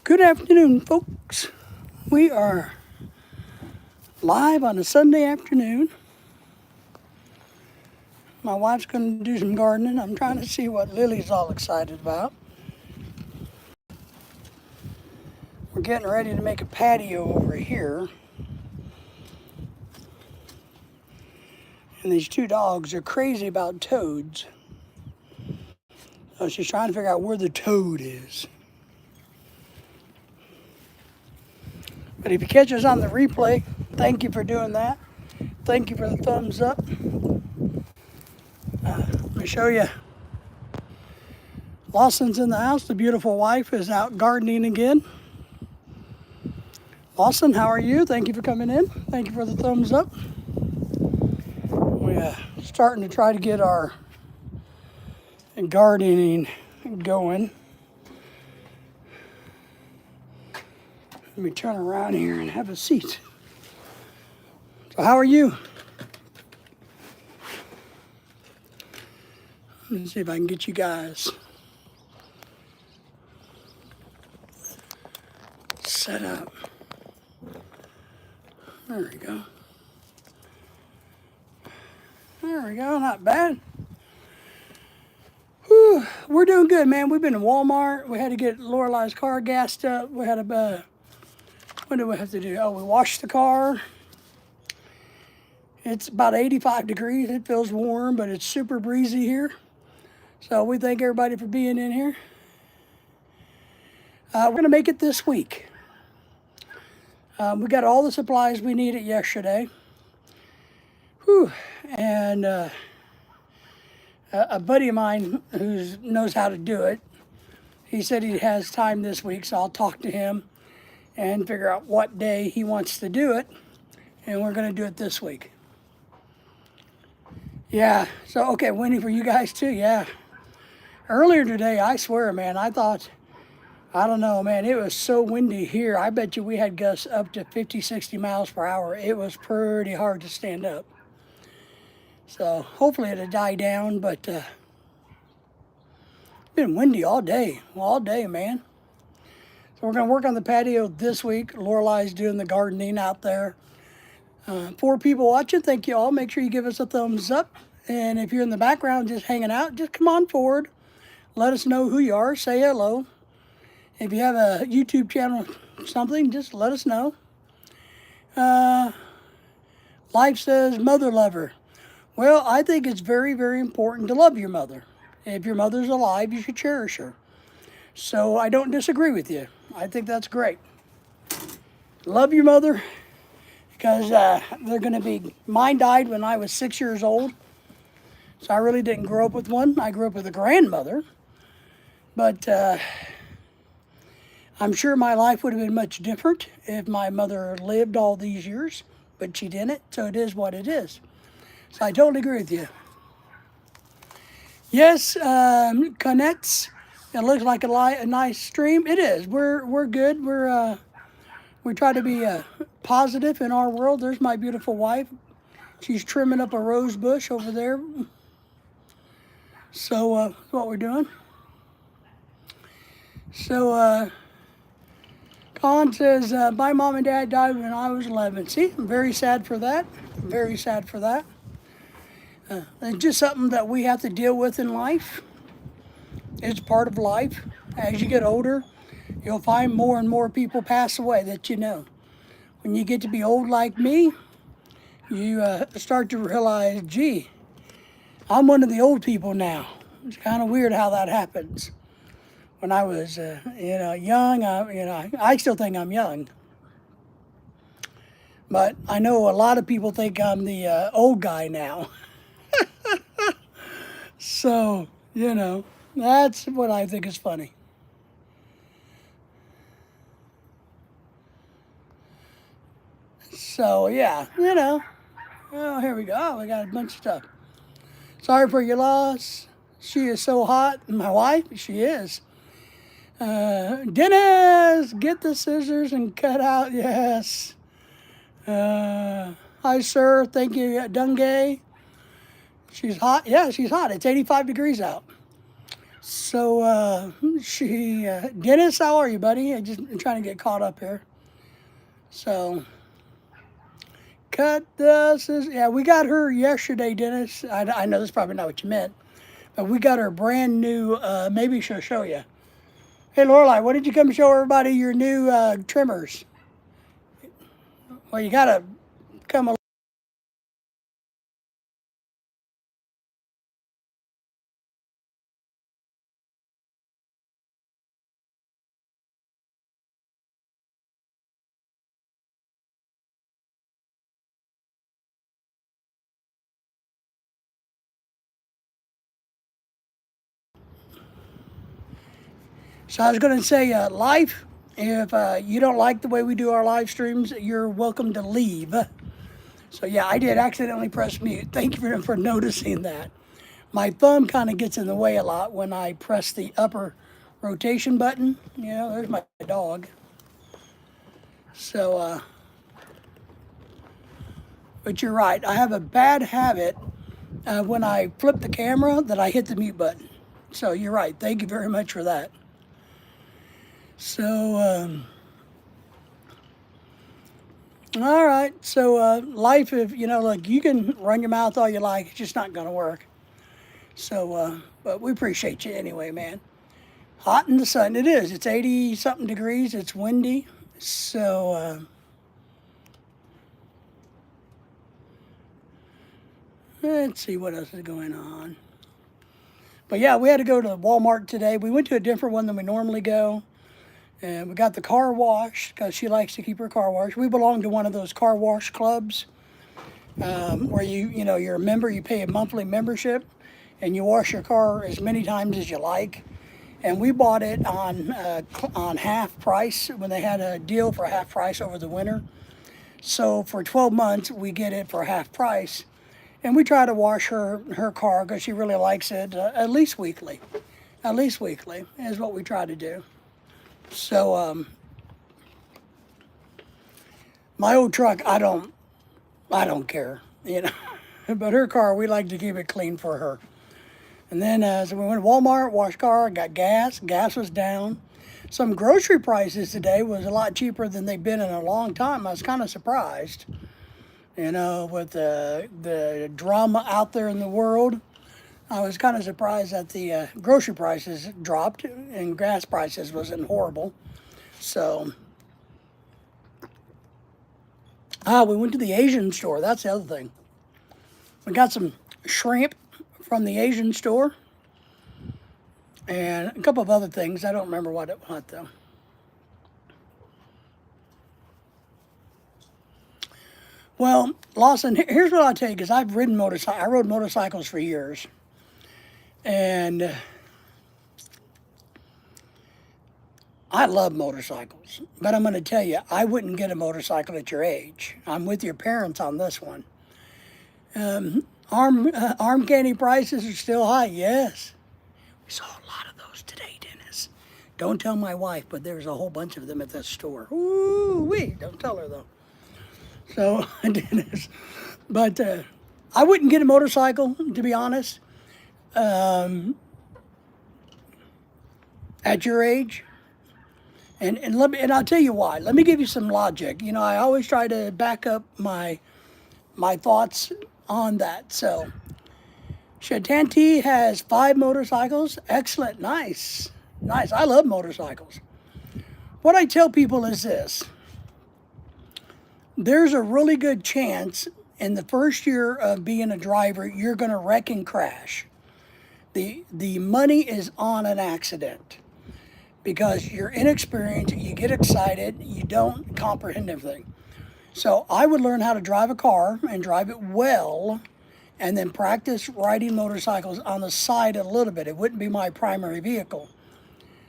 Good afternoon, folks. We are live on a Sunday afternoon. My wife's going to do some gardening. I'm trying to see what Lily's all excited about. We're getting ready to make a patio over here. And these two dogs are crazy about toads. So she's trying to figure out where the toad is. But if you catch us on the replay, thank you for doing that. Thank you for the thumbs up. Let me show you. Lawson's in the house. The beautiful wife is out gardening again. Lawson, how are you? Thank you for coming in. Thank you for the thumbs up. We're starting to try to get our gardening going. Let me turn around here and have a seat. So how are you? Let me see if I can get you guys set up. There we go. There we go, not bad. Whew, we're doing good, man. We've been to Walmart. We had to get Lorelei's car gassed up. We had a, what did we have to do? Oh, we washed the car. It's about 85 degrees. It feels warm, but it's super breezy here. So we thank everybody for being in here. We're going to make it this week. We got all the supplies we needed yesterday. Whew. And a buddy of mine who knows how to do it, he said he has time this week, so I'll talk to him and figure out what day he wants to do it. And we're going to do it this week. Yeah, so okay, windy for you guys too, yeah. Earlier today, I swear, man, I thought, I don't know, man, it was so windy here. I bet you we had gusts up to 50, 60 miles per hour. It was pretty hard to stand up. So hopefully it'll die down, but it's been windy all day, man. So we're gonna work on the patio this week. Lorelei's doing the gardening out there. 4 people watching, thank you all. Make sure you give us a thumbs up. And if you're in the background just hanging out, just come on forward. Let us know who you are, say hello. If you have a YouTube channel or something, just let us know. Life says mother lover. Well, I think it's very, very important to love your mother. If your mother's alive, you should cherish her. So I don't disagree with you. I think that's great. Love your mother. Because they're going to be, mine died when I was 6 years old. So I really didn't grow up with one. I grew up with a grandmother. But I'm sure my life would have been much different if my mother lived all these years. But she didn't, so it is what it is. So I totally agree with you. Yes, Connects. It looks like a nice stream. It is. We're good. We try to be positive in our world. There's my beautiful wife. She's trimming up a rose bush over there. So that's what we're doing. So Colin says, my mom and dad died when I was 11. See, I'm very sad for that. Very sad for that. It's just something that we have to deal with in life. It's part of life. As you get older, you'll find more and more people pass away that you know. When you get to be old like me, you start to realize, gee, I'm one of the old people now. It's kind of weird how that happens. When I was, young, I still think I'm young. But I know a lot of people think I'm the old guy now. So, that's what I think is funny. So, yeah, oh, here we go. Oh, we got a bunch of stuff. Sorry for your loss. She is so hot. My wife, she is. Dennis, get the scissors and cut out. Yes. Hi, sir. Thank you, Dungay. She's hot. Yeah, she's hot. It's 85 degrees out. So, Dennis, how are you, buddy? I'm trying to get caught up here. So, yeah, we got her yesterday, Dennis. I know that's probably not what you meant, but we got her brand new, maybe she'll show you. Hey, Lorelai, why did you come show everybody your new trimmers? Well, you gotta come a So I was going to say, life, if you don't like the way we do our live streams, you're welcome to leave. So yeah, I did accidentally press mute. Thank you for noticing that. My thumb kind of gets in the way a lot when I press the upper rotation button. You know, there's my dog. So, but you're right. I have a bad habit when I flip the camera that I hit the mute button. So you're right. Thank you very much for that. So, all right. So, life, if you know, look, you can run your mouth all you like, it's just not going to work. So, but we appreciate you anyway, man. Hot in the sun. It is. It's 80 something degrees. It's windy. So, let's see what else is going on. But yeah, we had to go to Walmart today. We went to a different one than we normally go. And we got the car wash because she likes to keep her car washed. We belong to one of those car wash clubs where you're a member, you pay a monthly membership, and you wash your car as many times as you like. And we bought it on half price when they had a deal for half price over the winter. So for 12 months, we get it for half price. And we try to wash her car because she really likes it at least weekly. At least weekly is what we try to do. So my old truck, I don't care, you know. But her car, we like to keep it clean for her. And then so we went to Walmart, washed car, got gas. Gas was down. Some grocery prices today was a lot cheaper than they've been in a long time. I was kind of surprised, you know, with the drama out there in the world. I was kind of surprised that the grocery prices dropped and gas prices wasn't horrible. So, we went to the Asian store. That's the other thing. We got some shrimp from the Asian store and a couple of other things. I don't remember what though. Well, Lawson, here's what I'll tell you, because I rode motorcycles for years. And I love motorcycles, but I'm going to tell you, I wouldn't get a motorcycle at your age. I'm with your parents on this one. Arm candy prices are still high, yes. We saw a lot of those today, Dennis. Don't tell my wife, but there's a whole bunch of them at the store. Ooh-wee, don't tell her though. So, Dennis, but I wouldn't get a motorcycle, to be honest, at your age. And I'll tell you why. Let me give you some logic. You know, I always try to back up my thoughts on that. So, Shatanti has 5 motorcycles. Excellent, nice. I love motorcycles. What I tell people is this. There's a really good chance in the first year of being a driver, you're going to wreck and crash. The money is on an accident because you're inexperienced, you get excited, you don't comprehend everything. So I would learn how to drive a car and drive it well and then practice riding motorcycles on the side a little bit. It wouldn't be my primary vehicle.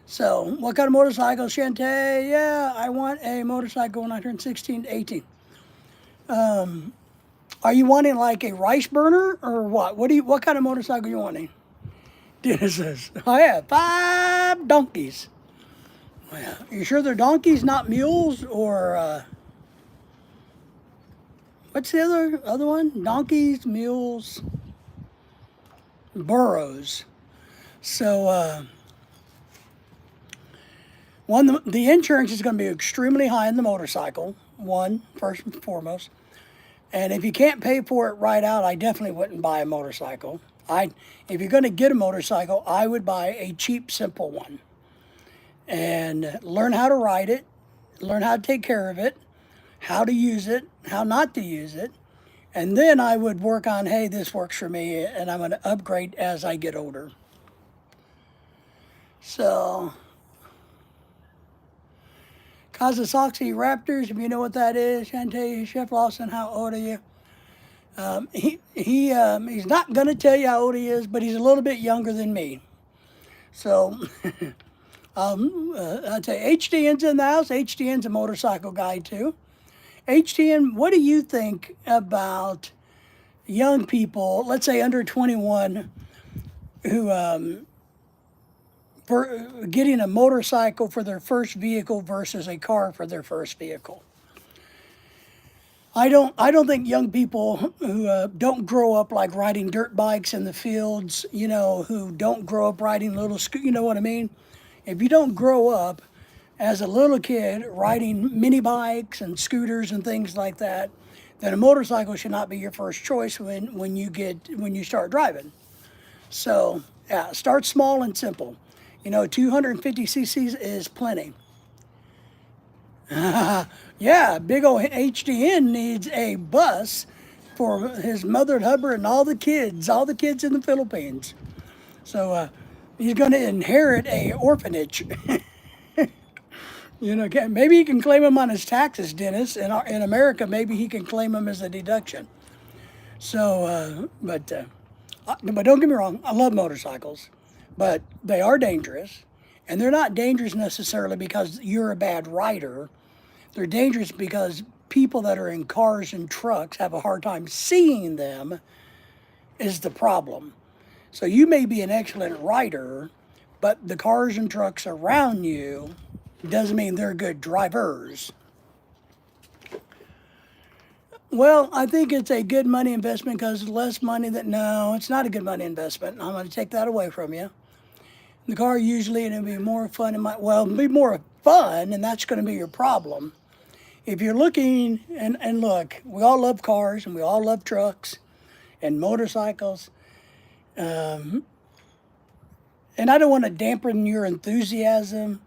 So what kind of motorcycle, Shantae? Yeah, I want a motorcycle when I turn 16 to 18. Are you wanting like a rice burner or what? What kind of motorcycle are you wanting? Dennis says, I have 5 donkeys. Well, you sure they're donkeys, not mules? Or what's the other one? Donkeys, mules, burros. So One, the insurance is going to be extremely high on the motorcycle, one, first and foremost. And if you can't pay for it right out, I definitely wouldn't buy a motorcycle. If you're going to get a motorcycle, I would buy a cheap, simple one. And learn how to ride it, learn how to take care of it, how to use it, how not to use it. And then I would work on, hey, this works for me, and I'm going to upgrade as I get older. So, Kawasaki Raptors, if you know what that is, Shantae, Chef Lawson, how old are you? He's not going to tell you how old he is, but he's a little bit younger than me. So, I'll tell you, HDN's in the house. HDN's a motorcycle guy, too. HDN, what do you think about young people, let's say under 21, who for getting a motorcycle for their first vehicle versus a car for their first vehicle? I don't think young people who don't grow up like riding dirt bikes in the fields, who don't grow up riding little you know what I mean? If you don't grow up as a little kid riding mini bikes and scooters and things like that, then a motorcycle should not be your first choice when you start driving. So yeah, start small and simple. 250 cc's is plenty. Yeah, big old HDN needs a bus for his mother and hubber and all the kids in the Philippines. So he's going to inherit a orphanage. Maybe he can claim them on his taxes, Dennis. In America, maybe he can claim them as a deduction. So, but don't get me wrong, I love motorcycles, but they are dangerous. And they're not dangerous necessarily because you're a bad rider. They're dangerous because people that are in cars and trucks have a hard time seeing them is the problem. So you may be an excellent rider, but the cars and trucks around you doesn't mean they're good drivers. Well, I think it's a good money investment because less money no, it's not a good money investment. I'm going to take that away from you. The car usually, it'll be more fun. It'll be more fun, and that's going to be your problem. If you're looking, and look, we all love cars, and we all love trucks, and motorcycles. And I don't want to dampen your enthusiasm,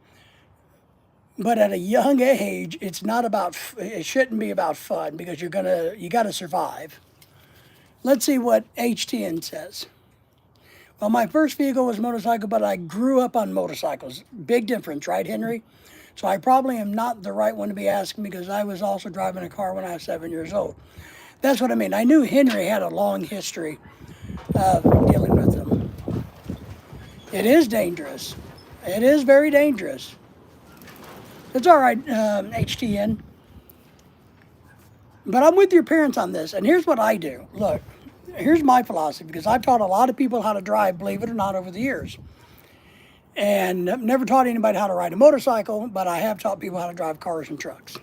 but at a young age, it shouldn't be about fun because you got to survive. Let's see what HTN says. Well, my first vehicle was a motorcycle, but I grew up on motorcycles. Big difference, right, Henry? So I probably am not the right one to be asking because I was also driving a car when I was 7 years old. That's what I mean. I knew Henry had a long history of dealing with them. It is dangerous. It is very dangerous. It's all right, HTN. But I'm with your parents on this. And here's what I do. Look, here's my philosophy, because I've taught a lot of people how to drive, believe it or not, over the years. And I've never taught anybody how to ride a motorcycle, but I have taught people how to drive cars and trucks.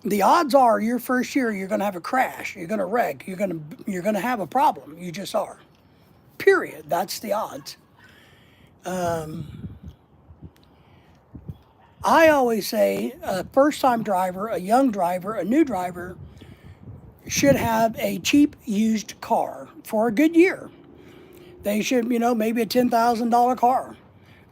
The odds are your first year you're going to have a crash, you're going to wreck, you're going to have a problem. You just are. Period. That's the odds. I always say a first-time driver, a young driver, a new driver should have a cheap used car for a good year. They should, maybe a $10,000 car.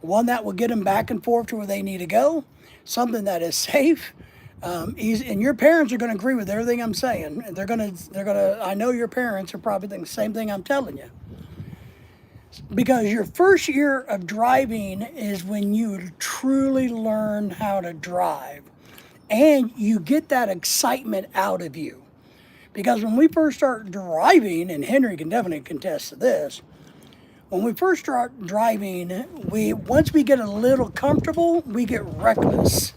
One that will get them back and forth to where they need to go. Something that is safe. And your parents are going to agree with everything I'm saying. They're going to, I know your parents are probably thinking the same thing I'm telling you. Because your first year of driving is when you truly learn how to drive. And you get that excitement out of you. Because when we first start driving, and Henry can definitely contest to this, when we first start driving, once we get a little comfortable, we get reckless.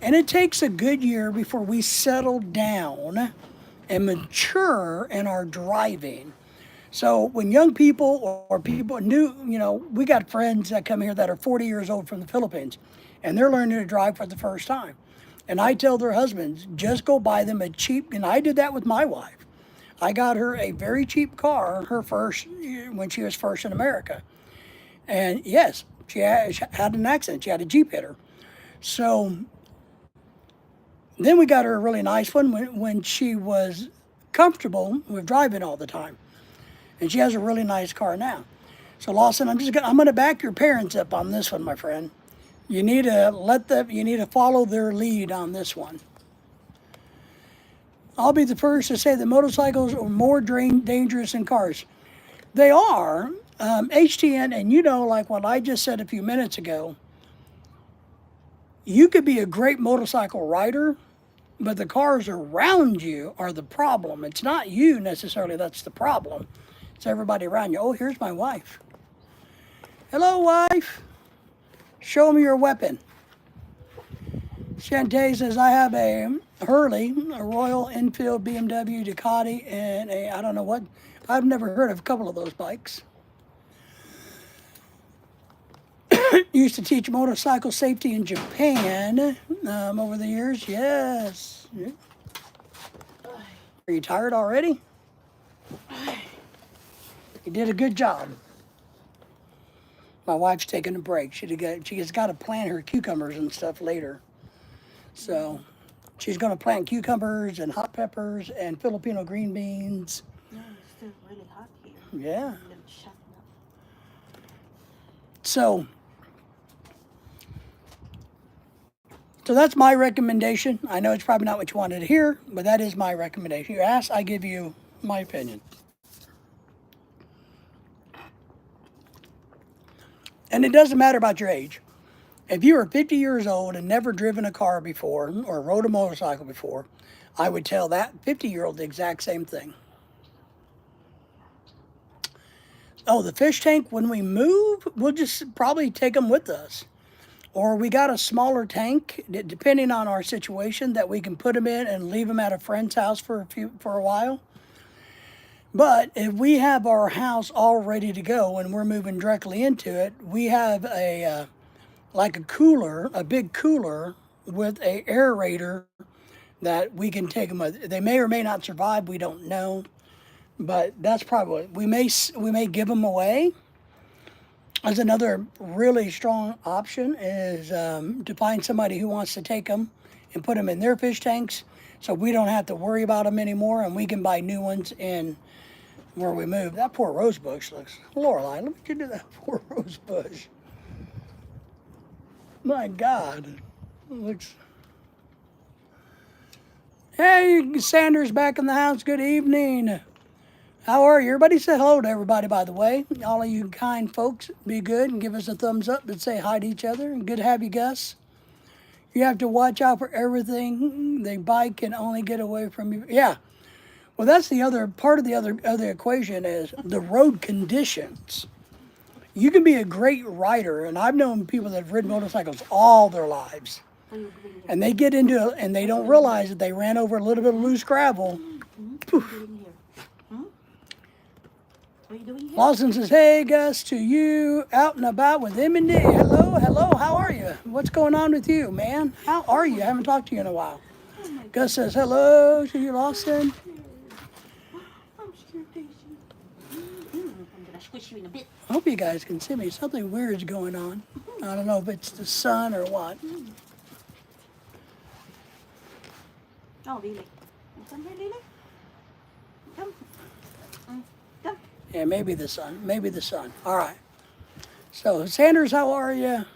And it takes a good year before we settle down and mature in our driving. So when young people or people new, we got friends that come here that are 40 years old from the Philippines, and they're learning to drive for the first time. And I tell their husbands, just go buy them a cheap, and I did that with my wife. I got her a very cheap car, when she was first in America. And yes, She had an accident. She had a Jeep hit her. So then we got her a really nice one when she was comfortable with driving all the time. And she has a really nice car now. So Lawson, I'm going to back your parents up on this one, my friend. You need to follow their lead on this one. I'll be the first to say that motorcycles are more dangerous than cars. They are. HTN, and you know, like what I just said a few minutes ago, you could be a great motorcycle rider, but the cars around you are the problem. It's not you necessarily that's the problem. It's everybody around you. Oh, here's my wife. Hello, wife. Show me your weapon. Shantae says, I have a Hurley, a Royal Enfield BMW Ducati, and I don't know what. I've never heard of a couple of those bikes. Used to teach motorcycle safety in Japan over the years. Yes. Are you tired already? You did a good job. My wife's taking a break. She's got to plant her cucumbers and stuff later. So she's going to plant cucumbers and hot peppers and Filipino green beans. No, it's still really hot here. Yeah. So that's my recommendation. I know it's probably not what you wanted to hear, but that is my recommendation. You ask, I give you my opinion. And it doesn't matter about your age. If you are 50 years old and never driven a car before or rode a motorcycle before, I would tell that 50-year-old the exact same thing. Oh, the fish tank, when we move, we'll just probably take them with us. Or we got a smaller tank, depending on our situation, that we can put them in and leave them at a friend's house for a while. But if we have our house all ready to go and we're moving directly into it, we have a cooler, a big cooler with a aerator that we can take them with. They may or may not survive, we don't know. But that's probably we may give them away. As another really strong option is to find somebody who wants to take them and put them in their fish tanks, so we don't have to worry about them anymore, and we can buy new ones in where we move. That poor rose bush looks. Lorelei, let me get to that poor rose bush. My God, it looks. Hey, Sanders back in the house. Good evening. How are you? Everybody say hello to everybody, by the way. All of you kind folks, be good and give us a thumbs up and say hi to each other. And good to have you, Gus. You have to watch out for everything. The bike can only get away from you. Yeah. Well, that's the other part of the other equation is the road conditions. You can be a great rider, and I've known people that have ridden motorcycles all their lives. And they get into it, and they don't realize that they ran over a little bit of loose gravel. Poof. Lawson says, hey, Gus, to you, out and about with M&D. Hello, how are you? What's going on with you, man? How are you? I haven't talked to you in a while. Gus says, hello to you, Lawson. I'm scared, Daisy. I'm going to squish you in a bit. I hope you guys can see me. Something weird's going on. I don't know if it's the sun or what. Oh, really? Come here, Lily. Come. Come. Yeah, maybe the sun. All right. So, Sanders, how are you?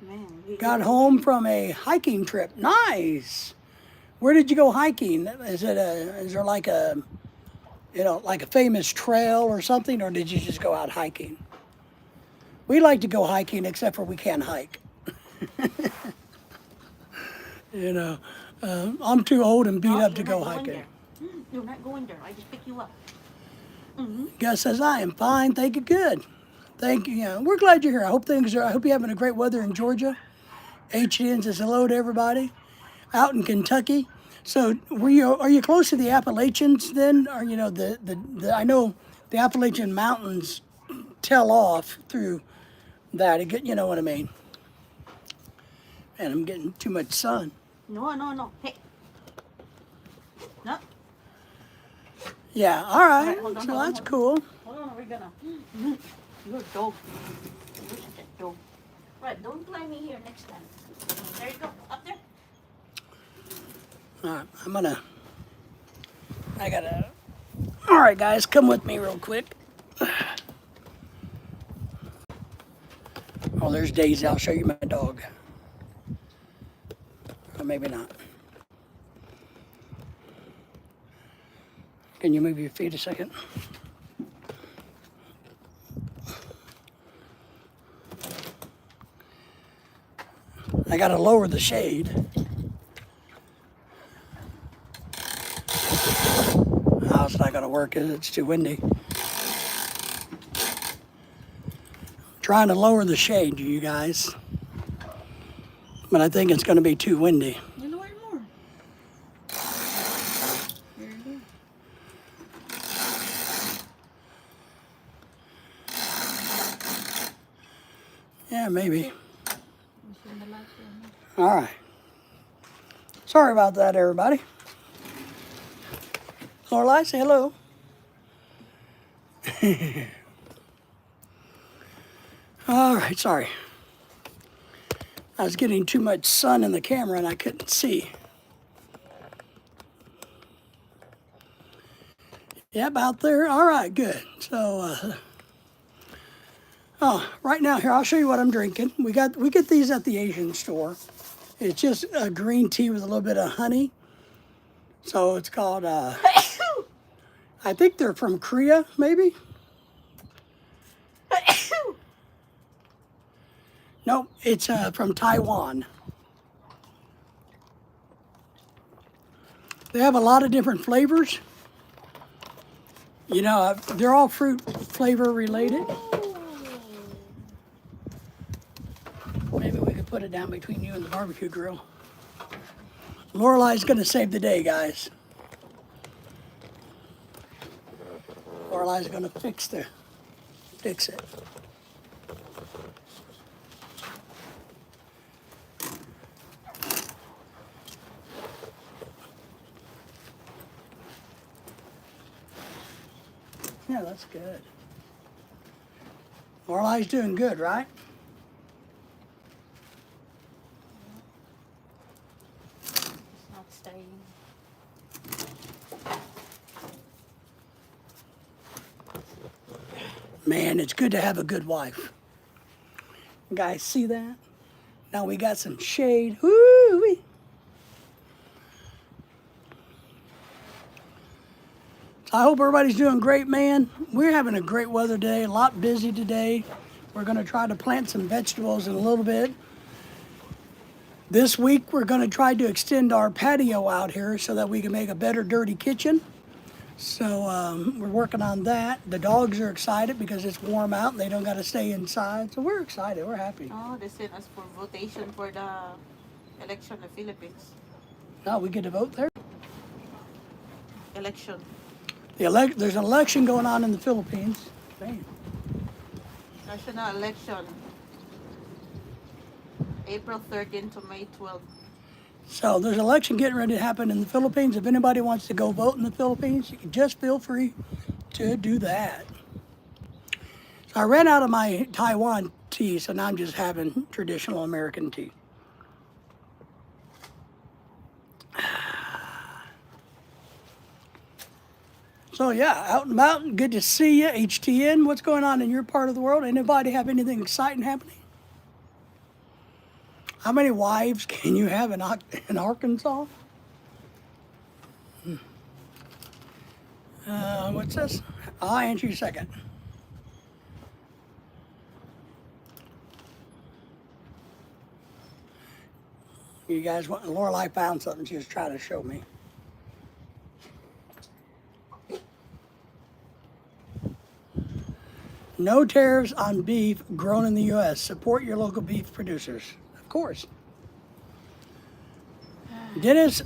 Man, Got home from a hiking trip. Nice. Where did you go hiking? Is there like a famous trail or something, or did you just go out hiking? We like to go hiking, except for we can't hike. I'm too old and beat up to go hiking. You're not going there. I just pick you up. Gus says, I am fine. Thank you. Good. Thank you. Yeah, we're glad you're here. I hope you're having a great weather in Georgia. HDN says hello to everybody out in Kentucky. So are you close to the Appalachians then? Or, I know the Appalachian Mountains tail off through that. You know what I mean? Man, I'm getting too much sun. No. Hey. No. Yeah, all right. Alright, hold on, So hold on, that's hold on. cool. Hold on, we're gonna. You're a dog. Look at that dog. Right, don't climb me here next time. There you go, up there. All right, I gotta. All right, guys, come with me real quick. Oh, there's Daisy. I'll show you my dog. Or maybe not. Can you move your feet a second? I gotta lower the shade. Oh, it's not gonna work. It's too windy. Trying to lower the shade, you guys. But I think it's gonna be too windy. You lower it more. There you go. Yeah, maybe. You see the lights there? All right. Sorry about that, everybody. Lorelai, say hello. All right, sorry. I was getting too much sun in the camera and I couldn't see. Yep, out there. All right, good. So, right now here, I'll show you what I'm drinking. We get these at the Asian store. It's just a green tea with a little bit of honey. So it's called, I think they're from Korea, maybe? Nope, it's from Taiwan. They have a lot of different flavors. You know, they're all fruit flavor related. Maybe we could put it down between you and the barbecue grill. Lorelai's gonna save the day, guys. Lorelai's gonna fix it. Yeah, that's good. Lorelai's doing good, right? It's not staying. Man, it's good to have a good wife. You guys see that? Now we got some shade. Woo-wee. I hope everybody's doing great, man. We're having a great weather day, a lot busy today. We're gonna try to plant some vegetables in a little bit. This week, we're gonna try to extend our patio out here so that we can make a better dirty kitchen. So we're working on that. The dogs are excited because it's warm out and they don't gotta stay inside. So we're excited, we're happy. Oh, they sent us for votation for the election in the Philippines. Now we get to vote there. Election. There's an election going on in the Philippines. Man. National election. April 13 to May 12. So there's an election getting ready to happen in the Philippines. If anybody wants to go vote in the Philippines, you can just feel free to do that. So I ran out of my Taiwan tea, so now I'm just having traditional American tea. So yeah, out and about, good to see you. HTN, what's going on in your part of the world? Anybody have anything exciting happening? How many wives can you have in Arkansas? What's this? I'll answer you second. You guys want, Lorelai found something she was trying to show me. No tariffs on beef grown in the U.S. Support your local beef producers. Of course. Dennis,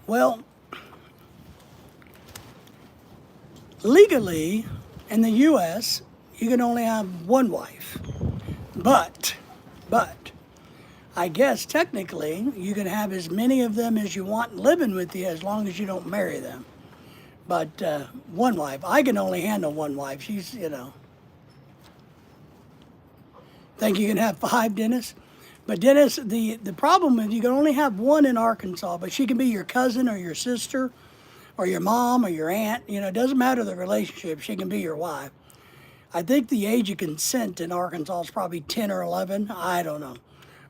well, legally in the U.S., you can only have one wife. But, I guess technically you can have as many of them as you want living with you as long as you don't marry them. But one wife, I can only handle one wife. She's, you know. Think you can have 5, Dennis? But Dennis, the problem is you can only have one in Arkansas, but she can be your cousin or your sister or your mom or your aunt. You know, it doesn't matter the relationship. She can be your wife. I think the age of consent in Arkansas is probably 10 or 11. I don't know.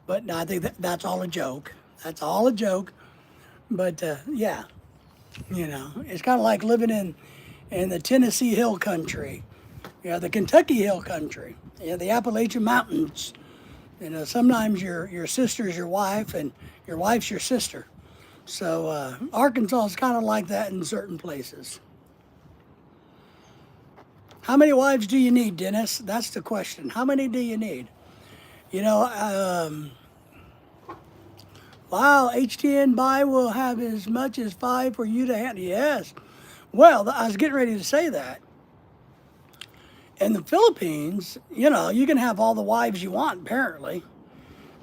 But I think that's all a joke. That's all a joke. But yeah, you know, it's kind of like living in the Tennessee Hill Country, you know, the Kentucky Hill Country, you know, the Appalachian Mountains. You know, sometimes your sister's your wife and your wife's your sister. So Arkansas is kind of like that in certain places. How many wives do you need, Dennis? That's the question. How many do you need? You know, wow, HTN buy will have as much as 5 for you to handle. Yes. Well, I was getting ready to say that. In the Philippines, you know, you can have all the wives you want, apparently.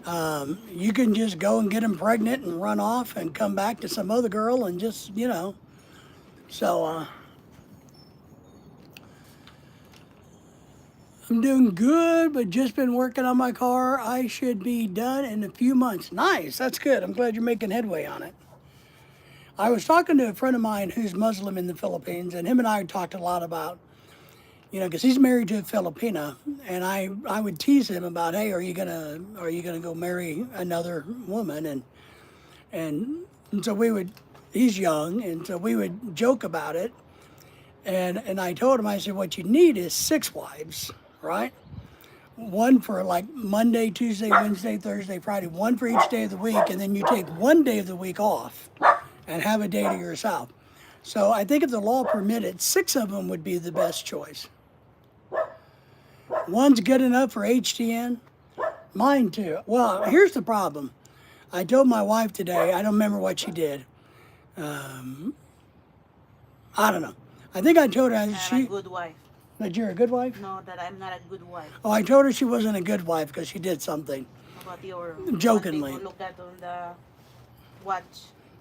You can just go and get them pregnant and run off and come back to some other girl and just, you know. So, I'm doing good, but just been working on my car. I should be done in a few months. Nice, that's good. I'm glad you're making headway on it. I was talking to a friend of mine who's Muslim in the Philippines, and him and I talked a lot about, you know, because he's married to a Filipina, and I would tease him about, hey, are you gonna go marry another woman? And so we would, he's young, and so we would joke about it. And I told him, I said, what you need is 6 wives, right? One for like Monday, Tuesday, Wednesday, Thursday, Friday, one for each day of the week, and then you take one day of the week off and have a day to yourself. So I think if the law permitted, 6 of them would be the best choice. One's good enough for HTN. Mine too. Well, here's the problem. I told my wife today, I don't remember what she did. I don't know. I think I told her I'm a good wife. that you're a good wife. No, that I'm not a good wife. Oh, I told her she wasn't a good wife because she did something. About your Jokingly. Look at on the watch.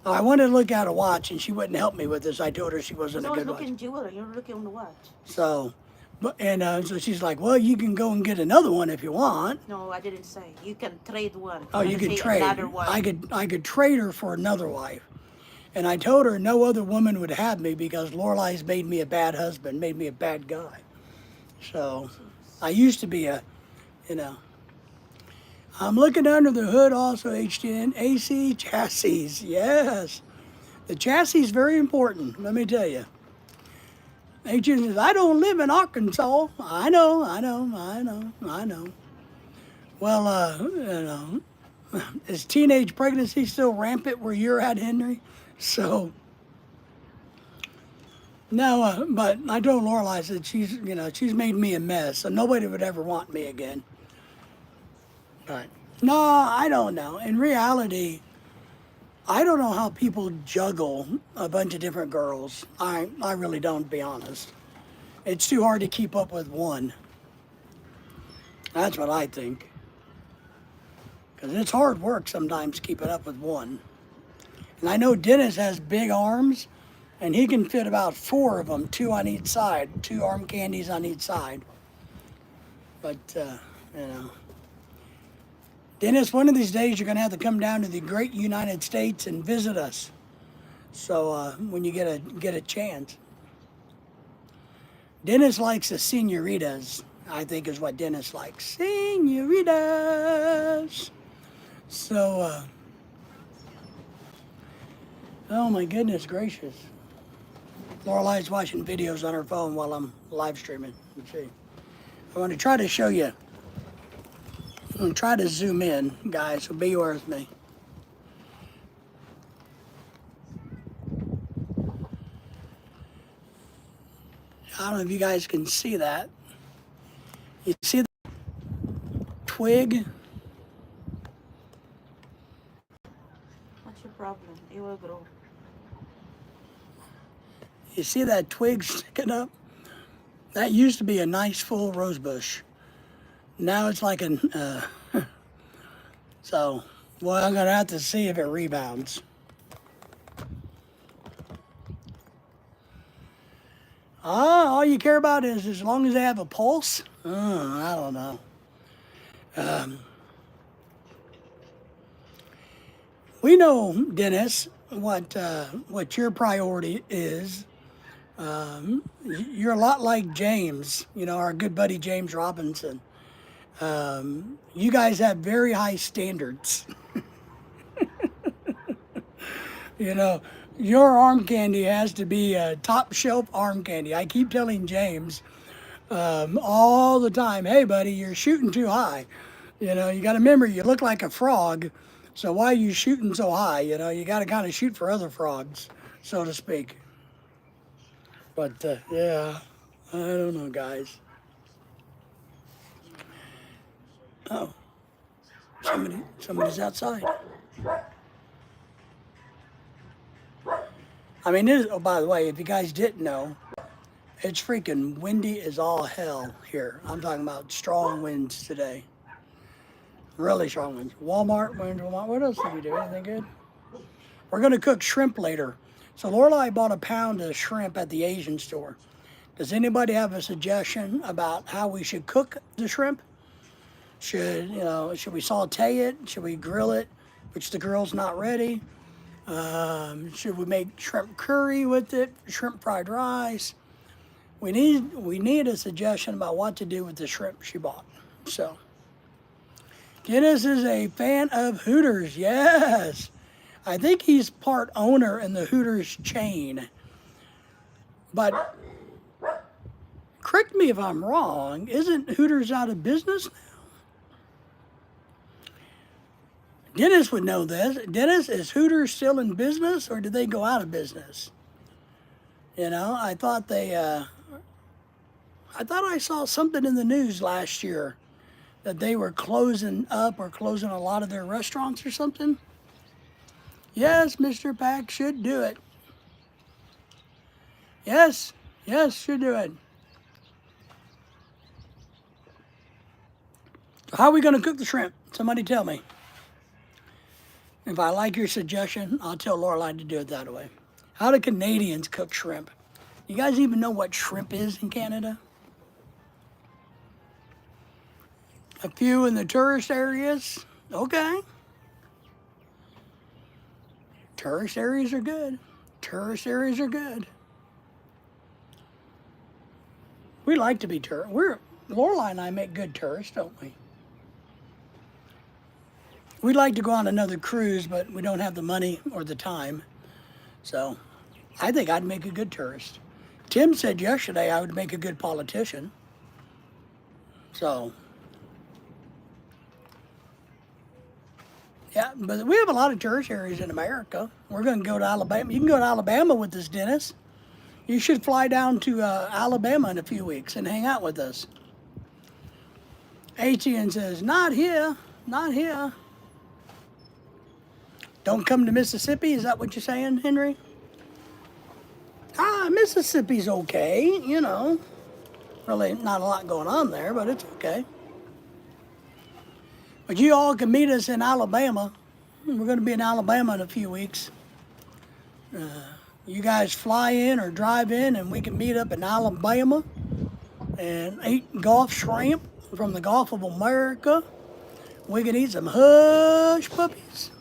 Oh, I wanted to look at a watch and she wouldn't help me with this. I told her she wasn't a I was good wife. looking jewelry. You're looking on the watch. So, so she's like, well, you can go and get another one if you want. No, I didn't say. You can trade one. Oh, you could trade. Another one. I could trade her for another wife. And I told her no other woman would have me because Lorelai's made me a bad husband, made me a bad guy. So I used to be you know. I'm looking under the hood also, HTN, AC chassis, yes. The chassis is very important, let me tell you. HTN says, I don't live in Arkansas. I know. Well, you know, is teenage pregnancy still rampant where you're at, Henry? So, no, but I told Lorelai that she's made me a mess, so nobody would ever want me again. But no, I don't know. In reality, I don't know how people juggle a bunch of different girls. I really don't, to be honest. It's too hard to keep up with one. That's what I think. Because it's hard work sometimes keeping up with one. And I know Dennis has big arms, and he can fit about 4 of them, 2 on each side, 2 arm candies on each side. But, you know. Dennis, one of these days you're going to have to come down to the great United States and visit us. So when you get a chance. Dennis likes the senoritas, I think is what Dennis likes. Senoritas. So, oh my goodness gracious. Lorelai's watching videos on her phone while I'm live streaming. Let's see. I want to try to show you. I'm going to try to zoom in, guys, so be with me. I don't know if you guys can see that. You see the twig? What's your problem? It will grow. You see that twig sticking up? That used to be a nice full rose bush. Now it's like an, so, well, I'm gonna have to see if it rebounds. All you care about is as long as they have a pulse. I don't know. We know, Dennis, what your priority is. You're a lot like James, our good buddy James Robinson. You guys have very high standards. Your arm candy has to be a top shelf arm candy. I keep telling James all the time, hey, buddy, you're shooting too high. You got to remember, you look like a frog. So why are you shooting so high? You got to kind of shoot for other frogs, so to speak. But yeah, I don't know, guys. Oh, somebody's outside. I mean, oh, by the way, if you guys didn't know, it's freaking windy as all hell here. I'm talking about strong winds today. Really strong winds. Walmart. What else did we do? Anything good? We're going to cook shrimp later. So Lorelai bought a pound of shrimp at the Asian store. Does anybody have a suggestion about how we should cook the shrimp? Should we saute it? Should we grill it? Which the grill's not ready. Should we make shrimp curry with it? Shrimp fried rice? We need a suggestion about what to do with the shrimp she bought. So, Dennis is a fan of Hooters. Yes. I think he's part owner in the Hooters chain. But, correct me if I'm wrong, isn't Hooters out of business now? Dennis would know this. Dennis, is Hooters still in business or did they go out of business? I thought I saw something in the news last year that they were closing up or closing a lot of their restaurants or something. Yes, Mr. PAC should do it. Yes, should do it. So how are we going to cook the shrimp? Somebody tell me. If I like your suggestion, I'll tell Lorelai to do it that way. How do Canadians cook shrimp? You guys even know what shrimp is in Canada? A few in the tourist areas? Okay. Tourist areas are good. Tourist areas are good. We like to be tourists. Lorelai and I make good tourists, don't we? We'd like to go on another cruise, but we don't have the money or the time. So I think I'd make a good tourist. Tim said yesterday I would make a good politician. So, yeah, but we have a lot of tourist areas in America. We're going to go to Alabama. You can go to Alabama with us, Dennis. You should fly down to Alabama in a few weeks and hang out with us. Etienne says, not here, not here. Don't come to Mississippi, is that what you're saying, Henry? Mississippi's okay, Really not a lot going on there, but it's okay. But you all can meet us in Alabama. We're going to be in Alabama in a few weeks. You guys fly in or drive in and we can meet up in Alabama and eat Gulf shrimp from the Gulf of America. We can eat some hush puppies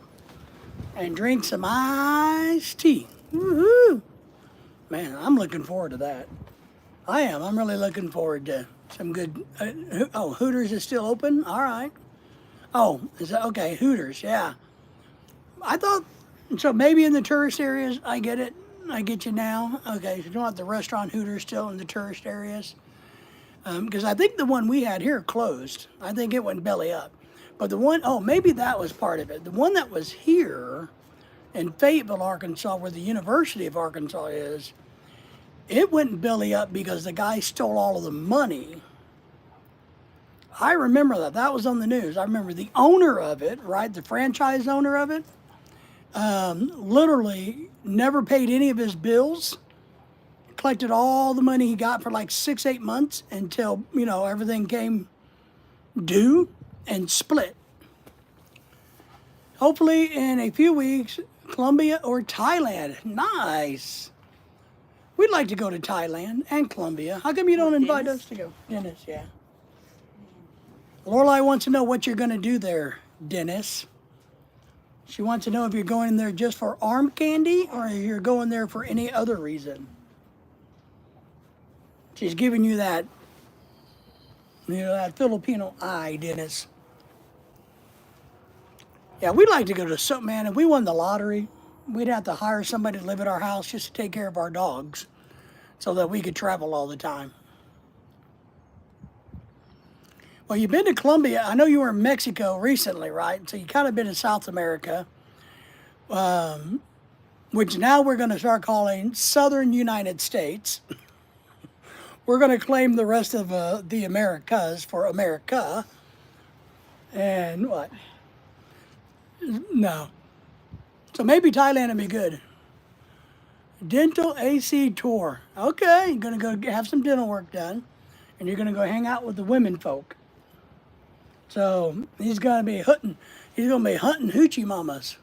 and drink some iced tea. Woohoo! Man, I'm looking forward to that. I am. I'm really looking forward to some good... Hooters is still open? All right. Oh, is that... Okay, Hooters, yeah. I thought... So maybe in the tourist areas, I get it. I get you now. Okay, so you don't have the restaurant Hooters still in the tourist areas? Because I think the one we had here closed. I think it went belly up. But the one... Oh, maybe that was part of it. The one that was here in Fayetteville, Arkansas, where the University of Arkansas is, it went belly up because the guy stole all of the money. I remember that. That was on the news. I remember the owner of it, right, the franchise owner of it, literally never paid any of his bills, collected all the money he got for like 6-8 months until, everything came due and split. Hopefully in a few weeks, Colombia or Thailand. Nice. We'd like to go to Thailand and Colombia. How come you don't invite Dennis? us to go? Dennis, yeah. Lorelai wants to know what you're going to do there, Dennis. She wants to know if you're going there just for arm candy or you're going there for any other reason. She's giving you that, that Filipino eye, Dennis. Yeah, we'd like to go to some, man, if we won the lottery, we'd have to hire somebody to live at our house just to take care of our dogs so that we could travel all the time. Well, you've been to Colombia. I know you were in Mexico recently, right? So you kind of been in South America, which now we're going to start calling Southern United States. We're going to claim the rest of the Americas for America. And what? No. So maybe Thailand would be good. Dental AC tour. Okay, you're going to go have some dental work done. And you're going to go hang out with the women folk. So he's going to be hunting. He's going to be hunting hoochie mamas.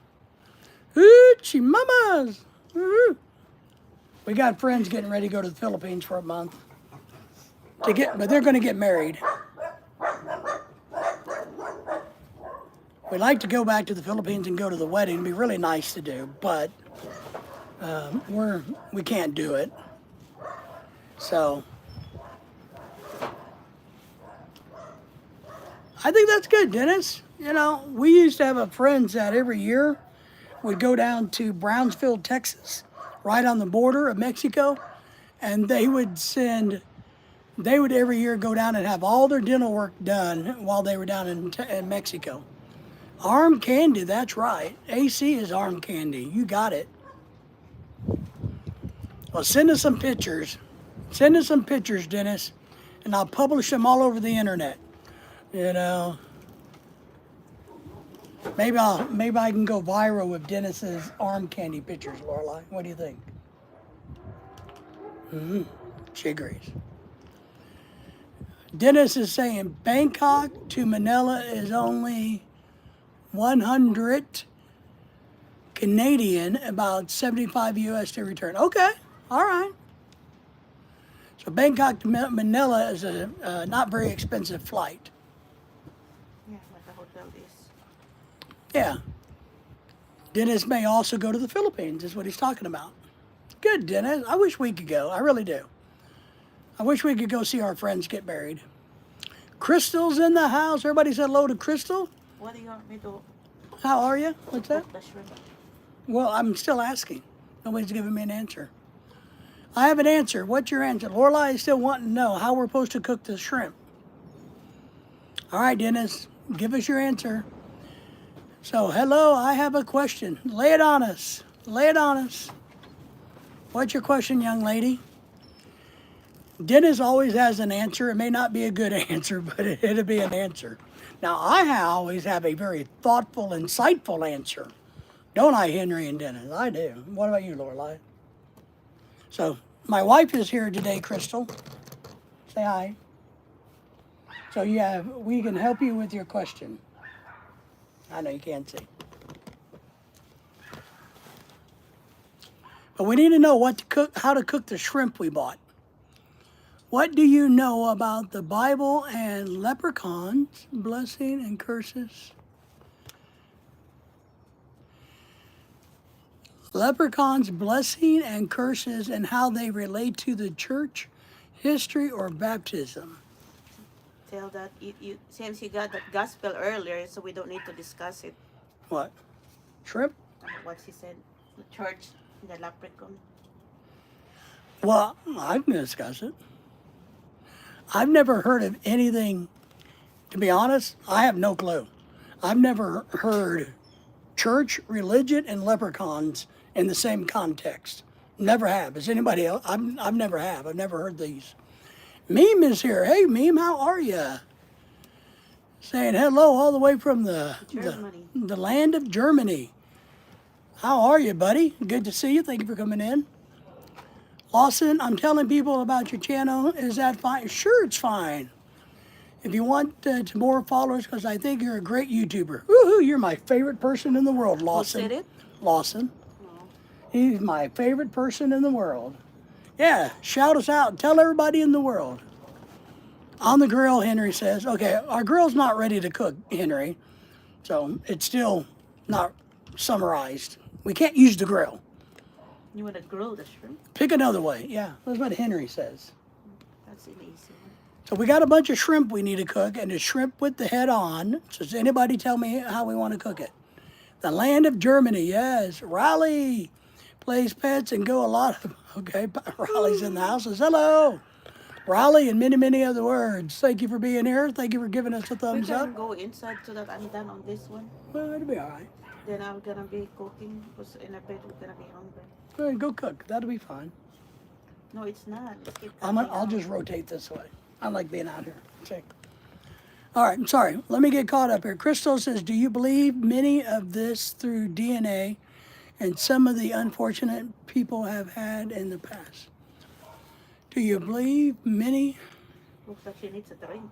Hoochie mamas. Woo-hoo. We got friends getting ready to go to the Philippines for a month. But they're going to get married. We'd like to go back to the Philippines and go to the wedding. It'd be really nice to do, but we can't do it. So I think that's good, Dennis. You know, we used to have a friends that every year would go down to Brownsville, Texas, right on the border of Mexico, and they would every year go down and have all their dental work done while they were down in Mexico. Arm candy, that's right. AC is arm candy. You got it. Well, send us some pictures. Send us some pictures, Dennis, and I'll publish them all over the internet. You know, maybe I can go viral with Dennis's arm candy pictures, Lorelai. What do you think? She agrees. Dennis is saying Bangkok to Manila is only 100 Canadian, about 75 US to return. Okay, all right. So Bangkok to Manila is a not very expensive flight. Yeah, what the hotel is. Yeah. Dennis may also go to the Philippines, is what he's talking about. Good, Dennis. I wish we could go. I really do. I wish we could go see our friends get married. Crystal's in the house. Everybody said hello to Crystal. What do you want me to How are you? What's that? cook the shrimp? Well, I'm still asking. Nobody's giving me an answer. I have an answer. What's your answer? Lorelai is still wanting to know how we're supposed to cook the shrimp. All right, Dennis, give us your answer. So, hello, I have a question. Lay it on us. Lay it on us. What's your question, young lady? Dennis always has an answer. It may not be a good answer, but it'll be an answer. Now, I always have a very thoughtful, insightful answer. Don't I, Henry and Dennis? I do. What about you, Lorelai? So, my wife is here today, Crystal. Say hi. So, we can help you with your question. I know you can't see. But we need to know how to cook the shrimp we bought. What do you know about the Bible and leprechauns, blessing and curses? Leprechauns, blessing and curses, and how they relate to the church, history, or baptism. Tell that since you got that gospel earlier, so we don't need to discuss it. What? Shrimp? What he said, the church, the leprechaun. Well, I can discuss it. I've never heard of anything, to be honest, I have no clue. I've never heard church, religion, and leprechauns in the same context. Never have. Is anybody else? I've never have. I've never heard these. Meme is here. Hey, Meme, how are you? Saying hello all the way from the land of Germany. How are you, buddy? Good to see you. Thank you for coming in. Lawson, I'm telling people about your channel. Is that fine? Sure, it's fine. If you want more followers, because I think you're a great YouTuber. Woohoo, you're my favorite person in the world, Lawson. Who said it? Lawson. No. He's my favorite person in the world. Yeah, shout us out. Tell everybody in the world. On the grill, Henry says. Okay, our grill's not ready to cook, Henry. So it's still not summarized. We can't use the grill. You want to grill the shrimp? Pick another way. Yeah, that's what Henry says. That's an easy one. So we got a bunch of shrimp we need to cook, and it's shrimp with the head on. So does anybody tell me how we want to cook it? The land of Germany, yes. Raleigh plays pets and go a lot of, okay, Raleigh's in the house, says hello. Raleigh and many, many other words. Thank you for being here. Thank you for giving us a We thumbs can up. go inside so that I'm done on this one. Well, it'll be all right. Then I'm gonna be cooking because in a bit we're gonna be hungry. Go ahead, go cook. That'll be fine. No, it's not. Let's keep I'll coming just out. rotate this way. I like being out here. See? All right, I'm sorry. Let me get caught up here. Crystal says, do you believe many of this through DNA and some of the unfortunate people have had in the past? Do you believe many? Looks like she needs a drink.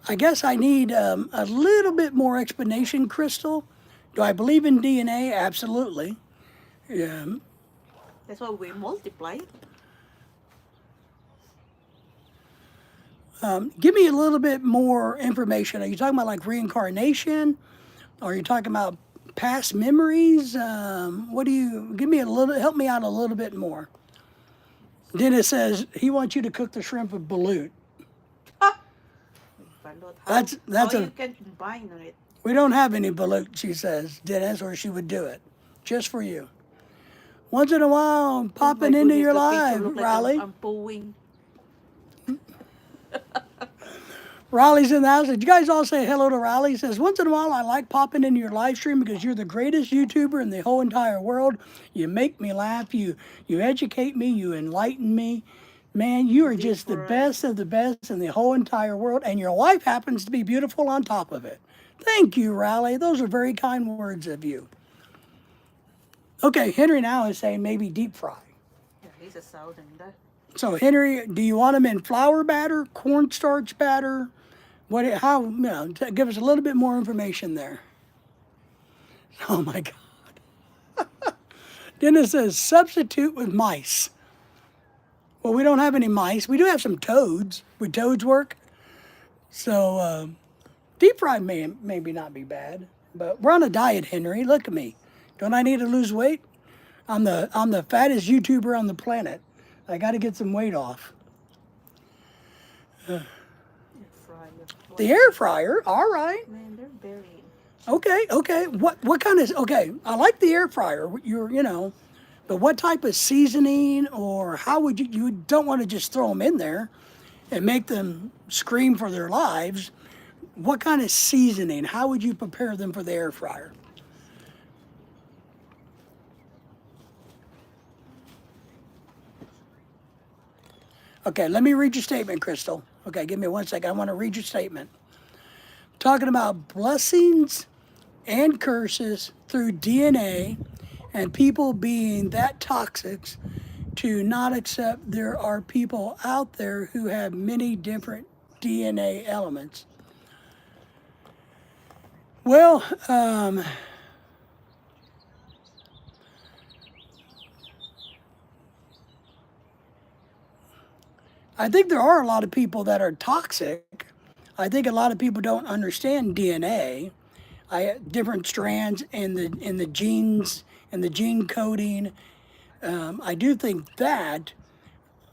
I guess I need a little bit more explanation, Crystal. Do I believe in DNA? Absolutely. Yeah. That's why we multiply. Give me a little bit more information. Are you talking about like reincarnation? Are you talking about past memories? What do you, give me a little, help me out a little bit more. Dennis says he wants you to cook the shrimp with balut. Balut. That's how a, you can combine on it. we don't have any balut, she says, Dennis, or she would do it. Just for you. Once in a while, popping My into goodness, your the picture life, look like Raleigh. I'm pooing. Raleigh's in the house. Did you guys all say hello to Raleigh? He says, once in a while, I like popping into your live stream because you're the greatest YouTuber in the whole entire world. You make me laugh. You educate me. You enlighten me. Man, you are just the best of the best in the whole entire world. And your wife happens to be beautiful on top of it. Thank you, Raleigh. Those are very kind words of you. Okay, Henry now is saying maybe deep fry. Yeah, he's a southerner. So, Henry, do you want them in flour batter, cornstarch batter? What? How? Give us a little bit more information there. Oh my God. Dennis says substitute with mice. Well, we don't have any mice. We do have some toads. Would toads work? So deep fried may maybe not be bad, but we're on a diet, Henry. Look at me. Don't I need to lose weight? I'm the fattest YouTuber on the planet. I got to get some weight off. The air fryer, all right. Man, they're very. Okay. What kind of? Okay, I like the air fryer. But what type of seasoning or how would you? You don't want to just throw them in there and make them scream for their lives. What kind of seasoning? How would you prepare them for the air fryer? Okay, let me read your statement, Crystal. Okay, give me 1 second. I want to read your statement. Talking about blessings and curses through DNA and people being that toxic to not accept there are people out there who have many different DNA elements. Well, I think there are a lot of people that are toxic. I think a lot of people don't understand DNA. Different strands in the genes and the gene coding. I do think that.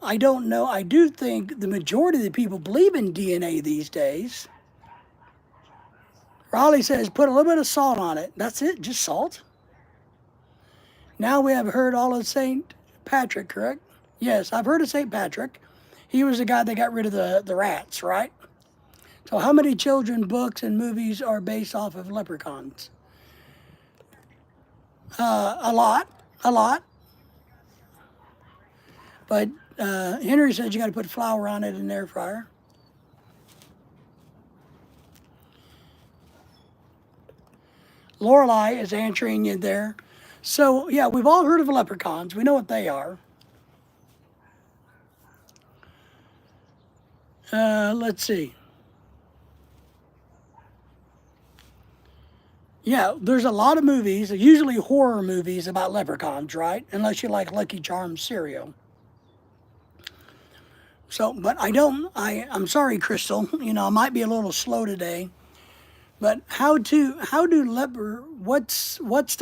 I don't know. I do think the majority of the people believe in DNA these days. Raleigh says put a little bit of salt on it. That's it, just salt. Now we have heard all of St. Patrick, correct? Yes, I've heard of St. Patrick. He was the guy that got rid of the rats, right? So how many children books and movies are based off of leprechauns? A lot. But Henry says you got to put flour on it in the air fryer. Lorelei is answering you there. So yeah, we've all heard of leprechauns. We know what they are. Let's see. Yeah, there's a lot of movies, usually horror movies about leprechauns, right? Unless you like Lucky Charms cereal. So, but I'm sorry, Crystal, I might be a little slow today. But what's the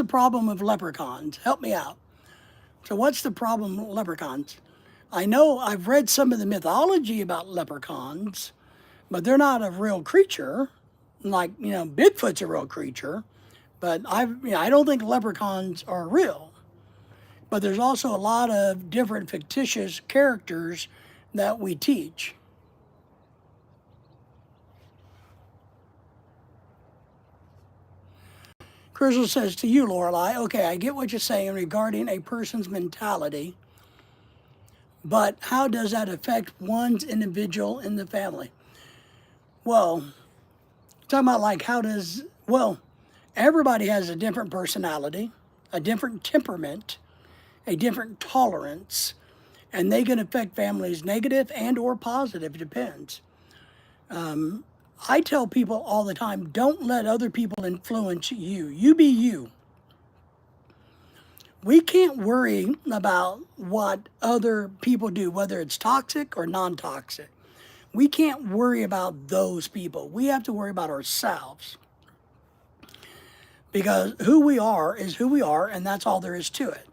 problem with leprechauns? Help me out. So what's the problem with leprechauns? I know I've read some of the mythology about leprechauns, but they're not a real creature. Like, Bigfoot's a real creature, but I don't think leprechauns are real. But there's also a lot of different fictitious characters that we teach. Crystal says to you, Lorelei, okay, I get what you're saying regarding a person's mentality, but how does that affect one's individual in the family? Well, talking about like everybody has a different personality, a different temperament, a different tolerance, and they can affect families negative and or positive, it depends. I tell people all the time, don't let other people influence you. You be you. We can't worry about what other people do, whether it's toxic or non-toxic. We can't worry about those people. We have to worry about ourselves. Because who we are is who we are, and that's all there is to it.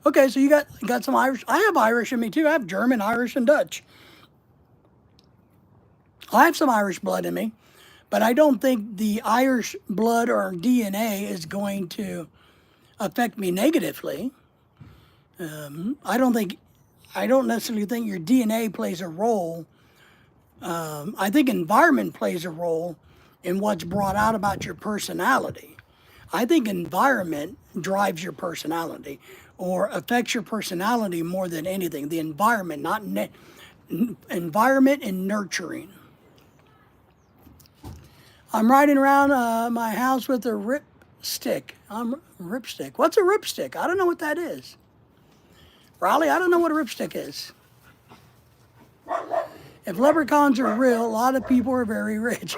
Okay, so you got some Irish. I have Irish in me too. I have German, Irish, and Dutch. I have some Irish blood in me, but I don't think the Irish blood or DNA is going to affect me negatively. I don't necessarily think your DNA plays a role. I think environment plays a role in what's brought out about your personality. I think environment drives your personality or affects your personality more than anything. The environment, not environment and nurturing. I'm riding around my house with a ripstick. Ripstick. What's a ripstick? I don't know what that is. Riley, I don't know what a ripstick is. If leprechauns are real, a lot of people are very rich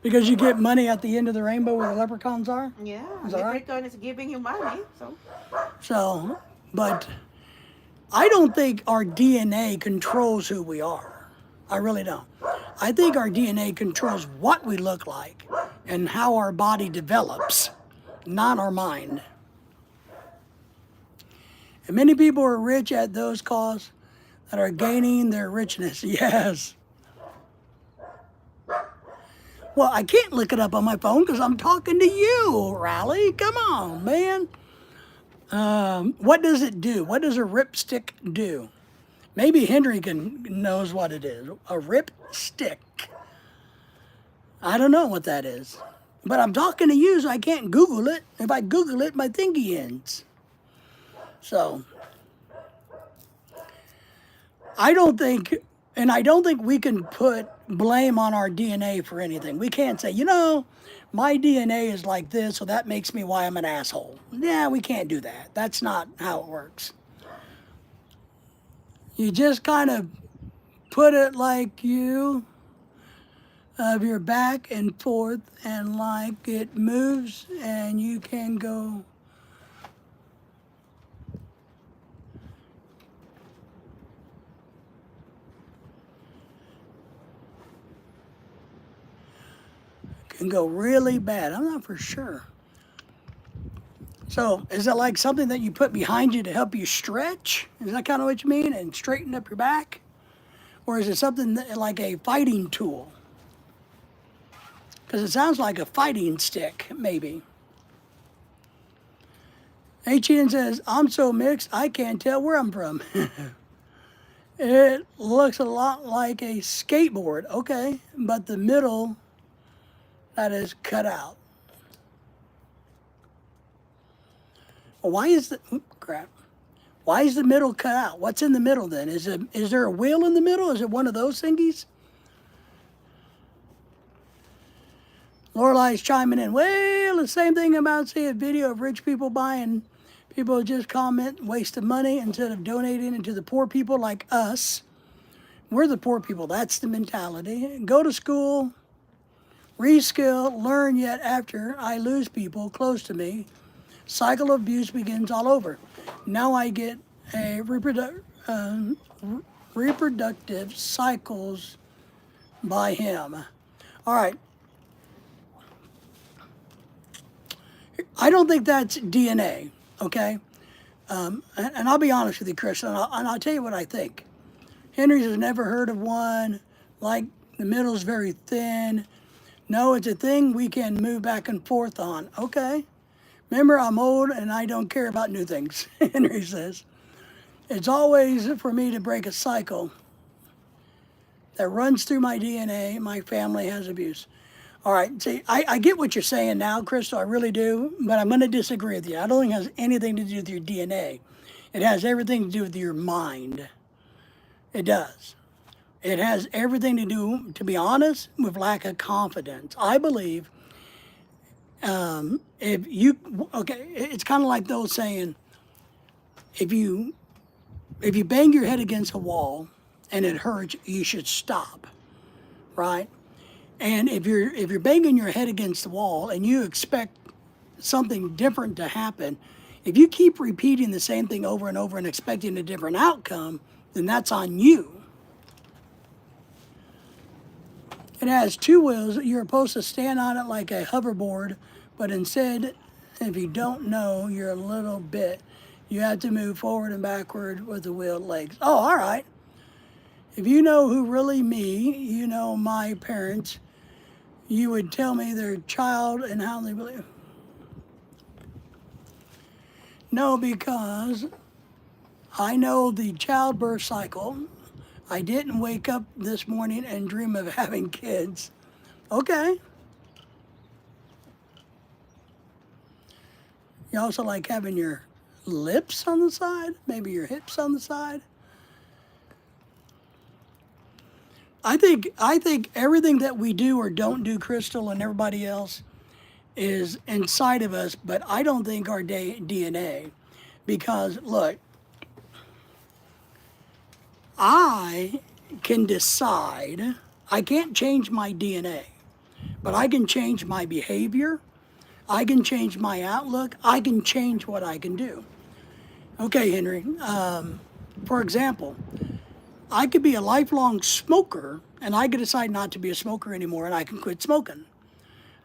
because you get money at the end of the rainbow where the leprechauns are. Yeah, Is that right? leprechaun is giving you money, So, but I don't think our DNA controls who we are. I really don't. I think our DNA controls what we look like and how our body develops, not our mind. And many people are rich at those causes that are gaining their richness. Yes. Well, I can't look it up on my phone because I'm talking to you, Riley. Come on, man. What does it do? What does a ripstick do? Maybe Henry knows what it is. A ripstick. I don't know what that is. But I'm talking to you, so I can't Google it. If I Google it, my thingy ends. So, I don't think we can put blame on our DNA for anything. We can't say, my DNA is like this, so that makes me why I'm an asshole. Yeah, we can't do that. That's not how it works. You just kind of put it like you of your back and forth, and like it moves, and you can go. Can go really bad. I'm not for sure. So is it like something that you put behind you to help you stretch? Is that kind of what you mean? And straighten up your back? Or is it something like a fighting tool? Because it sounds like a fighting stick, maybe. HN says, I'm so mixed, I can't tell where I'm from. It looks a lot like a skateboard. Okay, but the middle, that is cut out. Well, why is the middle cut out? What's in the middle then? Is there a wheel in the middle? Is it one of those thingies? Lorelei's chiming in. Well, the same thing about seeing a video of rich people buying. People just comment, waste of money instead of donating it to the poor people like us. We're the poor people. That's the mentality. Go to school, reskill, learn, yet after I lose people close to me, cycle of abuse begins all over. Now I get a reproductive cycles by him. All right. I don't think that's DNA, okay? And I'll be honest with you, Chris, and I'll tell you what I think. Henry's has never heard of one, like the middle's very thin. No, it's a thing we can move back and forth on. Okay. Remember, I'm old and I don't care about new things, Henry says. It's always for me to break a cycle that runs through my DNA. My family has abuse. All right, see, I get what you're saying now, Crystal, I really do, but I'm going to disagree with you. I don't think it has anything to do with your DNA. It has everything to do with your mind. It does. It has everything to do, to be honest, with lack of confidence. I believe it's kind of like those saying, if you bang your head against a wall and it hurts, you should stop, right? And if you're banging your head against the wall and you expect something different to happen, if you keep repeating the same thing over and over and expecting a different outcome, then that's on you. It has two wheels. You're supposed to stand on it like a hoverboard, but instead, if you don't know, you're a little bit. You have to move forward and backward with the wheeled legs. Oh, all right. If you know who really me, you know my parents, you would tell me their child and how they believe. No, because I know the childbirth cycle. I didn't wake up this morning and dream of having kids. Okay. You also like having your lips on the side, maybe your hips on the side. I think everything that we do or don't do, Crystal and everybody else, is inside of us, but I don't think our DNA. Because, look, I can decide, I can't change my DNA, but I can change my behavior, I can change my outlook, I can change what I can do. Okay, Henry, for example, I could be a lifelong smoker and I could decide not to be a smoker anymore and I can quit smoking.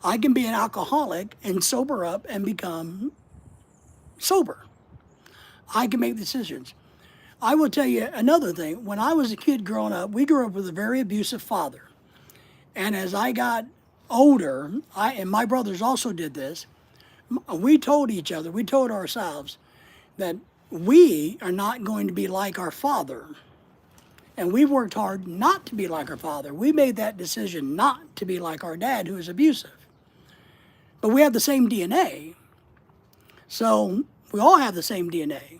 I can be an alcoholic and sober up and become sober. I can make decisions. I will tell you another thing. When I was a kid growing up, we grew up with a very abusive father. And as I got older, and my brothers also did this, we told each other, we told ourselves that we are not going to be like our father. And we worked hard not to be like our father. We made that decision not to be like our dad, who is abusive. But we have the same DNA. So we all have the same DNA.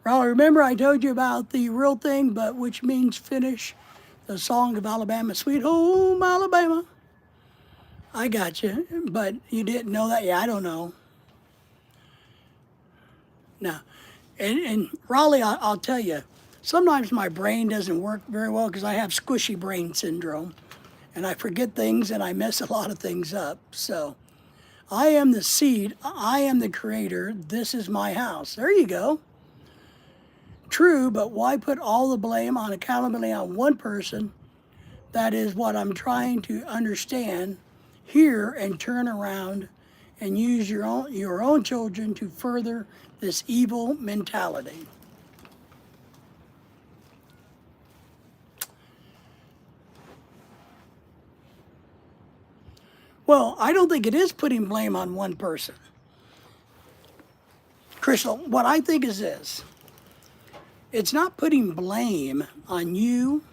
Well, remember I told you about the real thing, but which means finish, the song of Alabama, Sweet Home Alabama. I got you, but you didn't know that? Yeah, I don't know. No. And Raleigh, I'll tell you, sometimes my brain doesn't work very well because I have squishy brain syndrome. And I forget things and I mess a lot of things up. So I am the seed. I am the creator. This is my house. There you go. True, but why put all the blame on accountability on one person? That is what I'm trying to understand here and turn around and use your own children to further this evil mentality. Well, I don't think it is putting blame on one person. Crystal, what I think is this. It's not putting blame on you.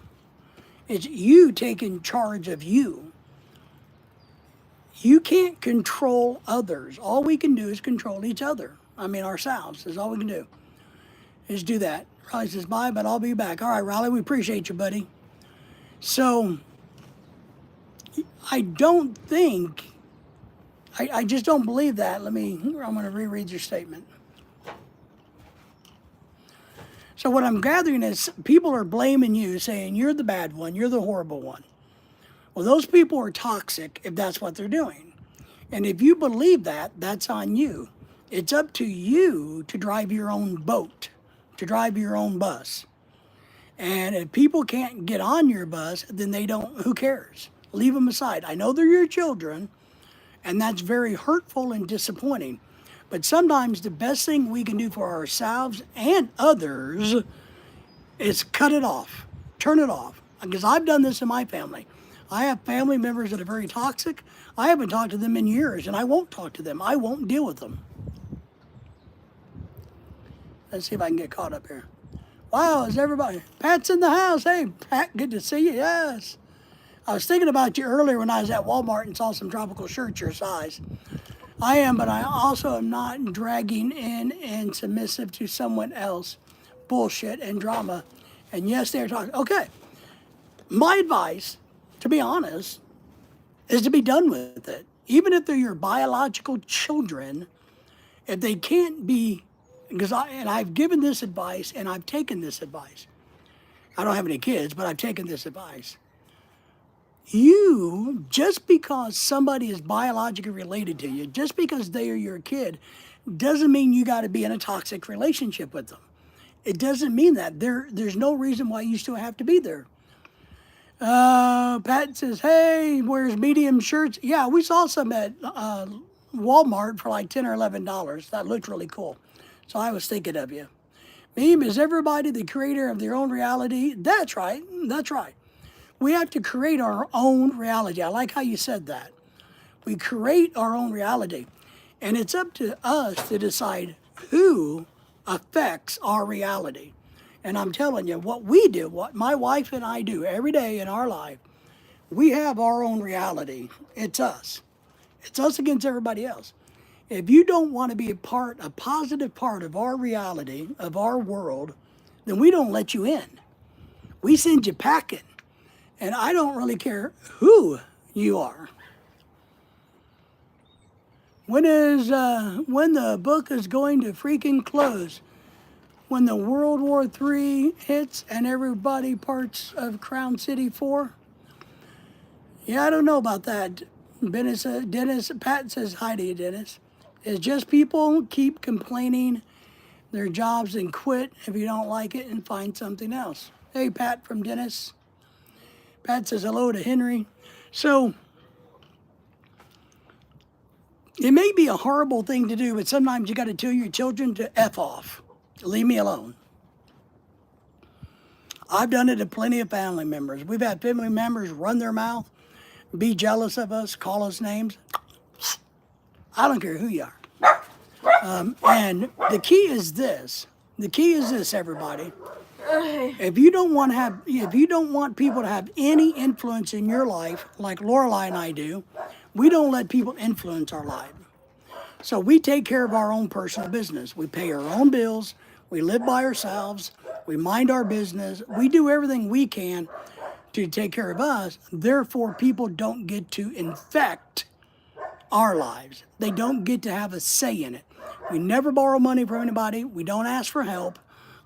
It's you taking charge of you. You can't control others. All we can do is control each other. I mean, ourselves is all we can do, is do that. Riley says, bye, but I'll be back. All right, Riley, we appreciate you, buddy. So I don't think I just don't believe that. I'm going to reread your statement. So what I'm gathering is people are blaming you, saying you're the bad one, you're the horrible one. Well, those people are toxic if that's what they're doing. And if you believe that, that's on you. It's up to you to drive your own boat, to drive your own bus. And if people can't get on your bus, then they don't, who cares? Leave them aside. I know they're your children, and that's very hurtful and disappointing. But sometimes the best thing we can do for ourselves and others is cut it off, turn it off. Because I've done this in my family. I have family members that are very toxic. I haven't talked to them in years, and I won't talk to them. I won't deal with them. Let's see if I can get caught up here. Wow, is everybody? Pat's in the house. Hey, Pat, good to see you. Yes. I was thinking about you earlier when I was at Walmart and saw some tropical shirts your size. I am, but I also am not dragging in and submissive to someone else. Bullshit and drama. And yes, they're talking. Okay. My advice, to be honest, is to be done with it. Even if they're your biological children, if they can't be, I've given this advice and I've taken this advice. I don't have any kids, but I've taken this advice. You, just because somebody is biologically related to you, just because they are your kid, doesn't mean you got to be in a toxic relationship with them. It doesn't mean that. There's no reason why you still have to be there. Pat says, hey, wears medium shirts. Yeah, we saw some at Walmart for like $10 or $11. That looked really cool. So I was thinking of you. Meme, is everybody the creator of their own reality? That's right. That's right. We have to create our own reality. I like how you said that. We create our own reality. And it's up to us to decide who affects our reality. And I'm telling you, what we do, what my wife and I do every day in our life, we have our own reality. It's us. It's us against everybody else. If you don't want to be a positive part of our reality, of our world, then we don't let you in. We send you packing. And I don't really care who you are. When the book is going to freaking close? When the World War III hits and everybody parts of Crown City 4? Yeah, I don't know about that. Dennis, Pat says hi to you, Dennis. It's just people keep complaining their jobs and quit if you don't like it and find something else. Hey, Pat from Dennis. Pat says hello to Henry. So, it may be a horrible thing to do, but sometimes you got to tell your children to F off. Leave me alone. I've done it to plenty of family members. We've had family members run their mouth, be jealous of us, call us names. I don't care who you are. And the key is this. The key is this, everybody. If you don't want people to have any influence in your life, like Lorelai and I do, we don't let people influence our life. So we take care of our own personal business. We pay our own bills. We live by ourselves. We mind our business. We do everything we can to take care of us. Therefore, people don't get to infect our lives. They don't get to have a say in it. We never borrow money from anybody. We don't ask for help.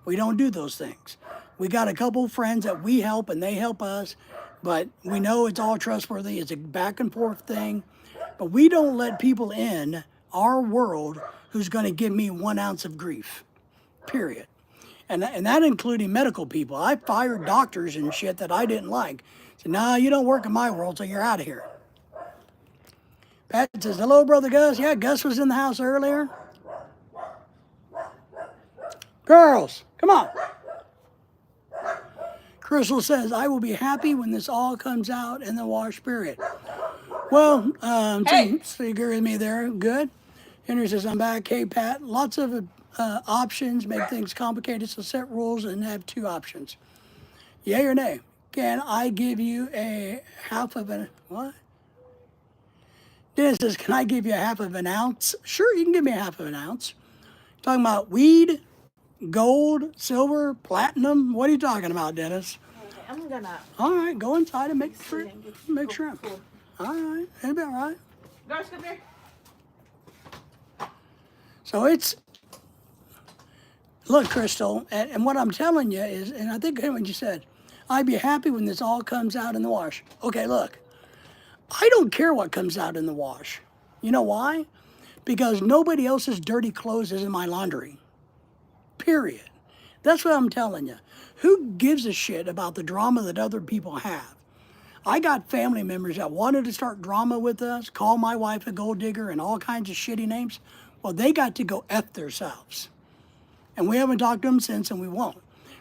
We don't do those things. We got a couple of friends that we help and they help us, but we know it's all trustworthy. It's a back and forth thing. But we don't let people in our world who's going to give me 1 ounce of grief, period. And that including medical people. I fired doctors and shit that I didn't like. So, no, you don't work in my world, so you're out of here. Pat says, hello, Brother Gus. Yeah, Gus was in the house earlier. Girls, come on. Crystal says, I will be happy when this all comes out in the wash period. Well, so you agree with me there. Good. Henry says, I'm back. Hey, Pat, lots of options make things complicated, so set rules and have 2 options. Yay or nay? Can I give you a half of an, what? Dennis says, can I give you a half of an ounce? Sure, you can give me a half of an ounce. Talking about weed, gold, silver, platinum. What are you talking about, Dennis? Okay, I'm gonna. All right, go inside and make sure. All right, it'll be all right. Girls, come here. So it's, look, Crystal, and what I'm telling you is, and I think what you said, I'd be happy when this all comes out in the wash. Okay, look, I don't care what comes out in the wash. You know why? Because nobody else's dirty clothes is in my laundry. Period. That's what I'm telling you. Who gives a shit about the drama that other people have? I got family members that wanted to start drama with us, call my wife a gold digger and all kinds of shitty names. Well, they got to go F themselves. And we haven't talked to them since, and we won't.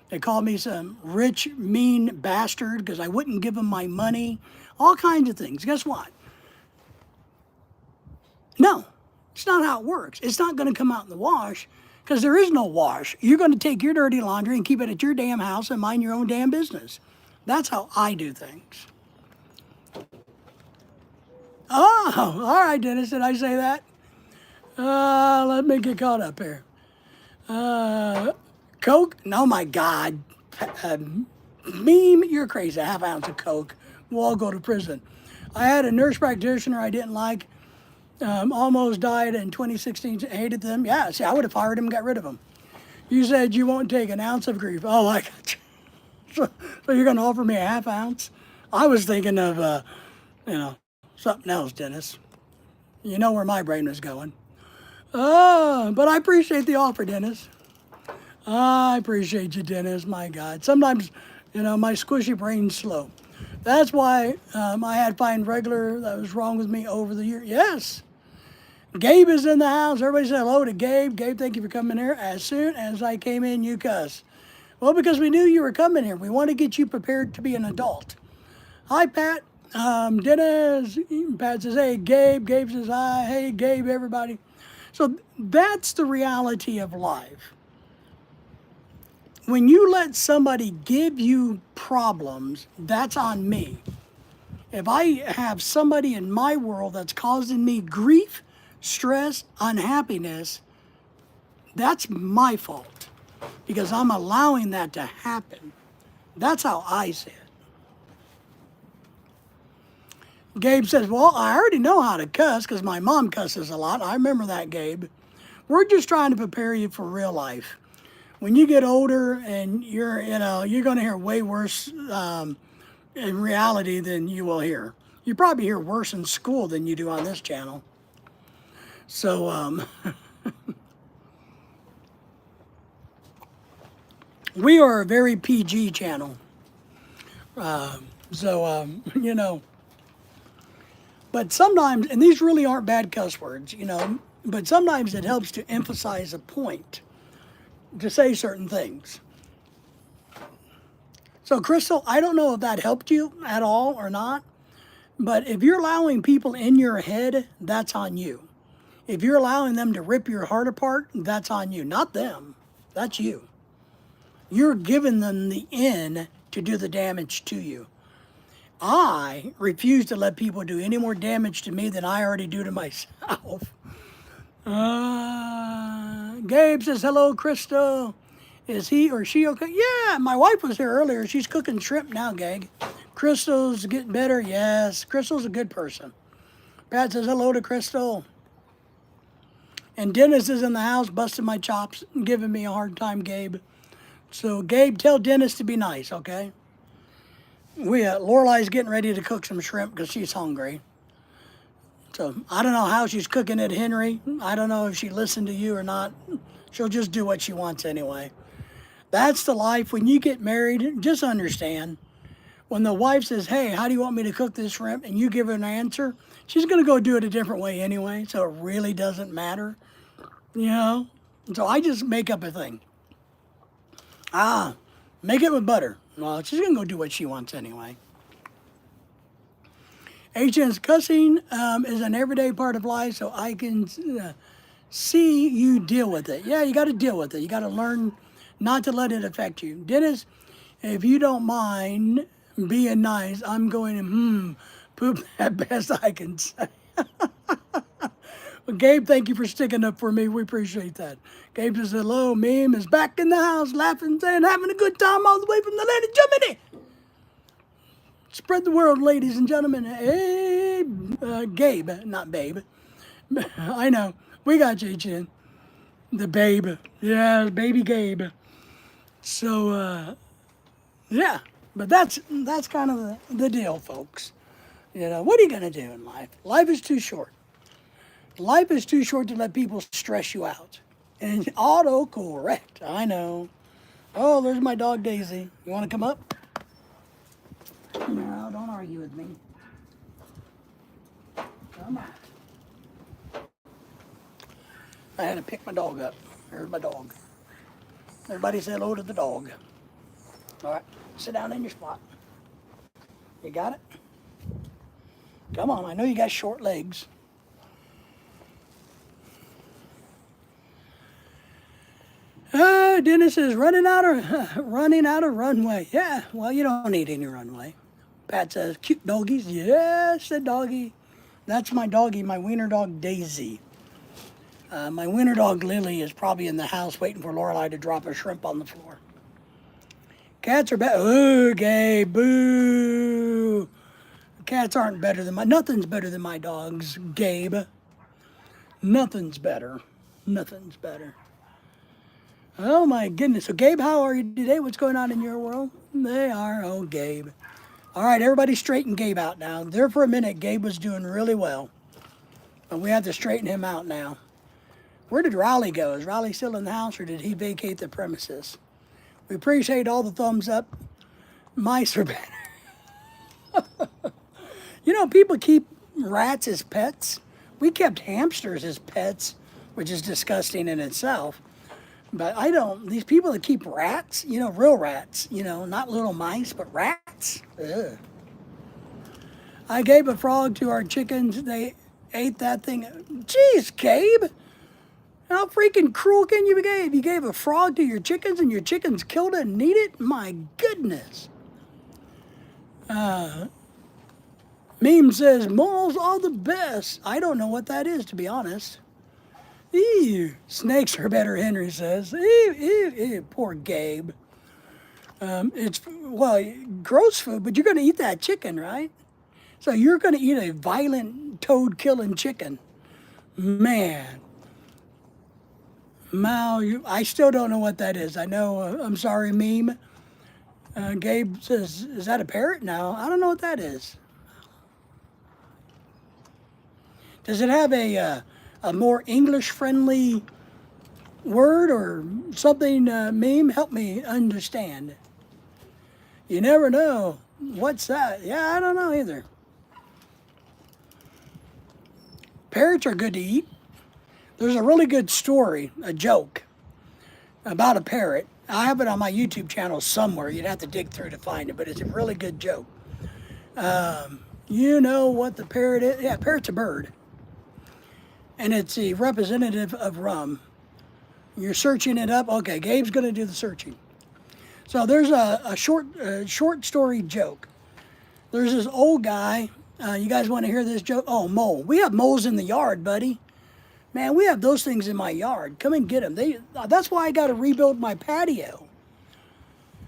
They called me some rich, mean bastard because I wouldn't give them my money. All kinds of things. Guess what? No, it's not how it works. It's not going to come out in the wash because there is no wash. You're going to take your dirty laundry and keep it at your damn house and mind your own damn business. That's how I do things. Oh, all right, Dennis, did I say that? Let me get caught up here. Coke? No, my God. Meme, you're crazy. A half ounce of Coke. We'll all go to prison. I had a nurse practitioner I didn't like. Almost died in 2016. Hated them. Yeah, see, I would have fired him and got rid of him. You said you won't take an ounce of grief. Oh, I got you. So you're going to offer me a half ounce? I was thinking of, something else, Dennis. You know where my brain was going. But I appreciate the offer, Dennis. I appreciate you, Dennis. My God. Sometimes, my squishy brain's slow. That's why I had fine regular that was wrong with me over the year. Yes. Gabe is in the house. Everybody said hello to Gabe. Gabe, thank you for coming here. As soon as I came in, you cussed. Well, because we knew you were coming here. We want to get you prepared to be an adult. Hi, Pat. Dennis. Pat says, hey, Gabe. Gabe says, hi. Hey, Gabe, everybody. So that's the reality of life. When you let somebody give you problems, that's on me. If I have somebody in my world that's causing me grief, stress, unhappiness, that's my fault because I'm allowing that to happen. That's how I see it. Gabe says, well, I already know how to cuss because my mom cusses a lot. I remember that, Gabe. We're just trying to prepare you for real life. When you get older and you're going to hear way worse in reality than you will hear. You probably hear worse in school than you do on this channel. So, we are a very PG channel. But sometimes, and these really aren't bad cuss words, but sometimes it helps to emphasize a point, to say certain things. So, Crystal, I don't know if that helped you at all or not, but if you're allowing people in your head, that's on you. If you're allowing them to rip your heart apart, that's on you, not them. That's you. You're giving them the in to do the damage to you. I refuse to let people do any more damage to me than I already do to myself. Gabe says, hello, Crystal. Is he or she okay? Yeah, my wife was here earlier. She's cooking shrimp now, Gag. Crystal's getting better. Yes, Crystal's a good person. Pat says hello to Crystal. And Dennis is in the house busting my chops and giving me a hard time, Gabe. So, Gabe, tell Dennis to be nice, okay? Lorelai's getting ready to cook some shrimp because she's hungry. So, I don't know how she's cooking it, Henry. I don't know if she listened to you or not. She'll just do what she wants anyway. That's the life. When you get married, just understand. When the wife says, hey, how do you want me to cook this shrimp? And you give her an answer, she's going to go do it a different way anyway. So it really doesn't matter. So I just make up a thing. Make it with butter. Well, she's going to go do what she wants anyway. HN's cussing is an everyday part of life, so I can see you deal with it. Yeah, you got to deal with it. You got to learn not to let it affect you. Dennis, if you don't mind being nice, I'm going to poop at best I can say. Well, Gabe, thank you for sticking up for me. We appreciate that. Gabe says, hello, Meme is back in the house, laughing, saying, having a good time all the way from the land of Germany. Spread the word, ladies and gentlemen. Hey, Gabe, not Babe. I know. We got you, Chin. The babe. Yeah, baby Gabe. So, yeah. But that's kind of the deal, folks. You know, what are you going to do in life? Life is too short. Life is too short to let people stress you out. And autocorrect, I know. Oh, there's my dog Daisy. You want to come up? No, don't argue with me. Come on. I had to pick my dog up. There's my dog. Everybody say hello to the dog. All right, sit down in your spot. You got it? Come on, I know you got short legs. Dennis is running out of runway. Yeah, well, you don't need any runway. Pat says, cute doggies. Yes, the doggy. That's my doggy, my wiener dog Daisy. My wiener dog Lily is probably in the house waiting for Lorelai to drop a shrimp on the floor. Cats are bad. Oh, gay, boo. Cats aren't better than nothing's better than my dogs, Gabe. Nothing's better. Nothing's better. Oh my goodness. So Gabe, how are you today? What's going on in your world? They are. Oh, Gabe. All right, everybody straighten Gabe out now. There for a minute, Gabe was doing really well. But we have to straighten him out now. Where did Riley go? Is Riley still in the house or did he vacate the premises? We appreciate all the thumbs up. Mice are better. You know, people keep rats as pets. We kept hamsters as pets, which is disgusting in itself. But I don't, these people that keep rats, you know, real rats, you know, not little mice, but rats. Ugh. I gave a frog to our chickens. They ate that thing. Jeez, Gabe. How freaking cruel can you be? You gave a frog to your chickens and your chickens killed it and ate it? My goodness. Meme says, moles are the best. I don't know what that is, to be honest. Ew, snakes are better, Henry says. Ew, ew, ew, poor Gabe. It's, well, gross food, but you're going to eat that chicken, right? So you're going to eat a violent toad-killing chicken. Man. Mao, I still don't know what that is. I know, I'm sorry, meme. Gabe says, is that a parrot? No, I don't know what that is. Does it have a more English-friendly word or something, meme? Help me understand. You never know. What's that? Yeah, I don't know either. Parrots are good to eat. There's a really good story, a joke, about a parrot. I have it on my YouTube channel somewhere. You'd have to dig through to find it, but it's a really good joke. You know what the parrot is? Yeah, parrot's a bird. And it's a representative of rum. You're searching it up. Okay, Gabe's going to do the searching. So there's a short story joke. There's this old guy. You guys want to hear this joke? Oh, mole. We have moles in the yard, buddy. Man, we have those things in my yard. Come and get them. That's why I got to rebuild my patio.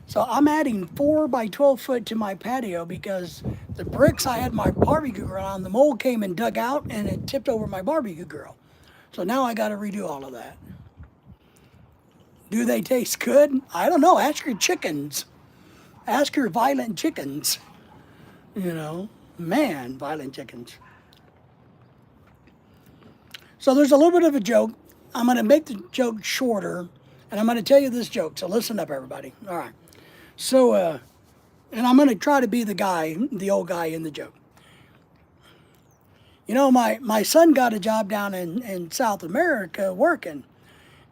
So I'm adding 4 by 12 foot to my patio because the bricks I had my barbecue grill on, the mole came and dug out and it tipped over my barbecue grill. So now I got to redo all of that. Do they taste good? I don't know. Ask your chickens. Ask your violent chickens. You know, man, violent chickens. So there's a little bit of a joke. I'm going to make the joke shorter, and I'm going to tell you this joke. So listen up, everybody. All right. So, and I'm going to try to be the guy, the old guy in the joke. You know, my son got a job down in South America working,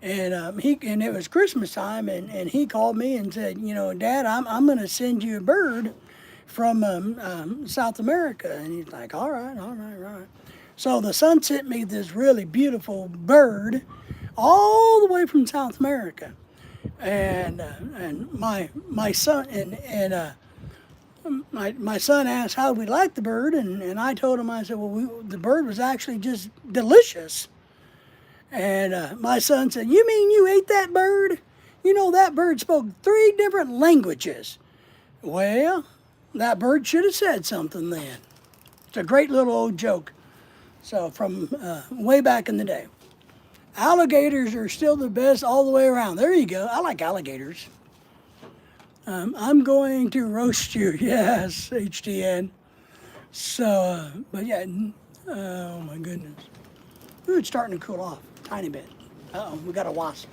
and and it was Christmas time, and he called me and said, you know, Dad, I'm going to send you a bird from South America. And he's like, all right. So the son sent me this really beautiful bird all the way from South America. And my son my son asked how we liked the bird, and I told him, I said, well, the bird was actually just delicious. And my son said, you mean you ate that bird? You know, that bird spoke 3 different languages. Well, that bird should have said something then. It's a great little old joke. So from way back in the day. Alligators are still the best all the way around. There you go. I like alligators. I'm going to roast you. Yes, HDN. So, but yeah, oh my goodness. Ooh, it's starting to cool off a tiny bit. Uh-oh, we got a wasp.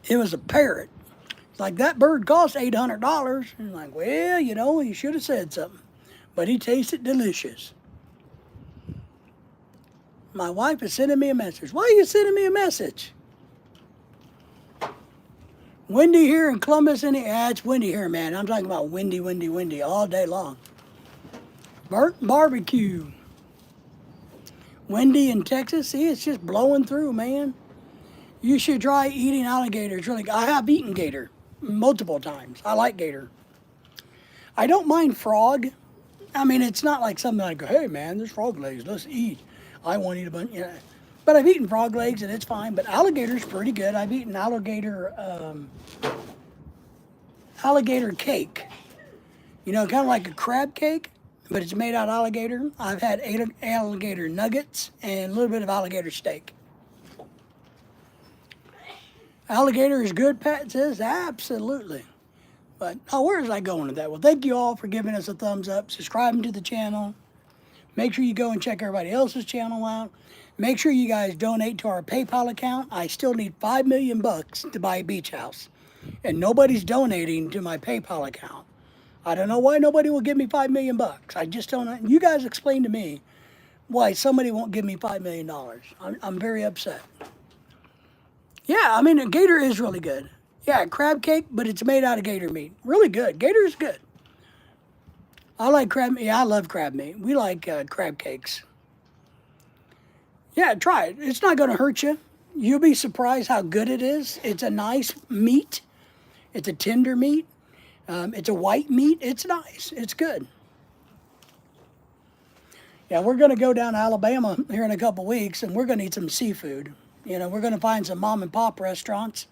It was a parrot. It's like, that bird cost $800. And like, well, you know, he should have said something. But he tasted delicious. My wife is sending me a message. Why are you sending me a message? Windy here in Columbus, it's windy here, man. I'm talking about windy, windy, windy all day long. Burnt barbecue. Windy in Texas, see, it's just blowing through, man. You should try eating alligator. It's really good. I have eaten gator multiple times. I like gator. I don't mind frog. I mean, it's not like something I go, hey man, there's frog legs, let's eat. I won't eat a bunch, you know. But I've eaten frog legs and it's fine. But alligator's pretty good. I've eaten alligator cake. You know, kind of like a crab cake, but it's made out of alligator. I've had alligator nuggets and a little bit of alligator steak. Alligator is good, Pat says. Absolutely. But, where is I going with that? Well, thank you all for giving us a thumbs up, subscribing to the channel. Make sure you go and check everybody else's channel out. Make sure you guys donate to our PayPal account. I still need $5 million to buy a beach house. And nobody's donating to my PayPal account. I don't know why nobody will give me $5 million. I just don't know. You guys explain to me why somebody won't give me $5 million. I'm very upset. Yeah, I mean, a gator is really good. Yeah, crab cake, but it's made out of gator meat. Really good. Gator is good. I like crab meat. Yeah, I love crab meat. We like crab cakes. Yeah, try it. It's not going to hurt you. You'll be surprised how good it is. It's a nice meat. It's a tender meat. It's a white meat. It's nice. It's good. Yeah, we're going to go down to Alabama here in a couple weeks, and we're going to eat some seafood. You know, we're going to find some mom and pop restaurants,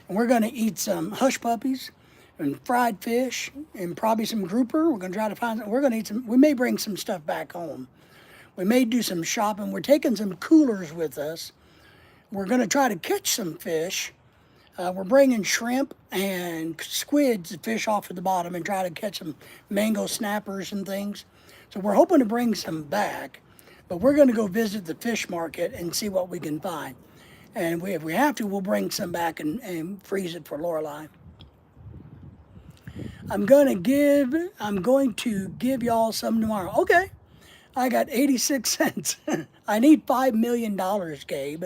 and we're going to eat some hush puppies and fried fish and probably some grouper. We're going to try to find, we're going to eat some, we may bring some stuff back home. We may do some shopping. We're taking some coolers with us. We're going to try to catch some fish. We're bringing shrimp and squids to fish off at the bottom and try to catch some mango snappers and things. So we're hoping to bring some back, but we're going to go visit the fish market and see what we can find. And if we have to, we'll bring some back and freeze it for Lorelei. I'm going to give y'all some tomorrow. Okay. I got 86 cents. I need $5 million, Gabe.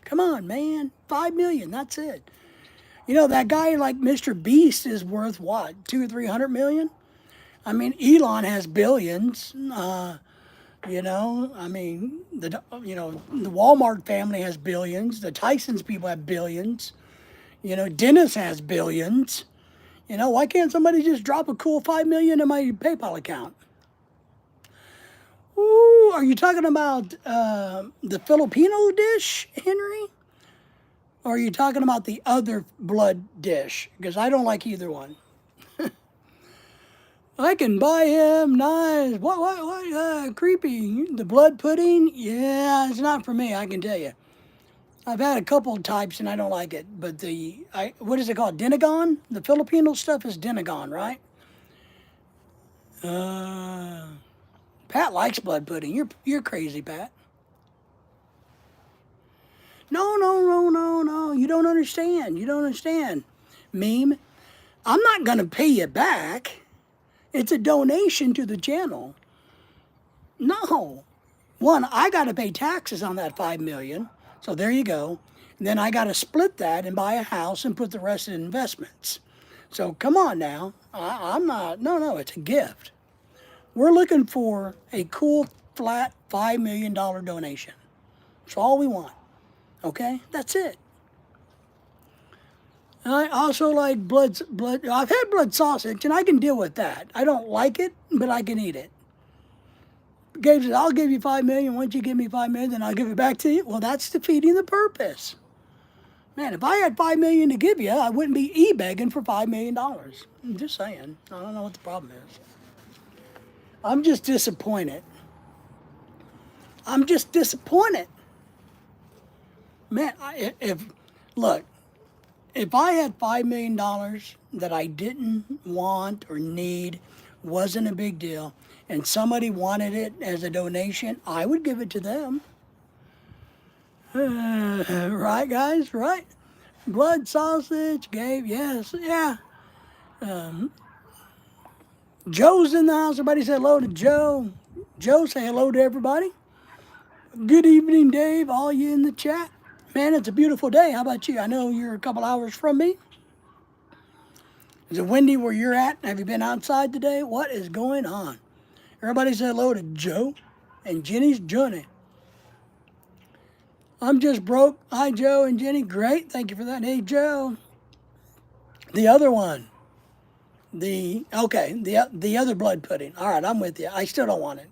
Come on, man. 5 million, that's it. You know, that guy like Mr. Beast is worth what? 200 or 300 million? I mean, Elon has billions. You know, I mean, the Walmart family has billions. The Tyson's people have billions. You know, Dennis has billions. You know, why can't somebody just drop a cool 5 million in my PayPal account? Ooh, are you talking about the Filipino dish, Henry? Or are you talking about the other blood dish? Because I don't like either one. I can buy him nice. What? Creepy. The blood pudding? Yeah, it's not for me, I can tell you. I've had a couple types and I don't like it. But what is it called? Dinagon? The Filipino stuff is Dinagon, right? Pat likes blood pudding. You're crazy, Pat. No. You don't understand. You don't understand. Meme. I'm not going to pay you back. It's a donation to the channel. No. One, I got to pay taxes on that $5 million. So there you go. And then I got to split that and buy a house and put the rest in investments. So come on now. I'm not. No, it's a gift. We're looking for a cool, flat $5 million donation. That's all we want. Okay? That's it. I also like blood. I've had blood sausage, and I can deal with that. I don't like it, but I can eat it. Gabe says, I'll give you $5 million. Once you give me $5 million, then I'll give it back to you. Well, that's defeating the purpose. Man, if I had $5 million to give you, I wouldn't be e-begging for $5 million. I'm just saying. I don't know what the problem is. I'm just disappointed. I'm just disappointed. Man, look, if I had $5 million that I didn't want or need, wasn't a big deal, and somebody wanted it as a donation, I would give it to them. Right, guys? Right? Blood sausage, Gabe, yes, yeah. Joe's in the house. Everybody say hello to Joe. Joe, say hello to everybody. Good evening, Dave. All you in the chat. Man, it's a beautiful day. How about you? I know you're a couple hours from me. Is it windy where you're at? Have you been outside today? What is going on? Everybody say hello to Joe and Jenny's Johnny. I'm just broke. Hi, Joe and Jenny. Great. Thank you for that. Hey, Joe. The other one. The other blood pudding. All right, I'm with you. I still don't want it.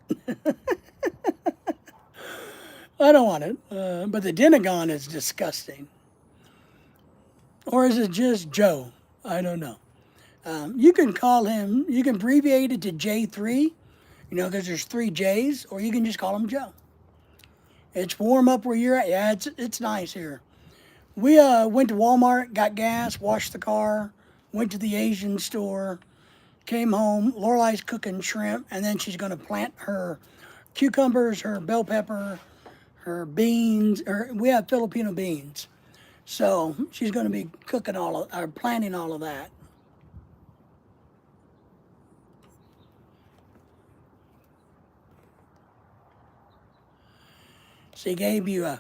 I don't want it. But the Denagon is disgusting. Or is it just Joe? I don't know. You can call him, you can abbreviate it to J3, because there's 3 J's, or you can just call him Joe. It's warm up where you're at. Yeah, it's nice here. We went to Walmart, got gas, washed the car, went to the Asian store, came home. Lorelei's cooking shrimp, and then she's going to plant her cucumbers, her bell pepper, her beans. We have Filipino beans. So she's going to be planting all of that. See, Gabe, you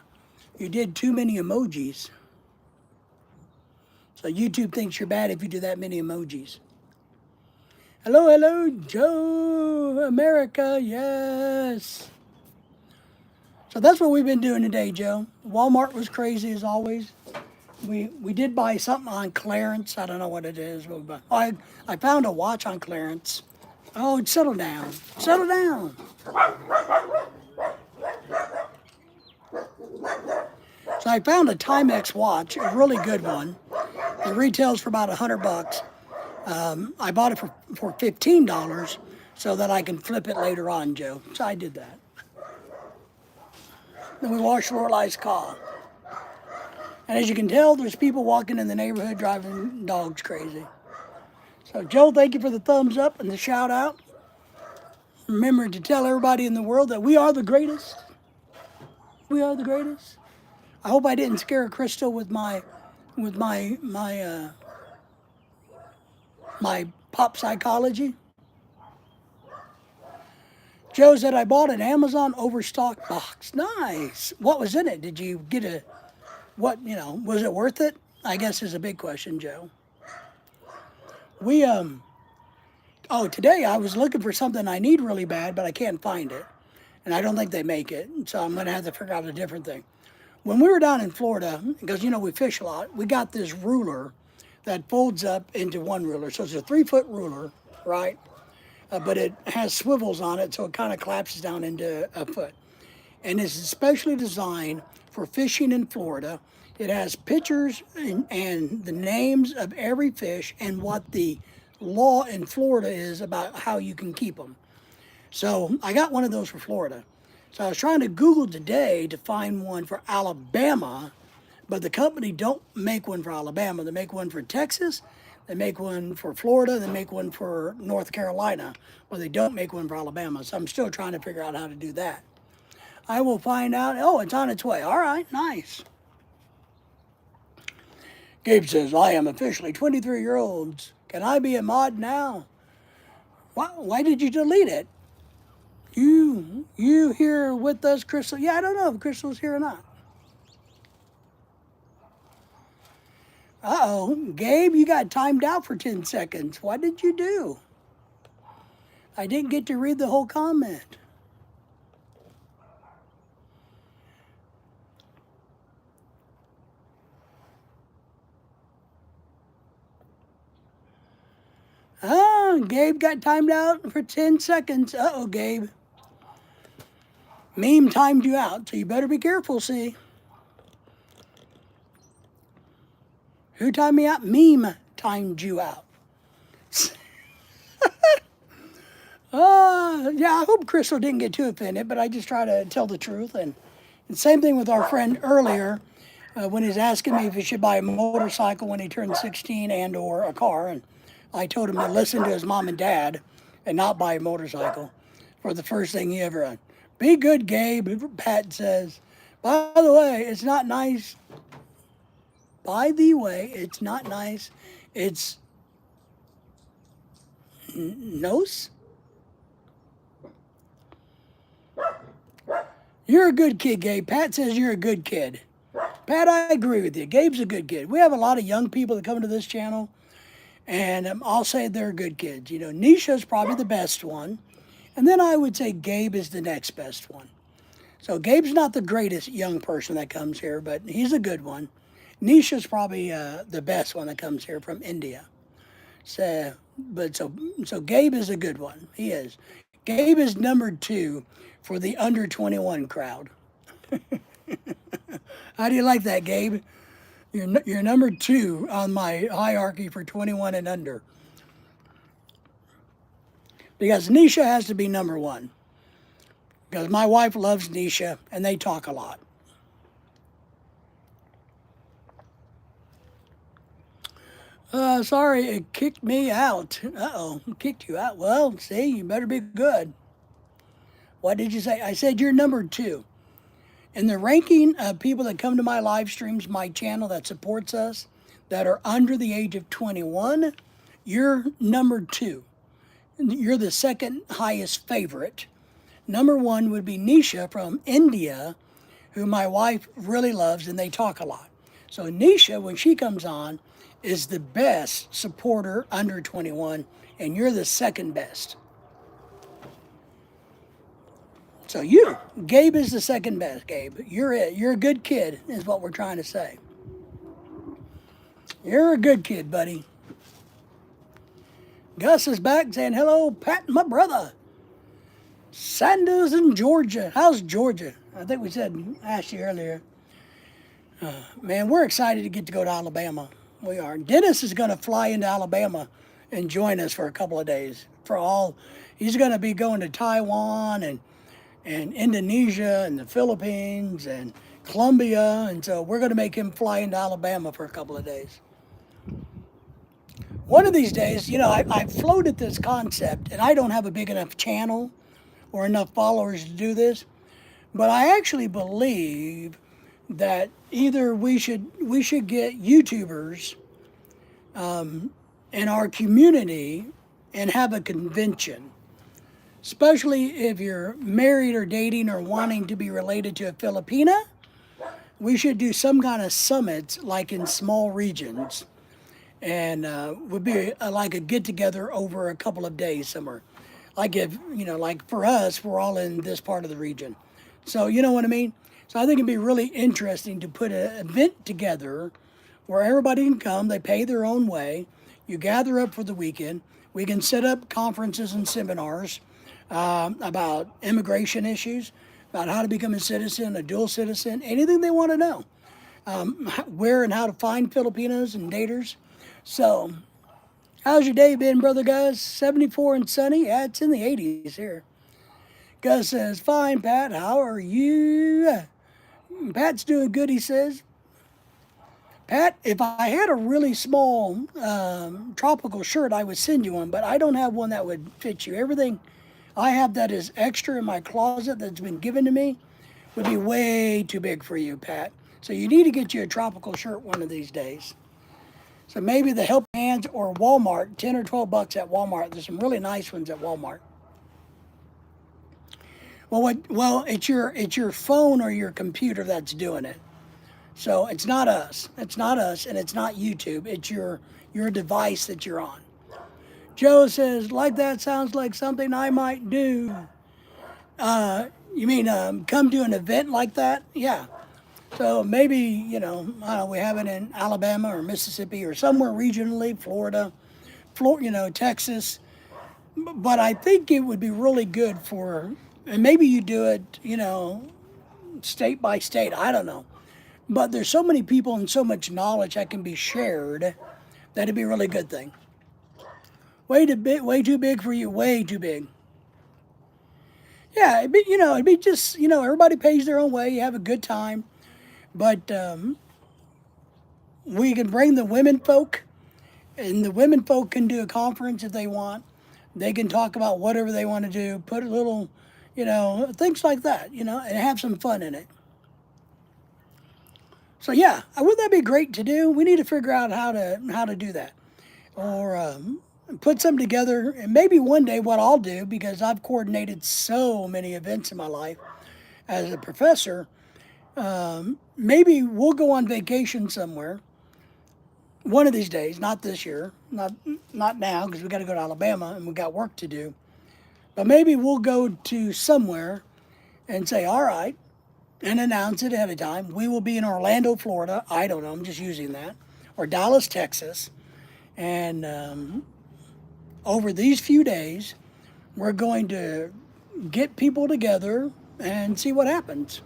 did too many emojis. So YouTube thinks you're bad if you do that many emojis. Hello, Joe, America, yes. So that's what we've been doing today, Joe. Walmart was crazy as always. We did buy something on clearance. I don't know what it is. I found a watch on clearance. Oh, settle down. Settle down. So I found a Timex watch, a really good one. It retails for about $100. I bought it for $15 so that I can flip it later on, Joe. So I did that. Then we washed Lorelei's car. And as you can tell, there's people walking in the neighborhood driving dogs crazy. So Joe, thank you for the thumbs up and the shout out. Remember to tell everybody in the world that we are the greatest. We are the greatest. I hope I didn't scare Crystal with my pop psychology. Joe said I bought an Amazon overstock box. Nice. What was in it? Did you get was it worth it? I guess is a big question, Joe. Today I was looking for something I need really bad, but I can't find it. And I don't think they make it, so I'm going to have to figure out a different thing. When we were down in Florida, because, we fish a lot, we got this ruler that folds up into one ruler. So it's a 3-foot ruler, right? But it has swivels on it, so it kind of collapses down into a foot. And it's especially designed for fishing in Florida. It has pictures and the names of every fish and what the law in Florida is about how you can keep them. So I got one of those for Florida. So I was trying to Google today to find one for Alabama, but the company don't make one for Alabama. They make one for Texas, they make one for Florida, they make one for North Carolina, but they don't make one for Alabama. So I'm still trying to figure out how to do that. I will find out. Oh, it's on its way. All right, nice. Gabe says, I am officially 23-year-olds. Can I be a mod now? Why did you delete it? You here with us, Crystal? Yeah, I don't know if Crystal's here or not. Uh-oh, Gabe, you got timed out for 10 seconds. What did you do? I didn't get to read the whole comment. Oh, Gabe got timed out for 10 seconds. Uh-oh, Gabe. Meme timed you out, so you better be careful, see. Who timed me out? Meme timed you out. Yeah, I hope Crystal didn't get too offended, but I just try to tell the truth. And same thing with our friend earlier when he's asking me if he should buy a motorcycle when he turns 16 and or a car. And I told him to listen to his mom and dad and not buy a motorcycle for the first thing he ever done. Be good, Gabe, Pat says. By the way, it's not nice. By the way, it's not nice. It's nose. You're a good kid, Gabe. Pat says you're a good kid. Pat, I agree with you. Gabe's a good kid. We have a lot of young people that come to this channel, and I'll say they're good kids. You know, Nisha's probably the best one, and then I would say Gabe is the next best one. So Gabe's not the greatest young person that comes here, but he's a good one. Nisha's probably the best one that comes here from India. So Gabe is a good one. He is. Gabe is number 2 for the under 21 crowd. How do you like that, Gabe? You're number 2 on my hierarchy for 21 and under. Because Nisha has to be number 1. Because my wife loves Nisha, and they talk a lot. Sorry, it kicked me out. Uh-oh, kicked you out. Well, see, you better be good. What did you say? I said you're number 2. In the ranking of people that come to my live streams, my channel that supports us, that are under the age of 21, you're number 2. You're the second highest favorite. Number 1 would be Nisha from India, who my wife really loves, and they talk a lot. So Nisha, when she comes on, is the best supporter under 21, and you're the second best. So Gabe is the second best, Gabe. You're it. You're a good kid, is what we're trying to say. You're a good kid, buddy. Gus is back saying, hello, Pat, my brother. Sanders in Georgia. How's Georgia? I think we asked you earlier. Man, we're excited to get to go to Alabama. We are. Dennis is going to fly into Alabama and join us for a couple of days. He's going to be going to Taiwan and Indonesia and the Philippines and Colombia. And so we're going to make him fly into Alabama for a couple of days. One of these days, I floated this concept, and I don't have a big enough channel or enough followers to do this, but I actually believe that either we should get YouTubers in our community and have a convention, especially if you're married or dating or wanting to be related to a Filipina. We should do some kind of summits like in small regions, and would be like a get together over a couple of days somewhere. Like like for us, we're all in this part of the region. So you know what I mean? So I think it'd be really interesting to put an event together where everybody can come, they pay their own way, you gather up for the weekend, we can set up conferences and seminars about immigration issues, about how to become a citizen, a dual citizen, anything they want to know. Where and how to find Filipinos and daters. So, how's your day been, brother Gus? 74 and sunny? Yeah, it's in the 80s here. Gus says, fine, Pat, how are you? Pat's doing good, he says. Pat, if I had a really small tropical shirt, I would send you one, but I don't have one that would fit you. Everything I have that is extra in my closet that's been given to me would be way too big for you, Pat. So you need to get you a tropical shirt one of these days. So maybe the Help Hands or Walmart, 10 or 12 bucks at Walmart. There's some really nice ones at Walmart. Well, it's your phone or your computer that's doing it. So it's not us. It's not us, and it's not YouTube. It's your device that you're on. Joe says, like that sounds like something I might do. You mean come to an event like that? Yeah. So maybe, I don't know, we have it in Alabama or Mississippi or somewhere regionally, Florida, Texas. But I think it would be really good and maybe you do it, state by state, I don't know. But there's so many people and so much knowledge that can be shared that it'd be a really good thing. Way too big for you, way too big. Yeah, it'd be just, everybody pays their own way. You have a good time, but we can bring the women folk, and the women folk can do a conference if they want. They can talk about whatever they want to do. Put a little, things like that, and have some fun in it. So yeah, wouldn't that be great to do? We need to figure out how to do that, or put some together. And maybe one day what I'll do, because I've coordinated so many events in my life as a professor, maybe we'll go on vacation somewhere one of these days. Not this year, not now, because we got to go to Alabama and we got work to do. But maybe we'll go to somewhere and say, all right, and announce it ahead of time. We will be in Orlando, Florida. I don't know. I'm just using that. Or Dallas, Texas. And over these few days, we're going to get people together and see what happens.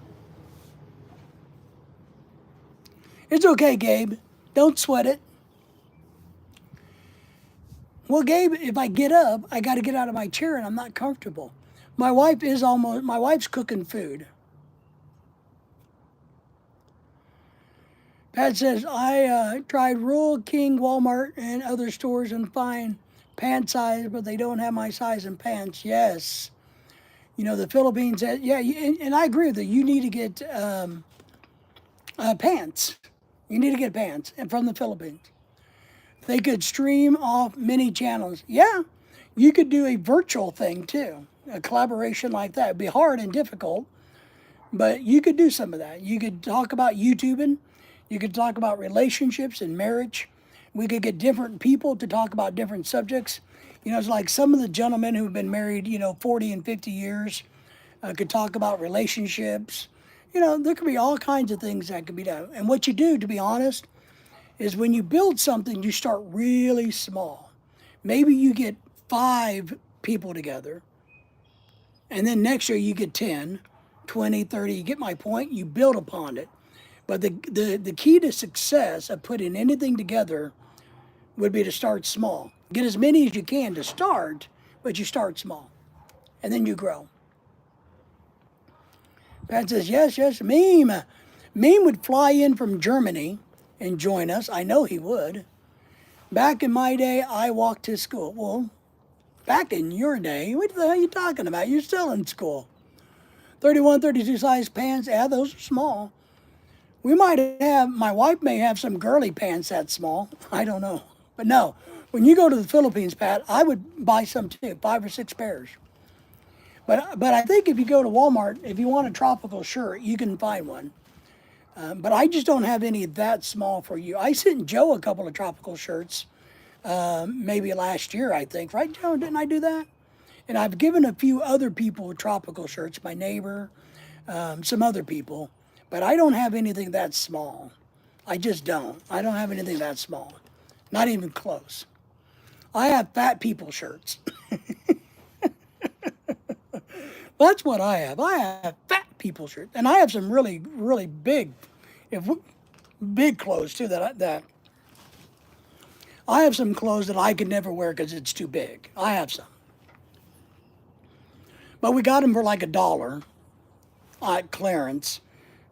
It's okay, Gabe. Don't sweat it. Well, Gabe, if I get up, I got to get out of my chair and I'm not comfortable. My wife's cooking food. Pat says, I tried Rural King, Walmart, and other stores and find pant size, but they don't have my size in pants. Yes. The Philippines, yeah, and I agree with you. You need to get pants. You need to get pants and from the Philippines. They could stream off many channels. Yeah, you could do a virtual thing too. A collaboration like that. It'd be hard and difficult, but you could do some of that. You could talk about YouTubing. You could talk about relationships and marriage. We could get different people to talk about different subjects. It's like some of the gentlemen who've been married, 40 and 50 years could talk about relationships. There could be all kinds of things that could be done. And what you do, to be honest, is when you build something, you start really small. Maybe you get 5 people together, and then next year you get 10, 20, 30. You get my point? You build upon it. But the key to success of putting anything together would be to start small. Get as many as you can to start, but you start small, and then you grow. Pat says, yes, Meme. Meme would fly in from Germany and join us. I know he would. Back in my day, I walked to school. Well, back in your day, what the hell are you talking about? You're still in school. 31, 32 size pants, yeah, those are small. We might have, my wife may have some girly pants that small. I don't know. But no, when you go to the Philippines, Pat, I would buy some too, 5 or 6 pairs. But I think if you go to Walmart, if you want a tropical shirt, you can find one. But I just don't have any that small for you. I sent Joe a couple of tropical shirts, maybe last year, I think. Right, Joe? Didn't I do that? And I've given a few other people tropical shirts, my neighbor, some other people. But I don't have anything that small. I just don't. I don't have anything that small. Not even close. I have fat people shirts. That's what I have. I have fat people shirts. And I have some really, really big, big clothes too that I have some clothes that I could never wear because it's too big. I have some. But we got them for like $1 at clearance.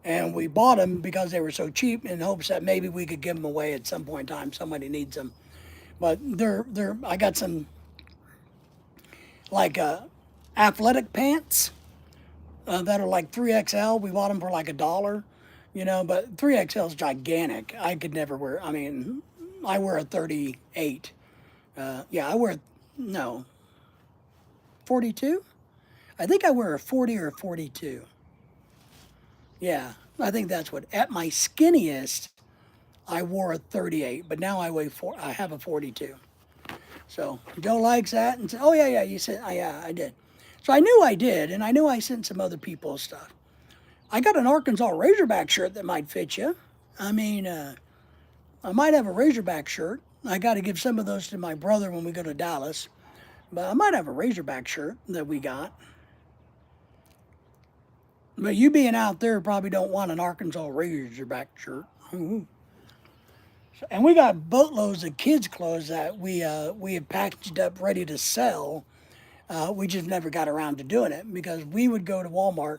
And we bought them because they were so cheap in hopes that maybe we could give them away at some point in time. Somebody needs them. But I got some like athletic pants that are like 3XL. We bought them for like $1, but 3XL is gigantic. I could never wear, I wear a 38. No, 42? I think I wear a 40 or a 42. Yeah, I think that's what, at my skinniest, I wore a 38, but now I have a 42. So Joe likes that and said, oh yeah, you said, yeah, I did. So I knew I did, and I knew I sent some other people stuff. I got an Arkansas Razorback shirt that might fit you. I might have a Razorback shirt. I got to give some of those to my brother when we go to Dallas. But I might have a Razorback shirt that we got. But you being out there probably don't want an Arkansas Razorback shirt. Ooh. And we got boatloads of kids' clothes that we have packaged up ready to sell. We just never got around to doing it because we would go to Walmart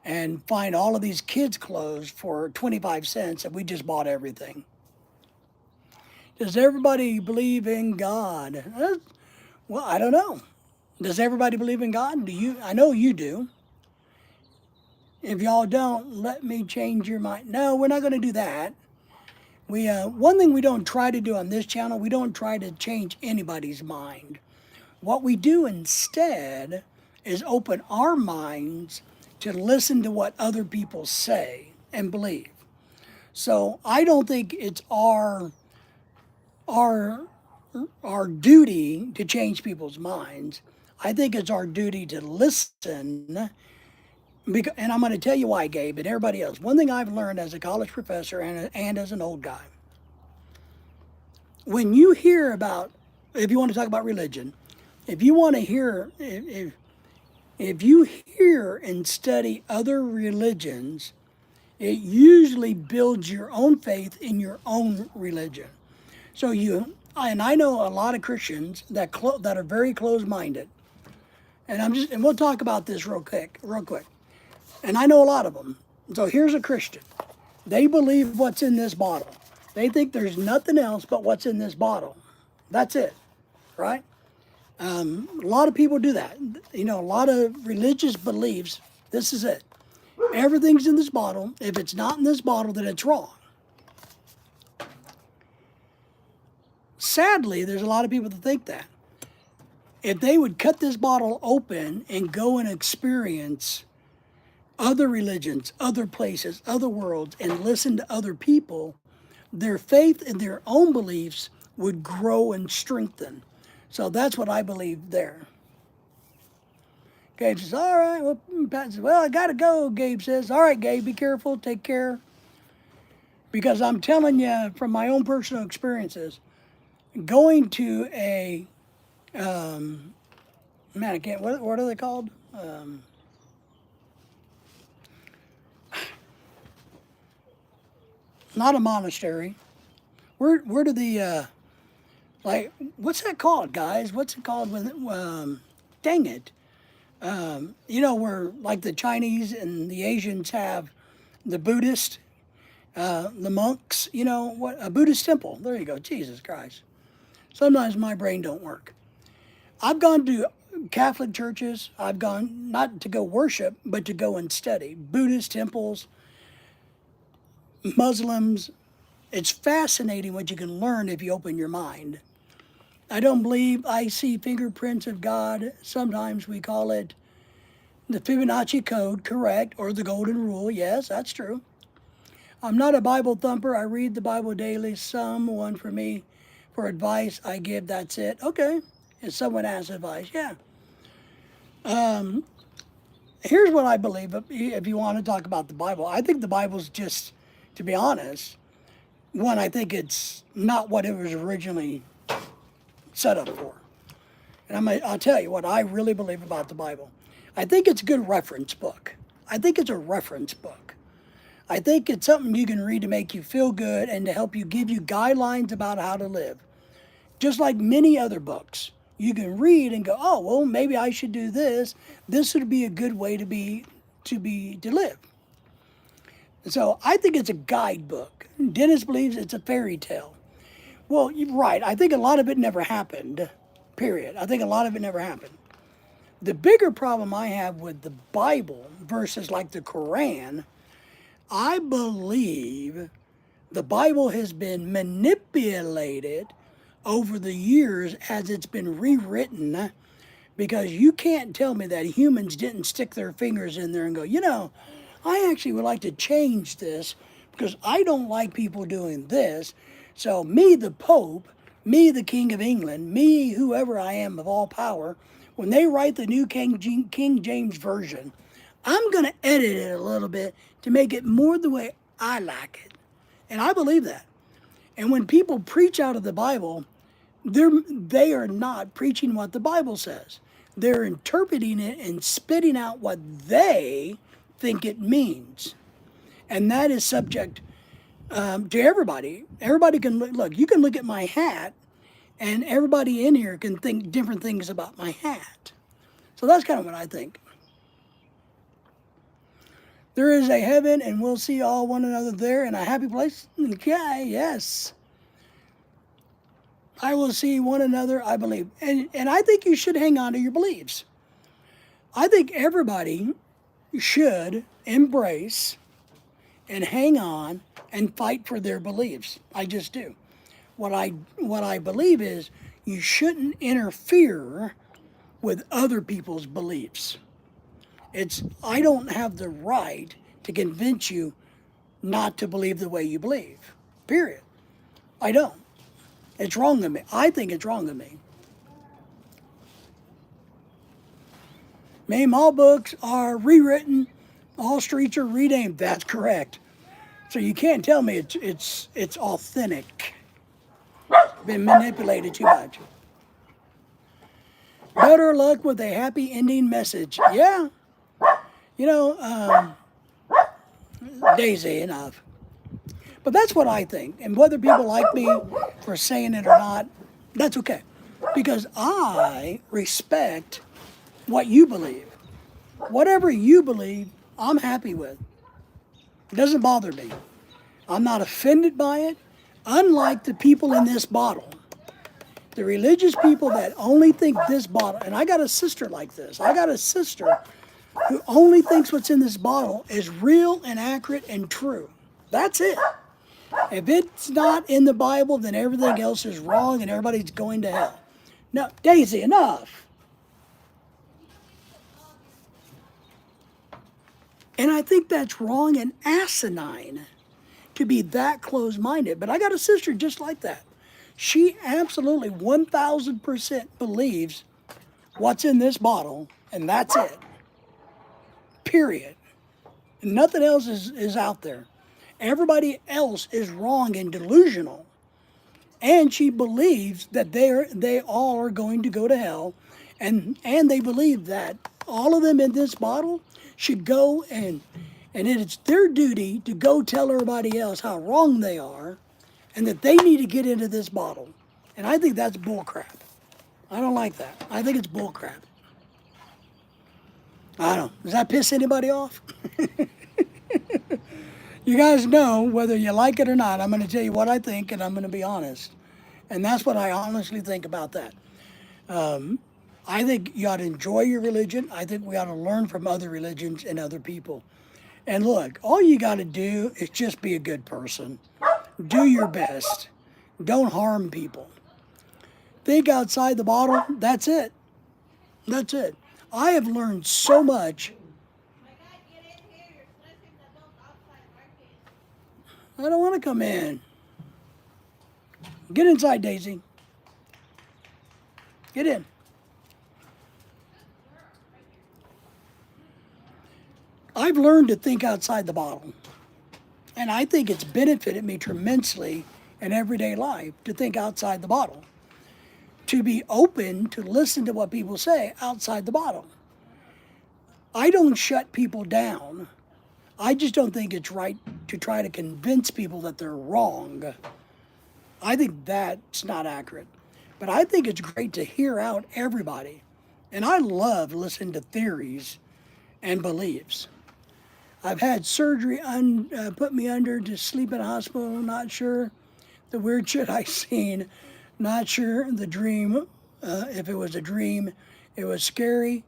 and find all of these kids' clothes for 25 cents and we just bought everything. Does everybody believe in God? Well, I don't know. Does everybody believe in God? Do you? I know you do. If y'all don't, let me change your mind. No, we're not going to do that. One thing we don't try to do on this channel, we don't try to change anybody's mind. What we do instead is open our minds to listen to what other people say and believe. So I don't think it's our duty to change people's minds. I think it's our duty to listen. And I'm going to tell you why, Gabe, and everybody else. One thing I've learned as a college professor and as an old guy, when you hear about, if you want to talk about religion, if you want to hear, if you hear and study other religions, it usually builds your own faith in your own religion. So and I know a lot of Christians that are very closed-minded, and we'll talk about this real quick. And I know a lot of them. So here's a Christian. They believe what's in this bottle. They think there's nothing else but what's in this bottle. That's it, right? A lot of people do that. A lot of religious beliefs, this is it. Everything's in this bottle. If it's not in this bottle, then it's wrong. Sadly, there's a lot of people that think that. If they would cut this bottle open and go and experience other religions, other places, other worlds, and listen to other people, their faith in their own beliefs would grow and strengthen. So that's what I believe there. Gabe says, all right. Well, Pat says, well, I got to go, Gabe says. All right, Gabe, be careful, take care. Because I'm telling you from my own personal experiences, going to a, man, I can't, what are they called? Not a monastery. Where do the, what's that called, guys? What's it called when, dang it. Where like the Chinese and the Asians have the Buddhist, the monks, a Buddhist temple. There you go, Jesus Christ. Sometimes my brain don't work. I've gone to Catholic churches. I've gone not to go worship, but to go and study. Buddhist temples, Muslims. It's fascinating what you can learn if you open your mind. I don't believe I see fingerprints of God. Sometimes we call it the Fibonacci code, correct, or the golden rule. Yes, that's true. I'm not a Bible thumper. I read the Bible daily. Someone for me, for advice I give, that's it. Okay, if someone asks advice, yeah. Here's what I believe, if you want to talk about the Bible. I think the Bible's just, to be honest, one, I think it's not what it was originally set up for. And I'll tell you what I really believe about the Bible. I think it's a good reference book. I think it's a reference book. I think it's something you can read to make you feel good and to help you give you guidelines about how to live. Just like many other books, you can read and go, oh, well, maybe I should do this. This would be a good way to live. So I think it's a guidebook. Dennis believes it's a fairy tale. Well, you're right. I think a lot of it never happened, period. I think a lot of it never happened. The bigger problem I have with the Bible versus like the Quran, I believe the Bible has been manipulated over the years as it's been rewritten, because you can't tell me that humans didn't stick their fingers in there and go, I actually would like to change this because I don't like people doing this. So me, the Pope, me, the King of England, me, whoever I am of all power, when they write the new King James Version, I'm going to edit it a little bit to make it more the way I like it. And I believe that. And when people preach out of the Bible, they are not preaching what the Bible says. They're interpreting it and spitting out what they think it means. And that is subject to everybody. Everybody can look. You can look at my hat, and everybody in here can think different things about my hat. So that's kind of what I think. There is a heaven, and we'll see all one another there in a happy place. Okay, yes. I will see one another, I believe. And I think you should hang on to your beliefs. I think everybody should embrace and hang on and fight for their beliefs. I just do. What I believe is you shouldn't interfere with other people's beliefs. I don't have the right to convince you not to believe the way you believe. Period. I don't. It's wrong of me. I think it's wrong of me. Name all books are rewritten, all streets are renamed. That's correct. So you can't tell me it's authentic. Been manipulated too much. Better luck with a happy ending message. Yeah. You know, Daisy enough. But that's what I think. And whether people like me for saying it or not, that's okay. Because I respect what you believe. Whatever you believe, I'm happy with. It doesn't bother me. I'm not offended by it. Unlike the people in this bottle. The religious people that only think this bottle, and I got a sister like this. I got a sister who only thinks what's in this bottle is real and accurate and true. That's it. If it's not in the Bible, then everything else is wrong and everybody's going to hell. No, Daisy, enough. And I think that's wrong and asinine to be that close-minded. But I got a sister just like that. She absolutely 1,000% believes what's in this bottle, and that's it. Period. Nothing else is out there. Everybody else is wrong and delusional. And she believes that they all are going to go to hell. And they believe that all of them in this bottle should go and it's their duty to go tell everybody else how wrong they are and that they need to get into this bottle. And I think that's bullcrap. I don't like that. I think it's bullcrap. I don't know. Does that piss anybody off? You guys know whether you like it or not. I'm going to tell you what I think, and I'm going to be honest. And that's what I honestly think about that. I think you ought to enjoy your religion. I think we ought to learn from other religions and other people. And look, all you got to do is just be a good person. Do your best. Don't harm people. Think outside the bottle. That's it. That's it. I have learned so much. I don't want to come in. Get inside, Daisy. Get in. I've learned to think outside the bottle. And I think it's benefited me tremendously in everyday life to think outside the bottle. To be open to listen to what people say outside the bottle. I don't shut people down. I just don't think it's right to try to convince people that they're wrong. I think that's not accurate. But I think it's great to hear out everybody. And I love listening to theories and beliefs. I've had surgery put me under to sleep in a hospital, not sure the weird shit I seen, not sure the dream, if it was a dream, it was scary,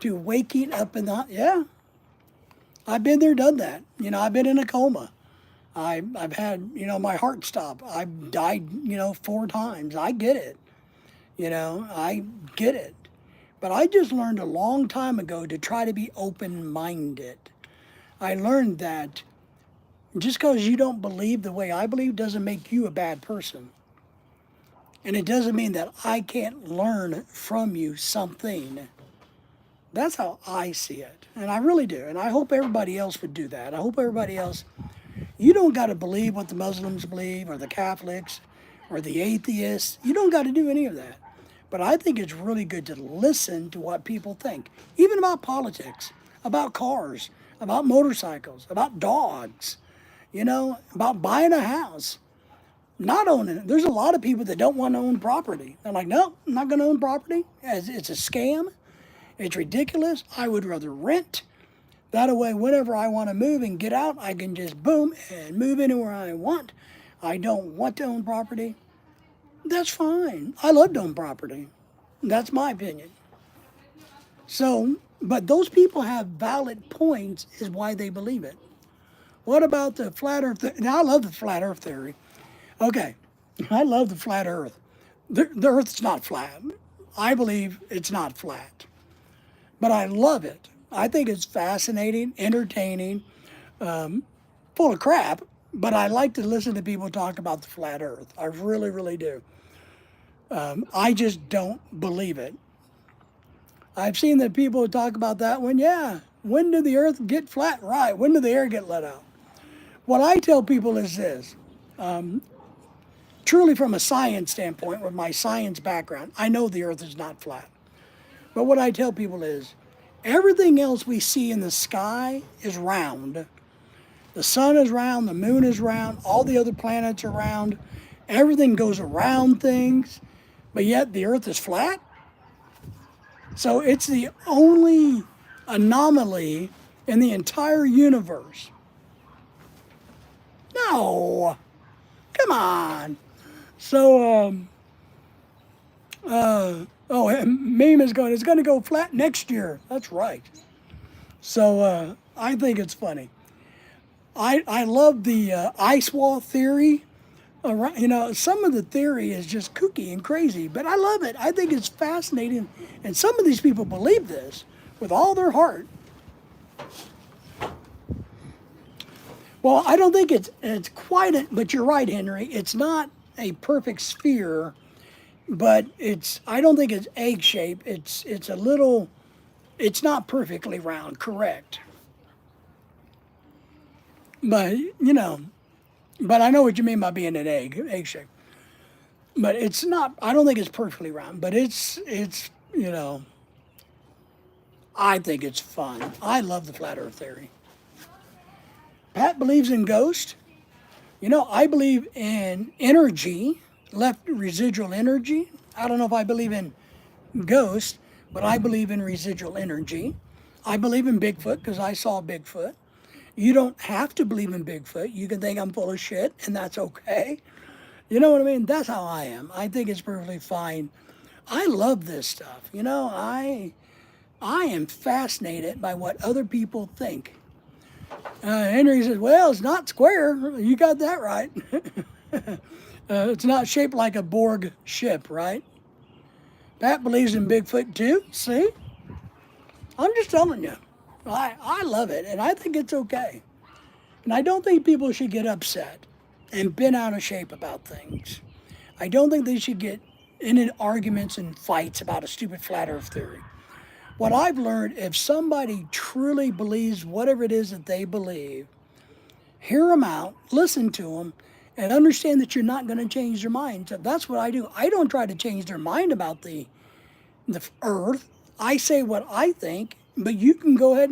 to waking up in the, yeah. I've been there, done that. You know, I've been in a coma. I've had, you know, my heart stop. I've died, 4 times. I get it. I get it. But I just learned a long time ago to try to be open-minded. I learned that just because you don't believe the way I believe doesn't make you a bad person. And it doesn't mean that I can't learn from you something. That's how I see it. And I really do. And I hope everybody else would do that. I hope everybody else, you don't got to believe what the Muslims believe or the Catholics or the atheists. You don't got to do any of that. But I think it's really good to listen to what people think, even about politics, about cars, about motorcycles, about dogs, about buying a house, not owning it. There's a lot of people that don't want to own property. They're like, no, I'm not going to own property. It's a scam. It's ridiculous. I would rather rent. That way, whenever I want to move and get out, I can just boom and move anywhere I want. I don't want to own property. That's fine. I love to own property. That's my opinion. So, but those people have valid points is why they believe it. What about the flat earth? Now, I love the flat earth theory. Okay, I love the flat earth. The earth's not flat. I believe it's not flat. But I love it. I think it's fascinating, entertaining, full of crap, but I like to listen to people talk about the flat earth. I really, really do. I just don't believe it. I've seen that people talk about that one. Yeah, when did the earth get flat? Right. When did the air get let out? What I tell people is this. Truly from a science standpoint, with my science background, I know the earth is not flat. But what I tell people is, everything else we see in the sky is round. The sun is round, the moon is round, all the other planets are round. Everything goes around things, but yet the earth is flat. So it's the only anomaly in the entire universe. No, come on. So, meme is going, it's going to go flat next year. That's right. So I think it's funny. I love the ice wall theory. You know, some of the theory is just kooky and crazy, but I love it. I think it's fascinating. And some of these people believe this with all their heart. Well, I don't think it's quite, but you're right, Henry. It's not a perfect sphere, but I don't think it's egg shaped. It's a little, it's not perfectly round, correct. But, you know, but I know what you mean by being an egg shape. But it's not, I don't think it's perfectly round, but it's, you know, I think it's fun. I love the flat earth theory. Pat believes in ghosts. You know, I believe in energy, left residual energy. I don't know if I believe in ghosts, but I believe in residual energy. I believe in Bigfoot because I saw Bigfoot. You don't have to believe in Bigfoot. You can think I'm full of shit, and that's okay. You know what I mean? That's how I am. I think it's perfectly fine. I love this stuff. You know, I am fascinated by what other people think. Henry says, well, it's not square. You got that right. It's not shaped like a Borg ship, right? Pat believes in Bigfoot too. See? I'm just telling you. I love it, and I think it's okay. And I don't think people should get upset and bent out of shape about things. I don't think they should get in arguments and fights about a stupid flat earth theory. What I've learned, if somebody truly believes whatever it is that they believe, hear them out, listen to them, and understand that you're not going to change their mind. So that's what I do. I don't try to change their mind about the earth. I say what I think, but you can go ahead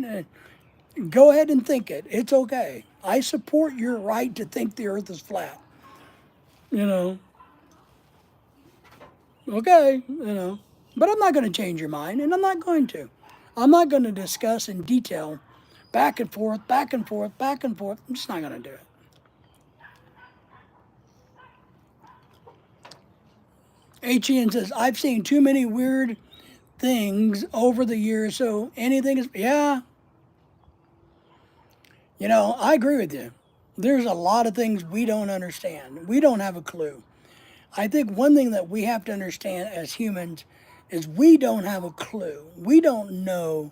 and think it. It's okay. I support your right to think the earth is flat. You know. Okay, you know. But I'm not going to change your mind, and I'm not going to. I'm not going to discuss in detail back and forth, back and forth, back and forth. I'm just not going to do it. H.E.N. says, I've seen too many weird things over the years, so anything is, yeah. You know, I agree with you. There's a lot of things we don't understand. We don't have a clue. I think one thing that we have to understand as humans is we don't have a clue. We don't know.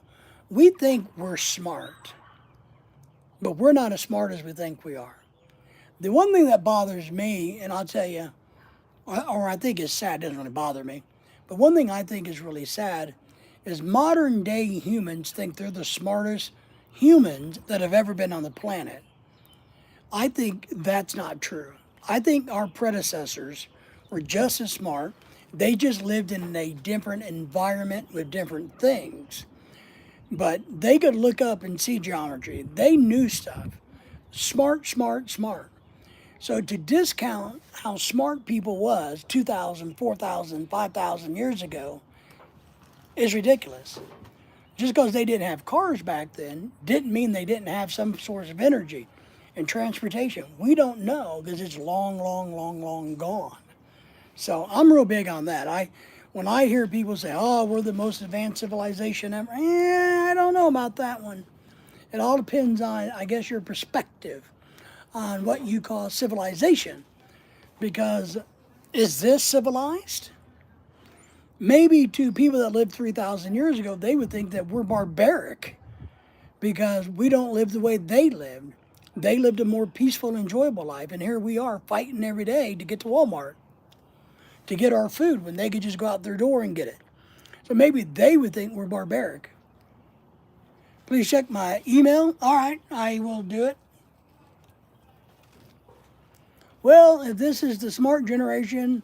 We think we're smart, but we're not as smart as we think we are. The one thing that bothers me, and I'll tell you, or I think is sad, doesn't really bother me, but one thing I think is really sad is modern day humans think they're the smartest humans that have ever been on the planet. I think that's not true. I think our predecessors were just as smart. They just lived in a different environment with different things. But they could look up and see geometry. They knew stuff. Smart, smart, smart. So to discount how smart people was 2,000, 4,000, 5,000 years ago is ridiculous. just because they didn't have cars back then didn't mean they didn't have some source of energy and transportation. We don't know because it's long, long, long, long gone. So I'm real big on that. When I hear people say, "Oh, we're the most advanced civilization ever," I don't know about that one. It all depends on, I guess, your perspective on what you call civilization. Because is this civilized? Maybe to people that lived 3,000 years ago, they would think that we're barbaric because we don't live the way they lived. They lived a more peaceful, enjoyable life, and here we are fighting every day to get to Walmart, to get our food when they could just go out their door and get it. So maybe they would think we're barbaric. Please check my email. All right, I will do it. Well, if this is the smart generation,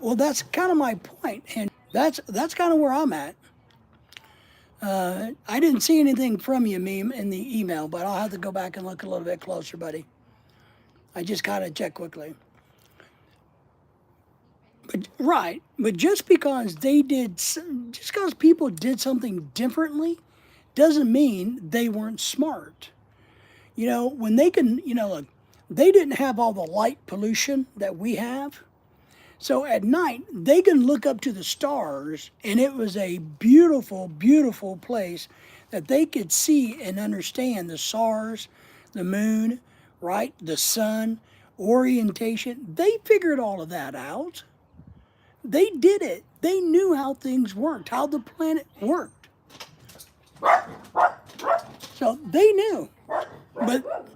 well, that's kind of my point, and that's kind of where I'm at. I didn't see anything from you, Meme, in the email, but I'll have to go back and look a little bit closer, buddy. I just kind of checked quickly. But just because just because people did something differently, doesn't mean they weren't smart. When they can, look, they didn't have all the light pollution that we have. So at night, they can look up to the stars, and it was a beautiful, beautiful place that they could see and understand the stars, the moon, right, the sun, orientation. They figured all of that out. They did it. They knew how things worked, how the planet worked. So they knew. But,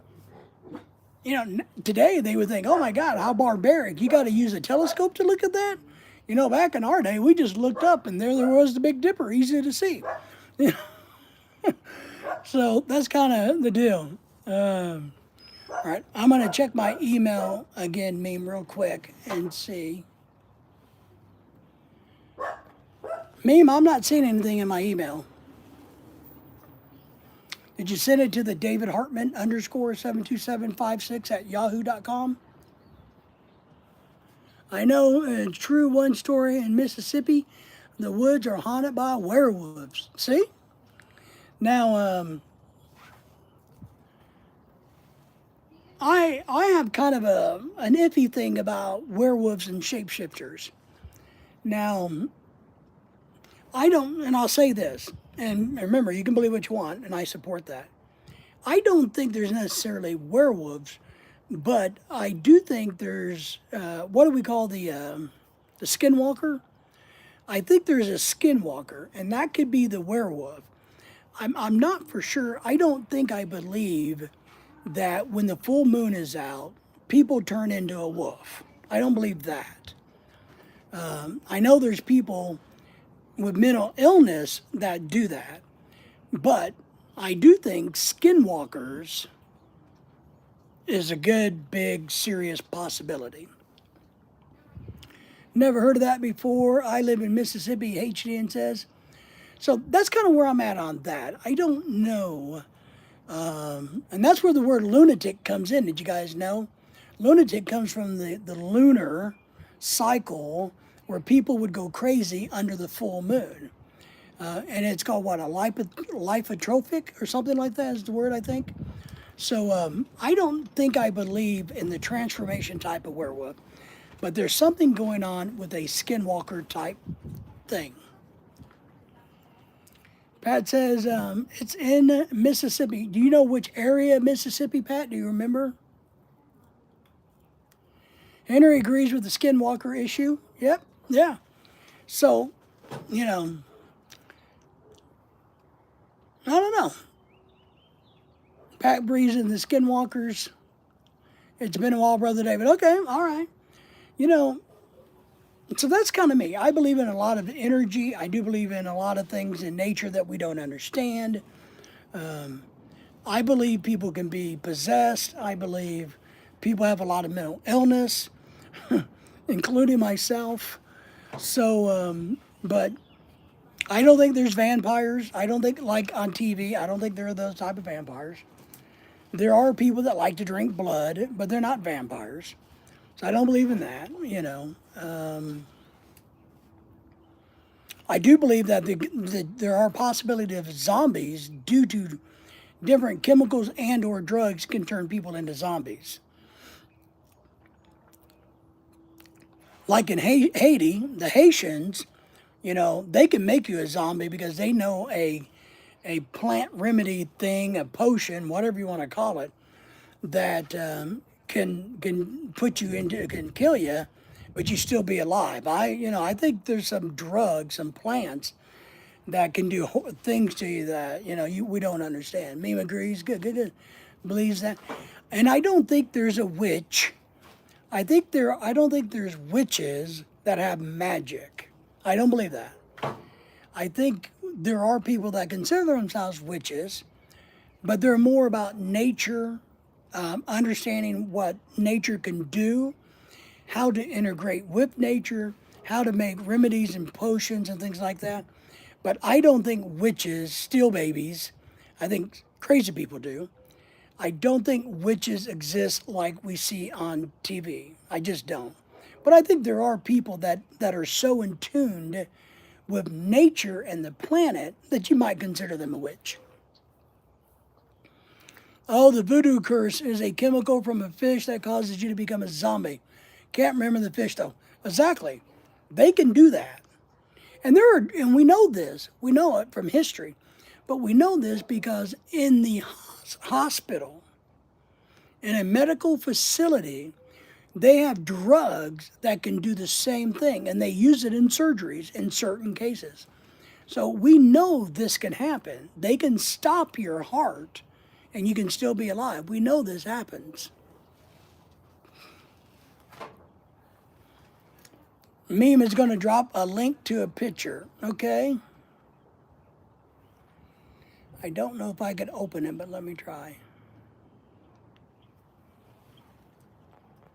today they would think, oh my God, how barbaric. You got to use a telescope to look at that? Back in our day, we just looked up and there was the Big Dipper, easy to see. So that's kind of the deal. All right, I'm going to check my email again, Meme, real quick and see. Meme, I'm not seeing anything in my email. Did you send it to the David Hartman _72756 at yahoo.com? I know a true one story in Mississippi, the woods are haunted by werewolves. See? Now, I have kind of an iffy thing about werewolves and shapeshifters. Now, I don't, and I'll say this, and remember, you can believe what you want, and I support that. I don't think there's necessarily werewolves, but I do think there's, what do we call the skinwalker? I think there's a skinwalker, and that could be the werewolf. I'm not for sure. I don't think I believe that when the full moon is out, people turn into a wolf. I don't believe that. I know there's people with mental illness that do that, but I do think skinwalkers is a good, big, serious possibility. Never heard of that before. I live in Mississippi, HDN says. So that's kind of where I'm at on that. I don't know. And that's where the word lunatic comes in. Did you guys know? Lunatic comes from the lunar cycle where people would go crazy under the full moon. And it's called what, a lipotrophic or something like that is the word, I think. So I don't think I believe in the transformation type of werewolf, but there's something going on with a skinwalker type thing. Pat says it's in Mississippi. Do you know which area of Mississippi, Pat? Do you remember? Henry agrees with the skinwalker issue. Yep, yeah. So, I don't know. Pat Breeze and the skinwalkers. It's been a while, Brother David. Okay, all right. So that's kind of me. I believe in a lot of energy. I do believe in a lot of things in nature that we don't understand. I believe people can be possessed. I believe people have a lot of mental illness, including myself. So, but I don't think there's vampires. I don't think, like on TV, I don't think there are those type of vampires. There are people that like to drink blood, but they're not vampires. So I don't believe in that, I do believe that there are possibilities of zombies due to different chemicals and or drugs can turn people into zombies. Like in Haiti, the Haitians, they can make you a zombie because they know a plant remedy thing, a potion, whatever you want to call it, that can put you into, can kill you, but you still be alive. I think there's some drugs, some plants that can do things to you that we don't understand. Meme agrees. Good. Believes that, and I don't think there's a witch. I don't think there's witches that have magic. I don't believe that. I think there are people that consider themselves witches, but they're more about nature, understanding what nature can do, how to integrate with nature, how to make remedies and potions and things like that. But I don't think witches steal babies. I think crazy people do. I don't think witches exist like we see on TV. I just don't. But I think there are people that are so in tune with nature and the planet that you might consider them a witch. Oh, the voodoo curse is a chemical from a fish that causes you to become a zombie. Can't remember the fish though. Exactly. They can do that. And we know this. We know it from history. But we know this because in the hospital, in a medical facility, they have drugs that can do the same thing, and they use it in surgeries in certain cases. So we know this can happen. They can stop your heart, and you can still be alive. We know this happens. Meme is going to drop a link to a picture, okay? I don't know if I could open it, but let me try.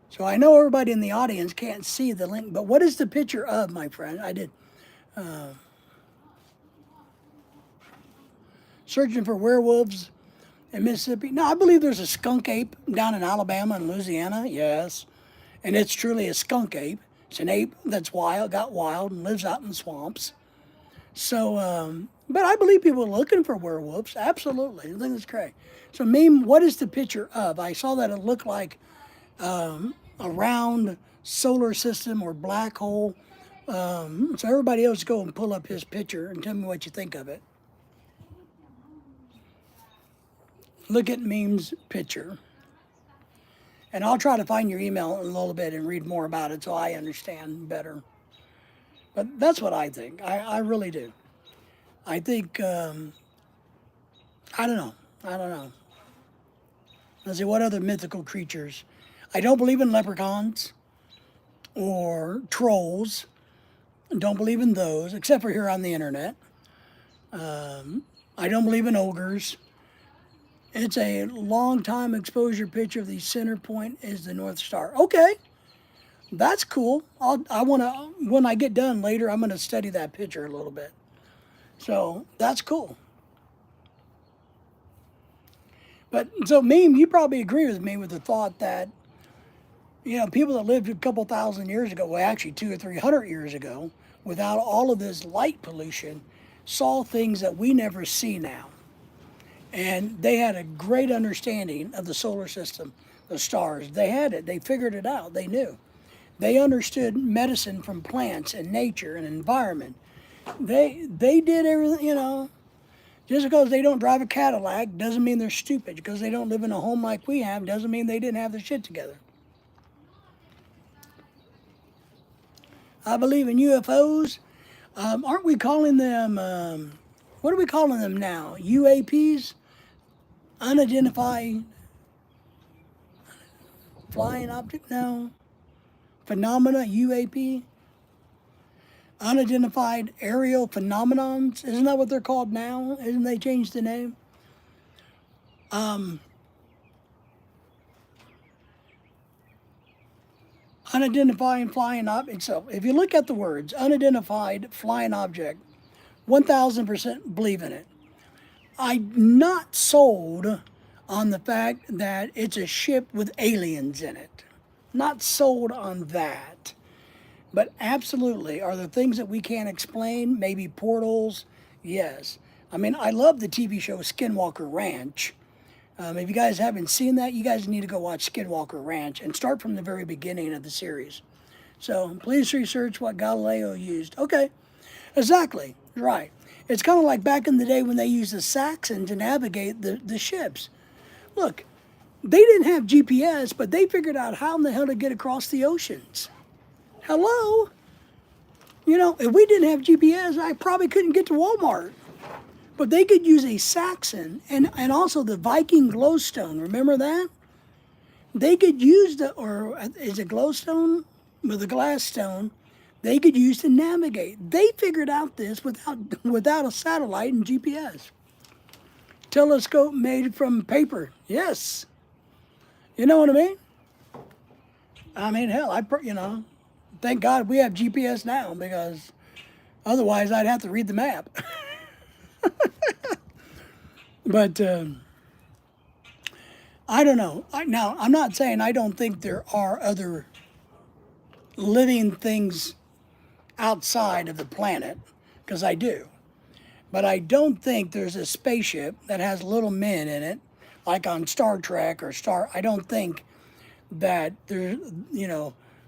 So I know everybody in the audience can't see the link, but what is the picture of, my friend? I did searching for werewolves in Mississippi. No, I believe there's a skunk ape down in Alabama and Louisiana, yes. And it's truly a skunk ape. It's an ape that's wild, got wild, and lives out in the swamps. So, but I believe people are looking for werewolves. Absolutely. I think that's great. So, Meme, what is the picture of? I saw that it looked like a round solar system or black hole. So everybody else go and pull up his picture and tell me what you think of it. Look at Meme's picture. And I'll try to find your email in a little bit and read more about it so I understand better. But that's what I think. I really do. I think, I don't know. Let's see, what other mythical creatures? I don't believe in leprechauns or trolls. Don't believe in those, except for here on the internet. I don't believe in ogres. It's a long time exposure picture of the center point is the North Star. Okay, that's cool. When I get done later, I'm gonna study that picture a little bit. So that's cool. But so Meme, you probably agree with me with the thought that, people that lived a couple thousand years ago, well actually 200 or 300 years ago, without all of this light pollution, saw things that we never see now. And they had a great understanding of the solar system, the stars. They had it. They figured it out. They knew. They understood medicine from plants and nature and environment. They did everything, Just because they don't drive a Cadillac doesn't mean they're stupid. Because they don't live in a home like we have doesn't mean they didn't have their shit together. I believe in UFOs. Aren't we calling them, what are we calling them now? UAPs? Unidentified flying object? No. Phenomena, UAP? Unidentified aerial phenomenons? Isn't that what they're called now? Isn't they changed the name? Unidentified flying object. So if you look at the words, unidentified flying object, 1000% believe in it. I'm not sold on the fact that it's a ship with aliens in it. Not sold on that. But absolutely, are there things that we can't explain? Maybe portals? Yes. I mean, I love the TV show Skinwalker Ranch. If you guys haven't seen that, you guys need to go watch Skinwalker Ranch and start from the very beginning of the series. So please research what Galileo used. Okay, exactly, right. It's kind of like back in the day when they used the Saxon to navigate the ships. Look, they didn't have GPS, but they figured out how in the hell to get across the oceans. Hello? You know, if we didn't have GPS, I probably couldn't get to Walmart. But they could use a Saxon and also the Viking glowstone. Remember that? They could use or is it glowstone? With a glass stone, they could use to navigate. They figured out this without a satellite and GPS. Telescope made from paper. Yes. You know what I mean? I mean, hell, thank God we have GPS now because otherwise I'd have to read the map. But I don't know. Now, I'm not saying I don't think there are other living things outside of the planet, because I do. But I don't think there's a spaceship that has little men in it, like on Star Trek or I don't think that there,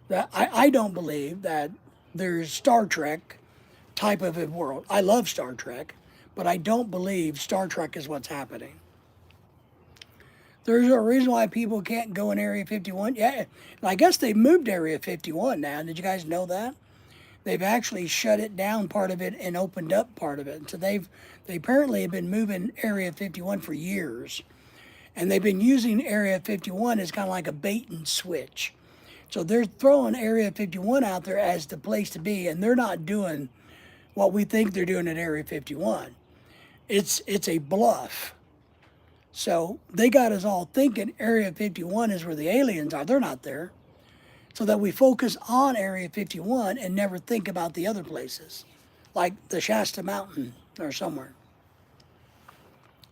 that I don't believe that there's Star Trek type of a world. I love Star Trek, but I don't believe Star Trek is what's happening. There's a reason why people can't go in Area 51. Yeah, I guess they've moved Area 51 now. Did you guys know that? They've actually shut it down part of it and opened up part of it. So they apparently have been moving Area 51 for years. And they've been using Area 51 as kind of like a bait and switch. So they're throwing Area 51 out there as the place to be, and they're not doing what we think they're doing at Area 51. It's a bluff. So they got us all thinking Area 51 is where the aliens are. They're not there. So that we focus on Area 51 and never think about the other places, like the Shasta Mountain or somewhere.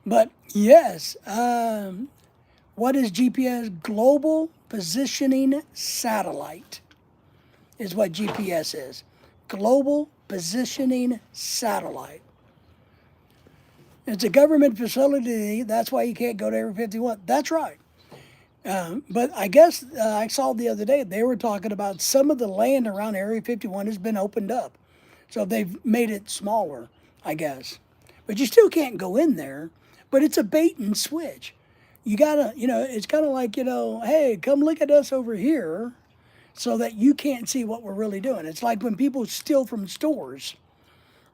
But yes, what is GPS? Global Positioning Satellite is what GPS is. Global Positioning Satellite. It's a government facility. That's why you can't go to Area 51. That's right. But I guess I saw the other day they were talking about some of the land around Area 51 has been opened up. So they've made it smaller, I guess. But you still can't go in there. But it's a bait and switch. You gotta, it's kind of like, hey, come look at us over here so that you can't see what we're really doing. It's like when people steal from stores,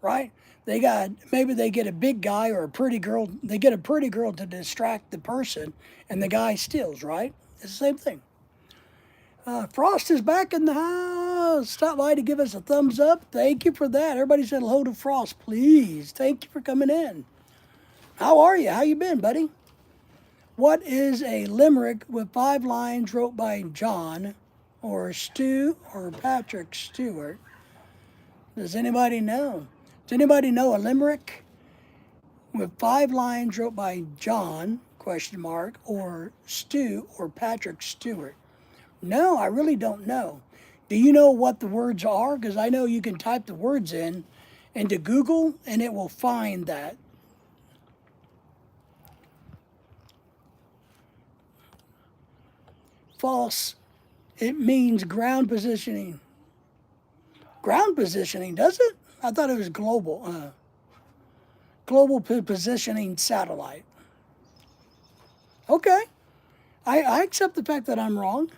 right? Maybe they get a big guy or a pretty girl. They get a pretty girl to distract the person, and the guy steals, right? It's the same thing. Frost is back in the house. Stop by to give us a thumbs up. Thank you for that. Everybody said hello to Frost, please. Thank you for coming in. How are you? How you been, buddy? What is a limerick with 5 lines wrote by John or Stu or Patrick Stewart? Does anybody know? Does anybody know a limerick with 5 lines wrote by John, ? Or Stu or Patrick Stewart? No, I really don't know. Do you know what the words are? Because I know you can type the words in into Google and it will find that. False. It means ground positioning. Ground positioning, does it? I thought it was global. Global positioning satellite. Okay. I accept the fact that I'm wrong.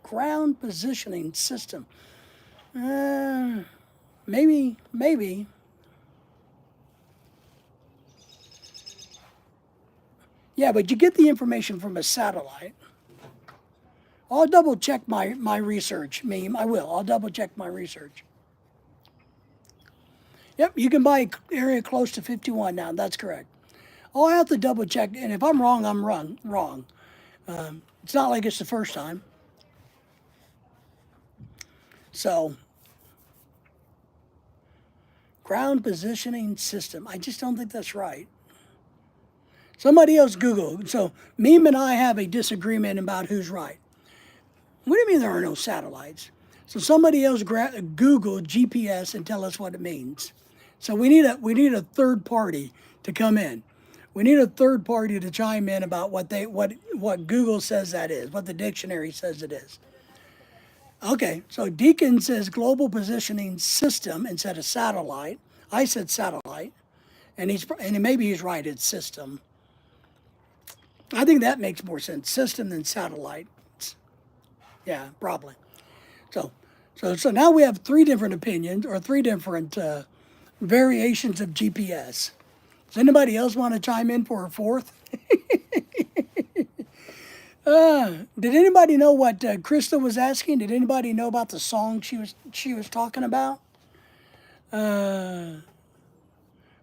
Ground positioning system. Maybe. Yeah, but you get the information from a satellite. I'll double check my research, meme. I will. I'll double check my research. Yep, you can buy area close to 51 now. That's correct. I'll have to double check, and if I'm wrong, I'm wrong. It's not like it's the first time. So, ground positioning system. I just don't think that's right. Somebody else Google. So, Meme and I have a disagreement about who's right. What do you mean there are no satellites? So somebody else Google GPS and tell us what it means. So we need a third party to come in. We need a third party to chime in about what Google says that is, what the dictionary says it is. Okay, so Deacon says global positioning system instead of satellite. I said satellite, and maybe he's right. It's system. I think that makes more sense, system than satellite. Yeah, probably. So now we have three different opinions or three different variations of GPS. Does anybody else want to chime in for a fourth? Did anybody know what Krista was asking? Did anybody know about the song she was talking about?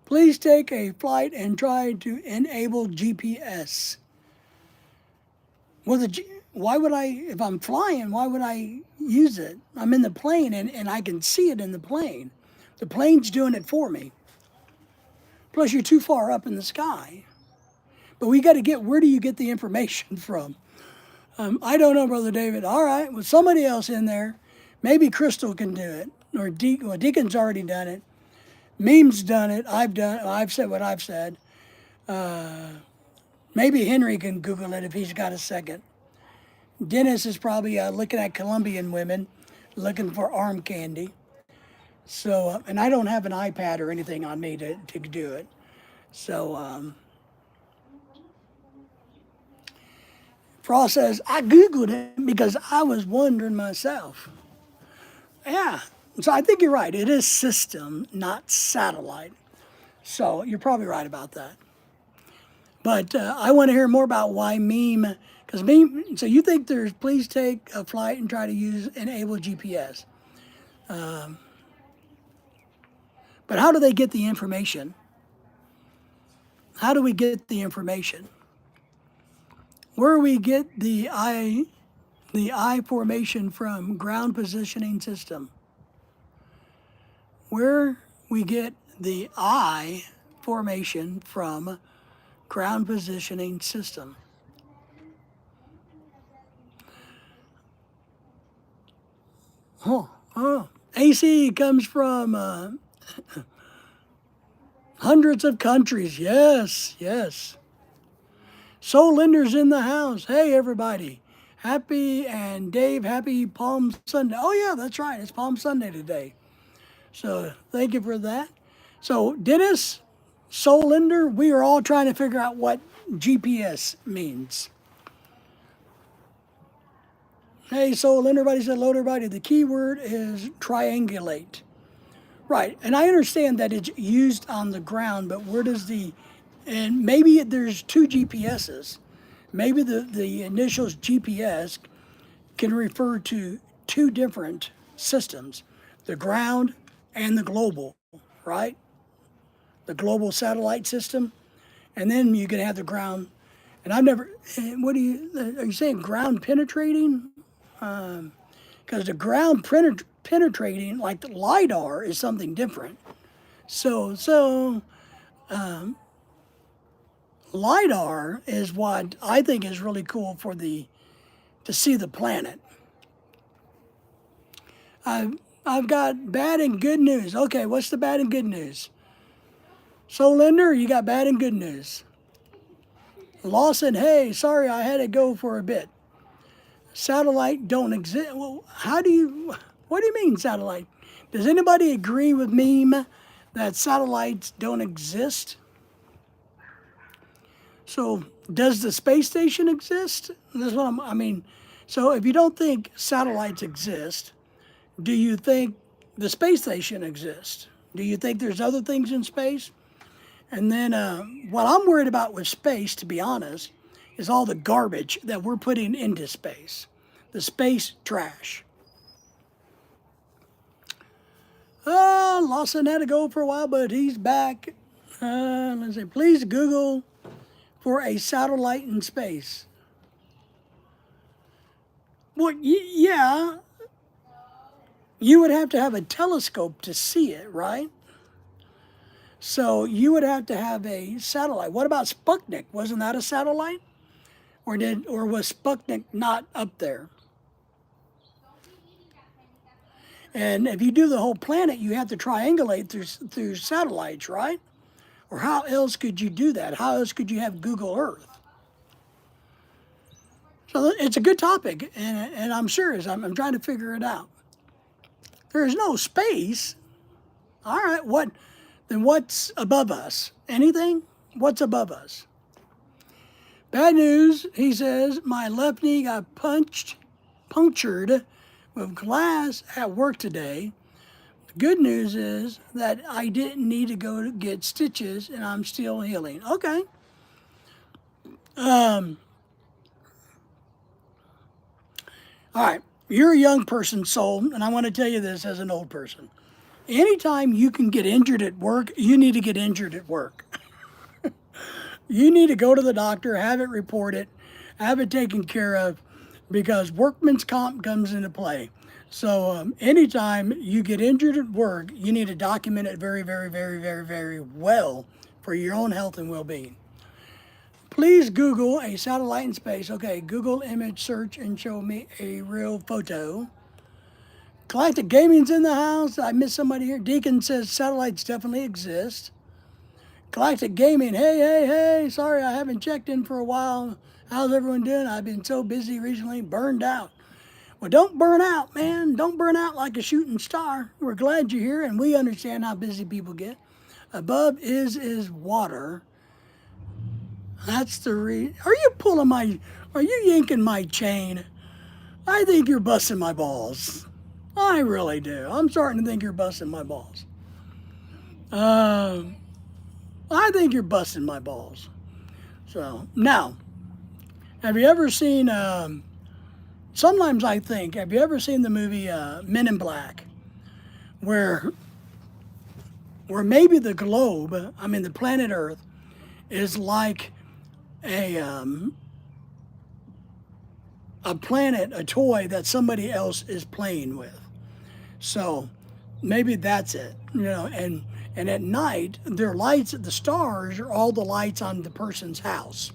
Please take a flight and try to enable GPS. Well, why would I, if I'm flying, why would I use it? I'm in the plane and I can see it in the plane. The plane's doing it for me. Plus, you're too far up in the sky. But we got to where do you get the information from? I don't know, Brother David. All right, with somebody else in there, maybe Crystal can do it. Or Deacon's already done it. Meme's done it. I've said what I've said. Maybe Henry can Google it if he's got a second. Dennis is probably looking at Colombian women, looking for arm candy. So, and I don't have an iPad or anything on me to do it. So, Frost says, I Googled it because I was wondering myself. Yeah, so I think you're right. It is system, not satellite. So you're probably right about that. But I want to hear more about why meme, because meme, so you think please take a flight and try to enable GPS. But how do they get the information? How do we get the information? Where we get the I formation from? Ground positioning system. Where we get the I formation from? Ground positioning system. AC comes from hundreds of countries. Yes. Soul Linder's in the house. Hey, everybody. Happy Palm Sunday. Oh, yeah, that's right. It's Palm Sunday today. So thank you for that. So Dennis, Soul Linder, we are all trying to figure out what GPS means. Hey, Soul Linder, everybody said hello to everybody. The key word is triangulate. Right, and I understand that it's used on the ground, but and maybe there's two GPSs. Maybe the initials GPS can refer to two different systems, the ground and the global, right? The global satellite system. And then you can have the ground. And are you saying ground penetrating? Because the ground penetrating, like the LiDAR, is something different. So LiDAR is what I think is really cool to see the planet. I've got bad and good news. Okay, what's the bad and good news? So, Linder, you got bad and good news. Lawson, hey, sorry I had to go for a bit. Satellite don't exist. Well, what do you mean satellite? Does anybody agree with meme that satellites don't exist? So does the space station exist? That's what I mean. So if you don't think satellites exist, do you think the space station exists? Do you think there's other things in space? And then what I'm worried about with space, to be honest, is all the garbage that we're putting into space. The space trash. Lawson had to go for a while, but he's back. Let's see. Please Google for a satellite in space. Well, yeah. You would have to have a telescope to see it, right? So you would have to have a satellite. What about Sputnik? Wasn't that a satellite? Or was Sputnik not up there? And if you do the whole planet, you have to triangulate through satellites, right? Or how else could you do that? How else could you have Google Earth? So it's a good topic, and I'm serious. I'm trying to figure it out. There is no space. All right, then what's above us? Anything? What's above us? Bad news, he says, my left knee got punctured with glass at work today. The good news is that I didn't need to go to get stitches and I'm still healing. Okay. All right. You're a young person, soul, and I want to tell you this as an old person. Anytime you can get injured at work, you need to get injured at work. You need to go to the doctor, have it reported, have it taken care of, because workman's comp comes into play. So anytime you get injured at work, you need to document it very, very, very, very, very well for your own health and well-being. Please Google a satellite in space. Okay, Google image search and show me a real photo. Galactic Gaming's in the house. I missed somebody here. Deacon says satellites definitely exist. Galactic Gaming, hey, hey, hey. Sorry I haven't checked in for a while. How's everyone doing? I've been so busy recently, burned out. Well, don't burn out, man. Don't burn out like a shooting star. We're glad you're here, and we understand how busy people get. Above is water. That's the Are you yanking my chain? I think you're busting my balls. I really do. I'm starting to think you're busting my balls. I think you're busting my balls. So, now, have you ever seen, sometimes I think, have you ever seen the movie Men in Black? Where maybe the globe, the planet Earth, is like a planet, a toy that somebody else is playing with. So maybe that's it, and at night, their lights, the stars are all the lights on the person's house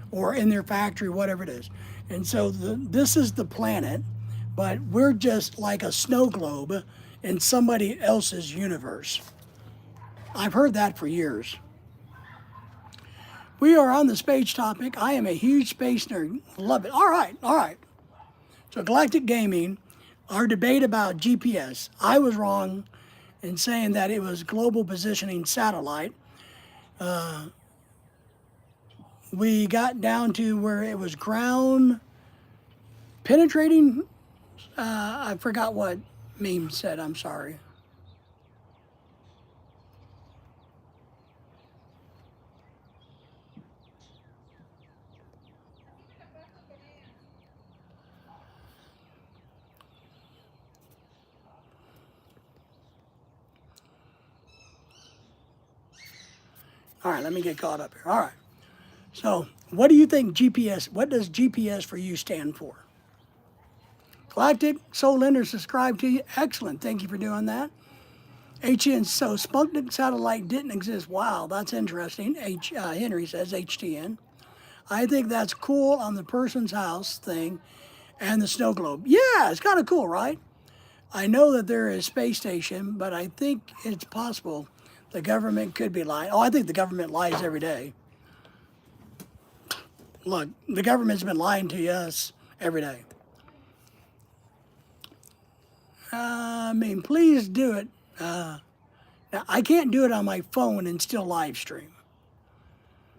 or in their factory, whatever it is. And so this is the planet, but we're just like a snow globe in somebody else's universe. I've heard that for years. We are on the space topic. I am a huge space nerd. Love it. All right. So Galactic Gaming, our debate about GPS. I was wrong in saying that it was global positioning satellite. We got down to where it was ground penetrating. I forgot what meme said. I'm sorry. All right, let me get caught up here. All right. So, what do you think GPS, what does GPS for you stand for? Galactic, Soul Lender, subscribe to you. Excellent. Thank you for doing that. HN, so Sputnik satellite didn't exist. Wow, that's interesting. Henry says HTN. I think that's cool on the person's house thing and the snow globe. Yeah, it's kind of cool, right? I know that there is space station, but I think it's possible the government could be lying. Oh, I think the government lies every day. Look, the government's been lying to us every day. Please do it. Now, I can't do it on my phone and still live stream.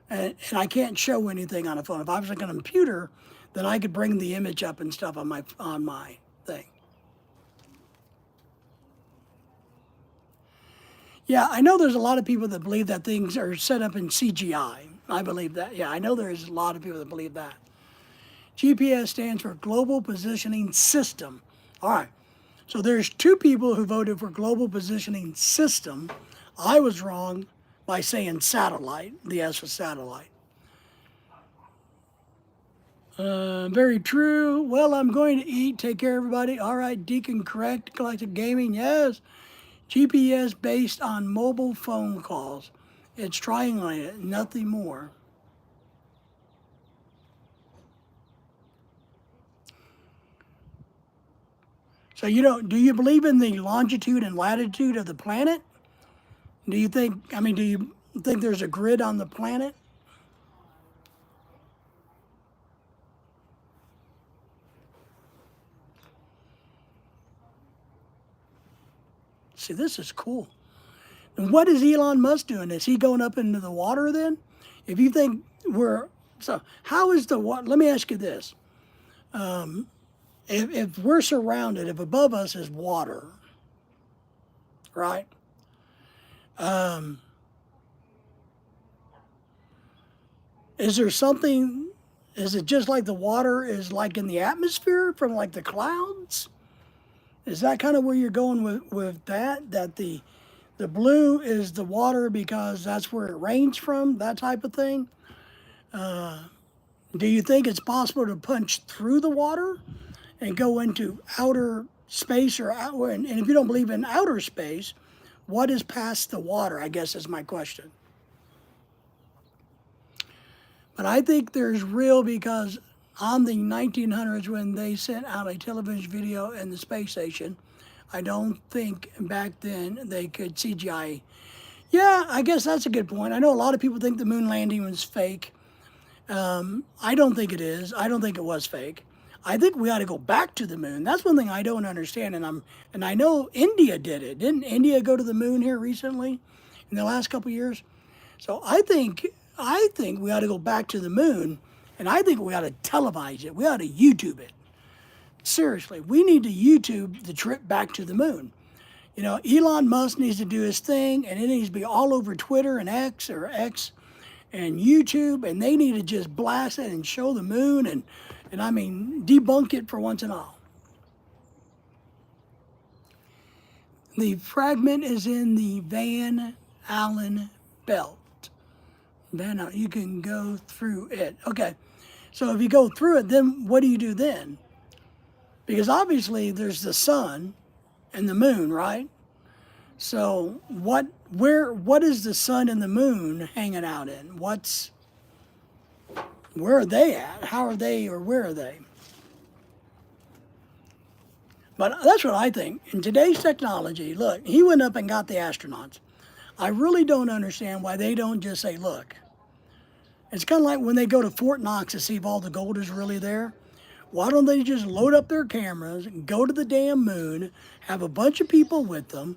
And I can't show anything on a phone. If I was like on a computer, then I could bring the image up and stuff on my thing. Yeah, I know there's a lot of people that believe that things are set up in CGI. I believe that. Yeah, I know there's a lot of people that believe that. GPS stands for Global Positioning System. All right. So there's two people who voted for Global Positioning System. I was wrong by saying satellite. The S was satellite. Very true. Well, I'm going to eat. Take care, everybody. All right, Deacon, correct. Galactic Gaming, yes. GPS based on mobile phone calls. It's triangulated, nothing more. So you don't, do you believe in the longitude and latitude of the planet? Do you think, I mean, do you think there's a grid on the planet? See, this is cool. And what is Elon Musk doing? Is he going up into the water then? If you think we're, so how is the water, let me ask you this. If we're surrounded, if above us is water, right? Is there something, is it just like the water is like in the atmosphere from like the clouds? Is that kind of where you're going with that? That the blue is the water because that's where it rains from, that type of thing? Do you think it's possible to punch through the water and go into outer space or out? And if you don't believe in outer space, what is past the water, I guess is my question. But I think there's real, because on the 1900s when they sent out a television video in the space station, I don't think back then they could CGI. Yeah, I guess that's a good point. I know a lot of people think the moon landing was fake. I don't think it is. I don't think it was fake. I think we ought to go back to the moon. That's one thing I don't understand, and I know India did it. Didn't India go to the moon here recently, in the last couple of years? So I think we ought to go back to the moon, and I think we ought to televise it. We ought to YouTube it. Seriously, we need to YouTube the trip back to the moon. You know, Elon Musk needs to do his thing, and it needs to be all over Twitter and X and YouTube, and they need to just blast it and show the moon and I mean, debunk it for once and all. The fragment is in the Van Allen belt. Van Allen, you can go through it. Okay, so if you go through it, then what do you do then? Because obviously there's the sun and the moon, right? So what is the sun and the moon hanging out in? Where are they at? How are they, or where are they? But that's what I think. In today's technology, look, he went up and got the astronauts. I really don't understand why they don't just say, look, it's kind of like when they go to Fort Knox to see if all the gold is really there. Why don't they just load up their cameras, go to the damn moon, have a bunch of people with them,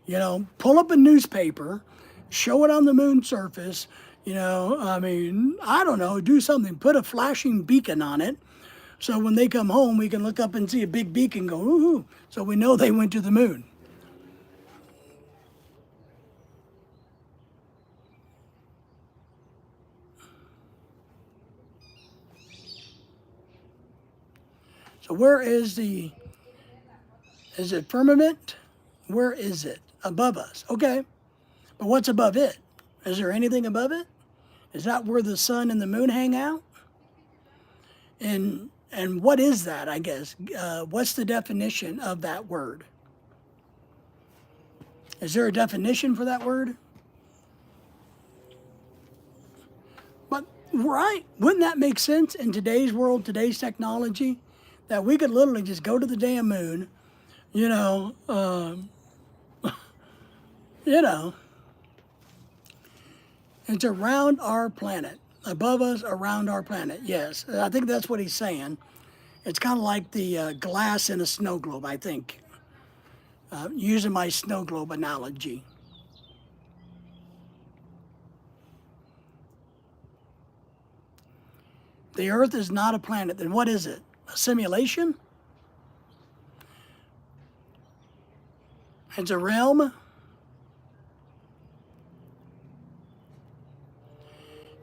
you know, pull up a newspaper, show it on the moon surface, you know, I mean, I don't know, do something, put a flashing beacon on it, so when they come home, we can look up and see a big beacon go, ooh, so we know they went to the moon. So where is it firmament? Where is it? Above us. Okay. But what's above it? Is there anything above it? Is that where the sun and the moon hang out? And what is that, I guess? What's the definition of that word? Is there a definition for that word? But, right, wouldn't that make sense in today's world, today's technology? That we could literally just go to the damn moon, you know, it's around our planet, above us, around our planet. Yes, I think that's what he's saying. It's kind of like the glass in a snow globe, I think, using my snow globe analogy. The Earth is not a planet, then what is it? A simulation? It's a realm?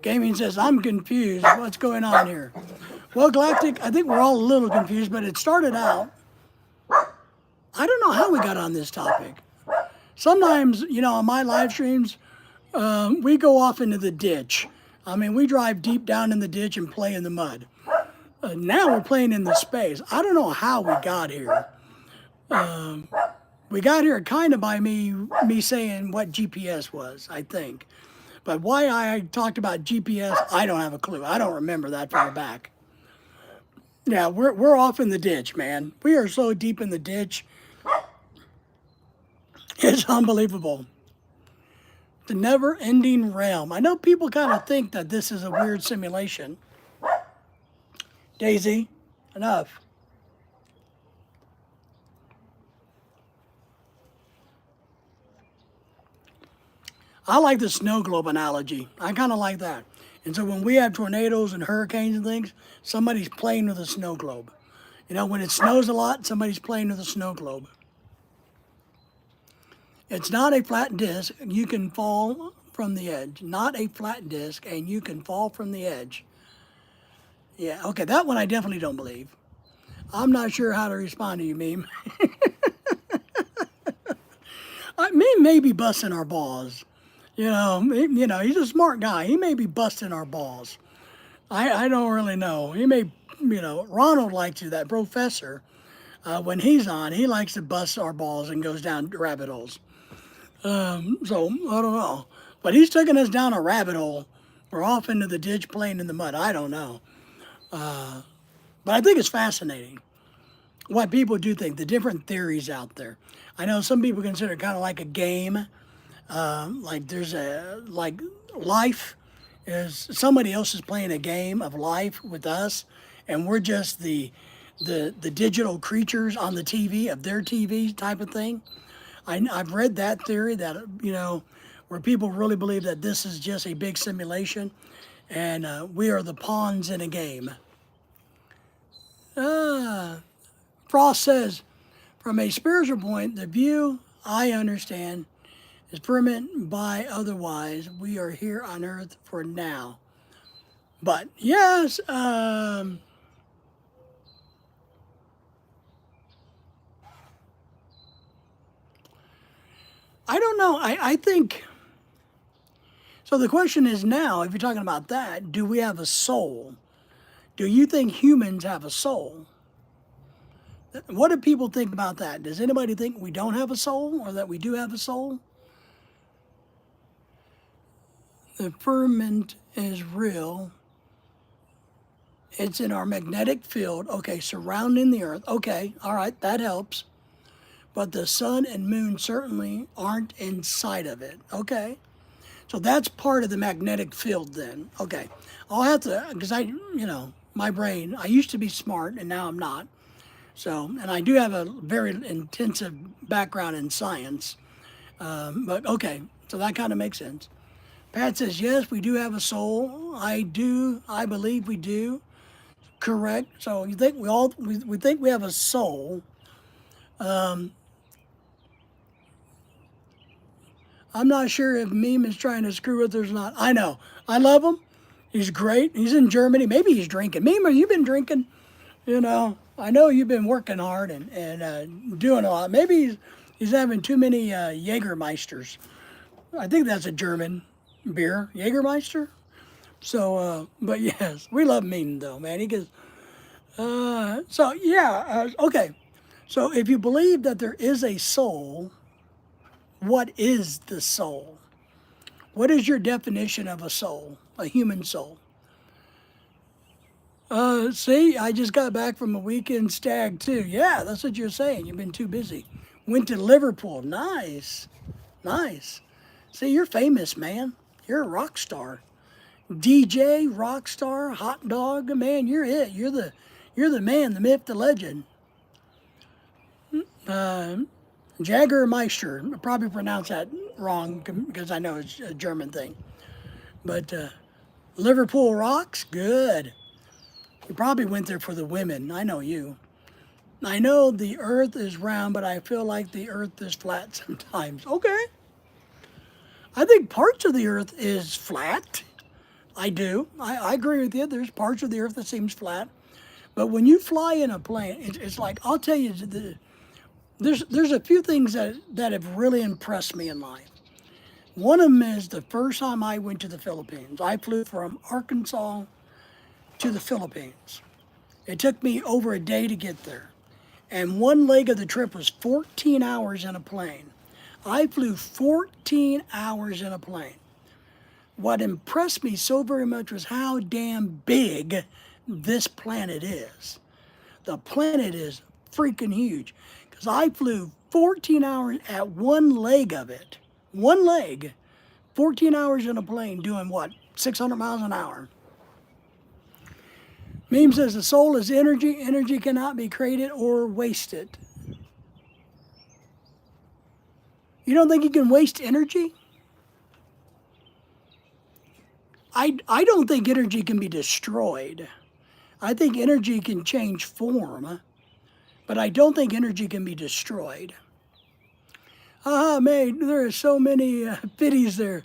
Gaming says, I'm confused. What's going on here? Well, Galactic, I think we're all a little confused, but it started out, I don't know how we got on this topic. Sometimes, you know, on my live streams, we go off into the ditch. I mean, we drive deep down in the ditch and play in the mud. Now we're playing in the space. I don't know how we got here. We got here kind of by me saying what GPS was, I think. But why I talked about GPS, I don't have a clue. I don't remember that far back. Yeah, we're off in the ditch, man. We are so deep in the ditch. It's unbelievable. The never-ending realm. I know people kind of think that this is a weird simulation. Daisy, enough. I like the snow globe analogy. I kind of like that. And so when we have tornadoes and hurricanes and things, somebody's playing with a snow globe. You know, when it snows a lot, somebody's playing with a snow globe. It's not a flat disc. You can fall from the edge. Not a flat disc, and you can fall from the edge. Yeah, okay, that one I definitely don't believe. I'm not sure how to respond to you, Meme. Meme may be busting our balls. He's a smart guy. He may be busting our balls. I don't really know. He may, Ronald likes to, that professor. When he's on, he likes to bust our balls and goes down rabbit holes. So, I don't know. But he's taking us down a rabbit hole. We're off into the ditch playing in the mud. I don't know. But I think it's fascinating what people do think, the different theories out there. I know some people consider it kind of like a game. Like life is somebody else is playing a game of life with us, and we're just the digital creatures on the TV of their TV type of thing. I've read that theory that where people really believe that this is just a big simulation, and we are the pawns in a game. Frost says, from a spiritual point, the view I understand is permanent by otherwise. We are here on earth for now. But yes, I don't know. I think, so the question is now, if you're talking about that, do we have a soul? Do you think humans have a soul? What do people think about that? Does anybody think we don't have a soul or that we do have a soul? The firmament is real. It's in our magnetic field. Okay, surrounding the earth. Okay, all right, that helps. But the sun and moon certainly aren't inside of it. Okay. So that's part of the magnetic field then. Okay. I'll have to, because my brain, I used to be smart and now I'm not. So, and I do have a very intensive background in science. But okay, so that kind of makes sense. Pat says, yes, we do have a soul. I believe we do. Correct. So you think we think we have a soul. I'm not sure if Meme is trying to screw with us or not. I know. I love him. He's great. He's in Germany. Maybe he's drinking. Meme, have you been drinking? I know you've been working hard and doing a lot. Maybe he's having too many Jägermeisters. I think that's a German beer, Jägermeister. So, but yes, we love Meme though, man. He goes, okay. So if you believe that there is a soul, what is the soul? What is your definition of a soul, a human soul? See, I just got back from a weekend stag too. Yeah, that's what you're saying. You've been too busy. Went to Liverpool. Nice. Nice. See, you're famous, man. You're a rock star. DJ, rock star, hot dog, man, you're it. You're the man, the myth, the legend. Jagermeister. I probably pronounced that wrong because I know it's a German thing. But Liverpool rocks? Good. You probably went there for the women. I know you. I know the earth is round, but I feel like the earth is flat sometimes. Okay. I think parts of the earth is flat. I do. I agree with you. There's parts of the earth that seems flat. But when you fly in a plane, it's like, I'll tell you, there's a few things that have really impressed me in life. One of them is the first time I went to the Philippines. I flew from Arkansas to the Philippines. It took me over a day to get there. And one leg of the trip was 14 hours in a plane. I flew 14 hours in a plane. What impressed me so very much was how damn big this planet is. the planet is freaking huge. Because I flew 14 hours at one leg of it. One leg. 14 hours in a plane doing what? 600 miles an hour. Meme says the soul is energy. Energy cannot be created or wasted. You don't think you can waste energy? I don't think energy can be destroyed. I think energy can change form, but I don't think energy can be destroyed. Ah, man, there are so many pities there.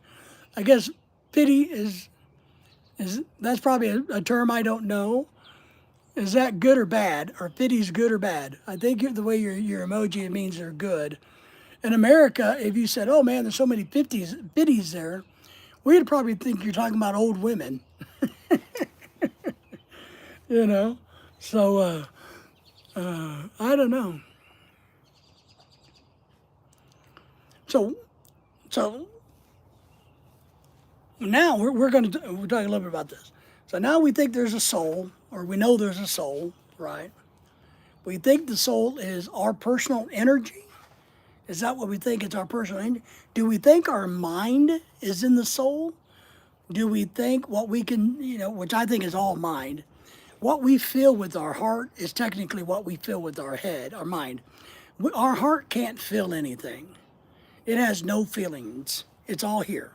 I guess pity is that's probably a term I don't know. Is that good or bad? Or pity's good or bad? I think the way your emoji, it means they're good. In America, if you said, oh man, there's so many pities there, we'd probably think you're talking about old women. You know? So, I don't know. So now we're talking a little bit about this. So now we think there's a soul, or we know there's a soul, right? We think the soul is our personal energy. Is that what we think? It's our personal energy? Do we think our mind is in the soul? Do we think what we can, which I think is all mind, what we feel with our heart is technically what we feel with our head, our mind. Our heart can't feel anything. It has no feelings. It's all here.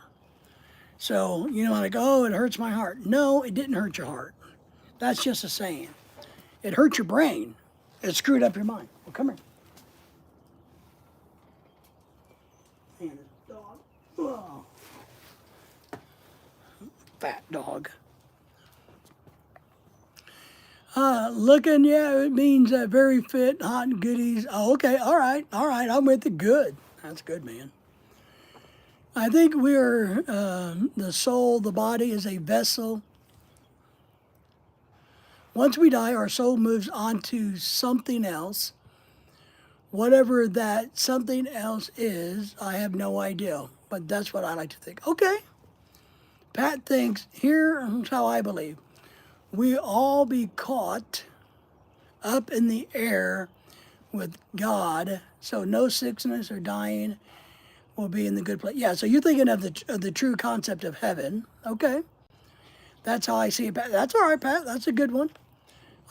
So, like, oh, it hurts my heart. No, it didn't hurt your heart. That's just a saying. It hurt your brain. It screwed up your mind. Well, come here. Man, this dog. Oh. Fat dog. Looking, yeah, it means very fit, hot and goodies. Oh, okay, all right, I'm with it. Good. That's good, man. I think we are, the soul, the body is a vessel. Once we die, our soul moves on to something else. Whatever that something else is, I have no idea. But that's what I like to think. Okay. Pat thinks, here's how I believe. We all be caught up in the air with God, so no sickness or dying will be in the good place. Yeah, so you're thinking of the true concept of heaven. Okay. That's how I see it, Pat. That's all right, Pat. That's a good one.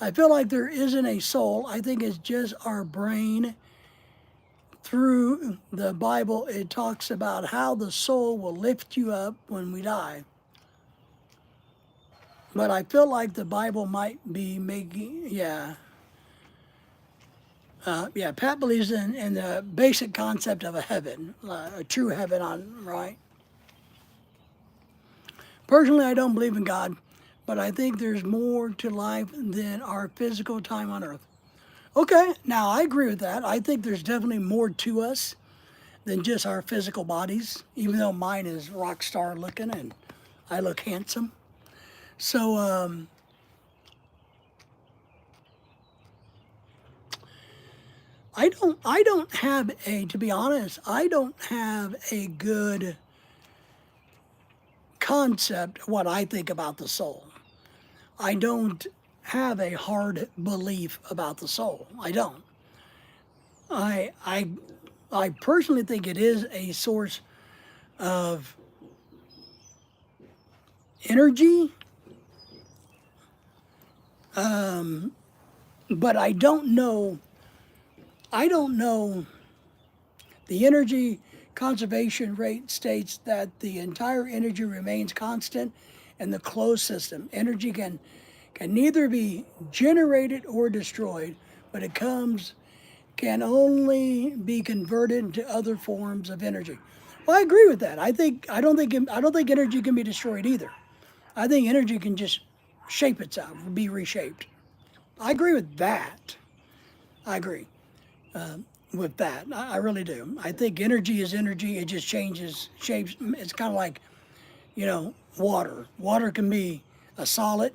I feel like there isn't a soul. I think it's just our brain. Through the Bible, it talks about how the soul will lift you up when we die. But I feel like the Bible might be making, yeah. Pat believes in the basic concept of a heaven, a true heaven, right? Personally, I don't believe in God, but I think there's more to life than our physical time on earth. Okay, now I agree with that. I think there's definitely more to us than just our physical bodies, even though mine is rock star looking and I look handsome. So, I don't have to be honest, I don't have a good concept of what I think about the soul. I don't have a hard belief about the soul. I don't. I personally think it is a source of energy, but I don't know. The energy conservation rate states that the entire energy remains constant in the closed system. Energy can neither be generated or destroyed, but it can only be converted into other forms of energy. Well, I agree with that. I don't think energy can be destroyed either. I think energy can just shape itself, be reshaped. I agree with that. I agree with that. I really do. I think energy is energy. It just changes shapes. It's kind of like, water. Water can be a solid.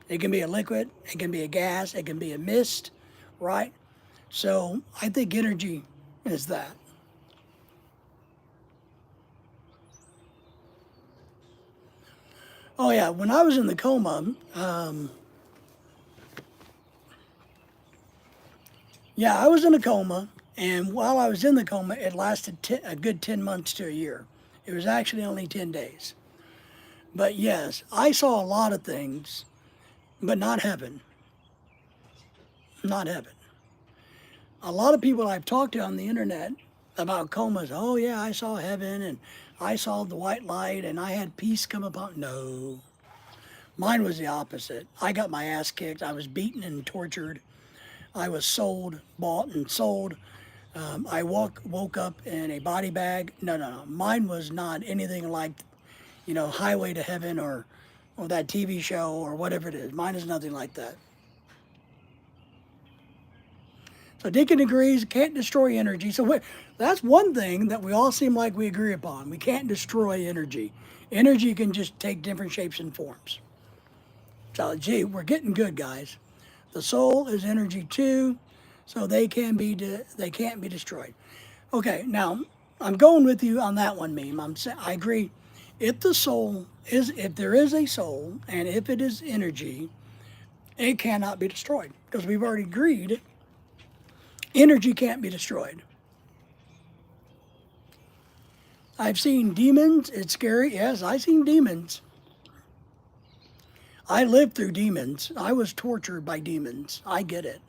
It can be a liquid. It can be a gas. It can be a mist, right? So I think energy is that. Oh yeah, when I was in the coma, Yeah, I was in a coma, and while I was in the coma, it lasted a good 10 months to a year. It was actually only 10 days. But yes, I saw a lot of things, but not heaven. Not heaven. A lot of people I've talked to on the internet about comas, oh yeah, I saw heaven and I saw the white light and I had peace come upon. No, mine was the opposite. I got my ass kicked. I was beaten and tortured. I was sold, bought, and sold. I woke up in a body bag. No, no, no. Mine was not anything like, Highway to Heaven or that TV show or whatever it is. Mine is nothing like that. So Deacon agrees, can't destroy energy. So that's one thing that we all seem like we agree upon. We can't destroy energy. Energy can just take different shapes and forms. So, gee, we're getting good, guys. The soul is energy too, so they can't be destroyed. Okay, now I'm going with you on that one, meme. I agree. If there is a soul, and if it is energy, it cannot be destroyed because we've already agreed energy can't be destroyed. I've seen demons. It's scary. Yes, I've seen demons. I lived through demons. I was tortured by demons. I get it.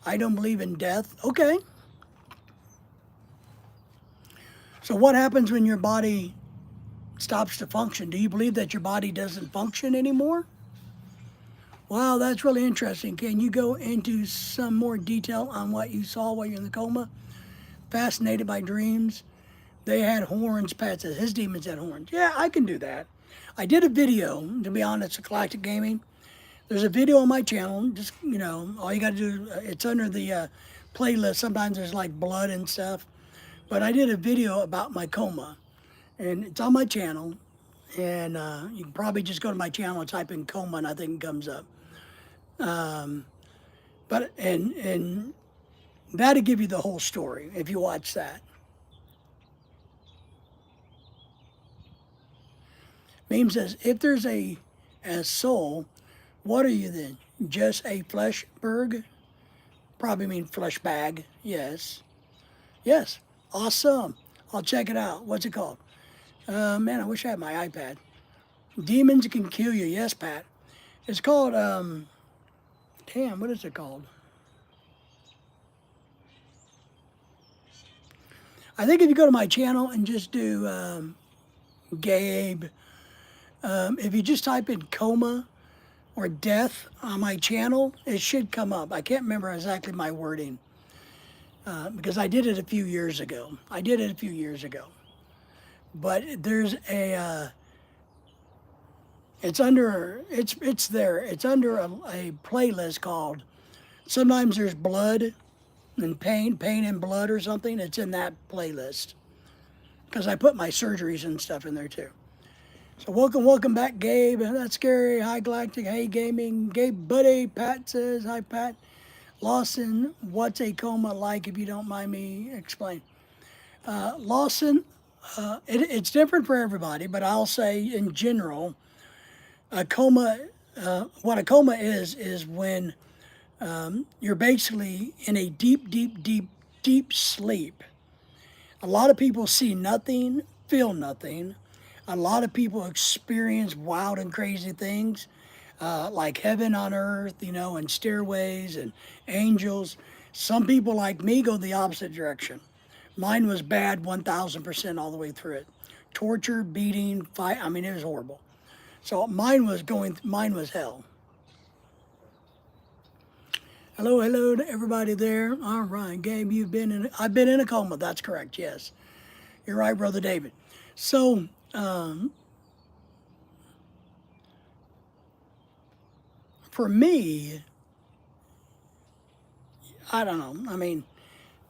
I don't believe in death. Okay. So what happens when your body stops to function? Do you believe that your body doesn't function anymore? Wow, that's really interesting. Can you go into some more detail on what you saw while you're in the coma? Fascinated by dreams. They had horns. Pat says his demons had horns. Yeah, I can do that. I did a video, to be honest, of Galactic Gaming. There's a video on my channel. Just, all you got to do, it's under the playlist. Sometimes there's like blood and stuff. But I did a video about my coma. And it's on my channel. And you can probably just go to my channel and type in coma and I think it comes up. And that'll give you the whole story if you watch that. Meme says, if there's a soul, what are you then? Just a flesh berg? Probably mean flesh bag. Yes. Yes. Awesome. I'll check it out. What's it called? Man, I wish I had my iPad. Demons can kill you. Yes, Pat. It's called, damn, what is it called? I think if you go to my channel and just do Gabe, if you just type in coma or death on my channel, it should come up. I can't remember exactly my wording because I did it a few years ago. But there's it's there. It's under a playlist called Sometimes There's Blood and Pain and Blood or something. It's in that playlist because I put my surgeries and stuff in there too. So welcome back, Gabe. That's scary. Hi, Galactic. Hey, Gaming. Gabe, buddy. Pat says, hi, Pat. Lawson, what's a coma like, if you don't mind me explain? Lawson, it's different for everybody, but I'll say in general, a coma, what a coma is when you're basically in a deep sleep. A lot of people see nothing, feel nothing. A lot of people experience wild and crazy things, like heaven on earth, and stairways and angels. Some people like me go the opposite direction. Mine was bad 1,000% all the way through it. Torture, beating, fight. I mean, it was horrible. So mine was hell. Hello to everybody there. All right, Gabe, I've been in a coma. That's correct. Yes, you're right, Brother David. So, for me, I don't know. I mean,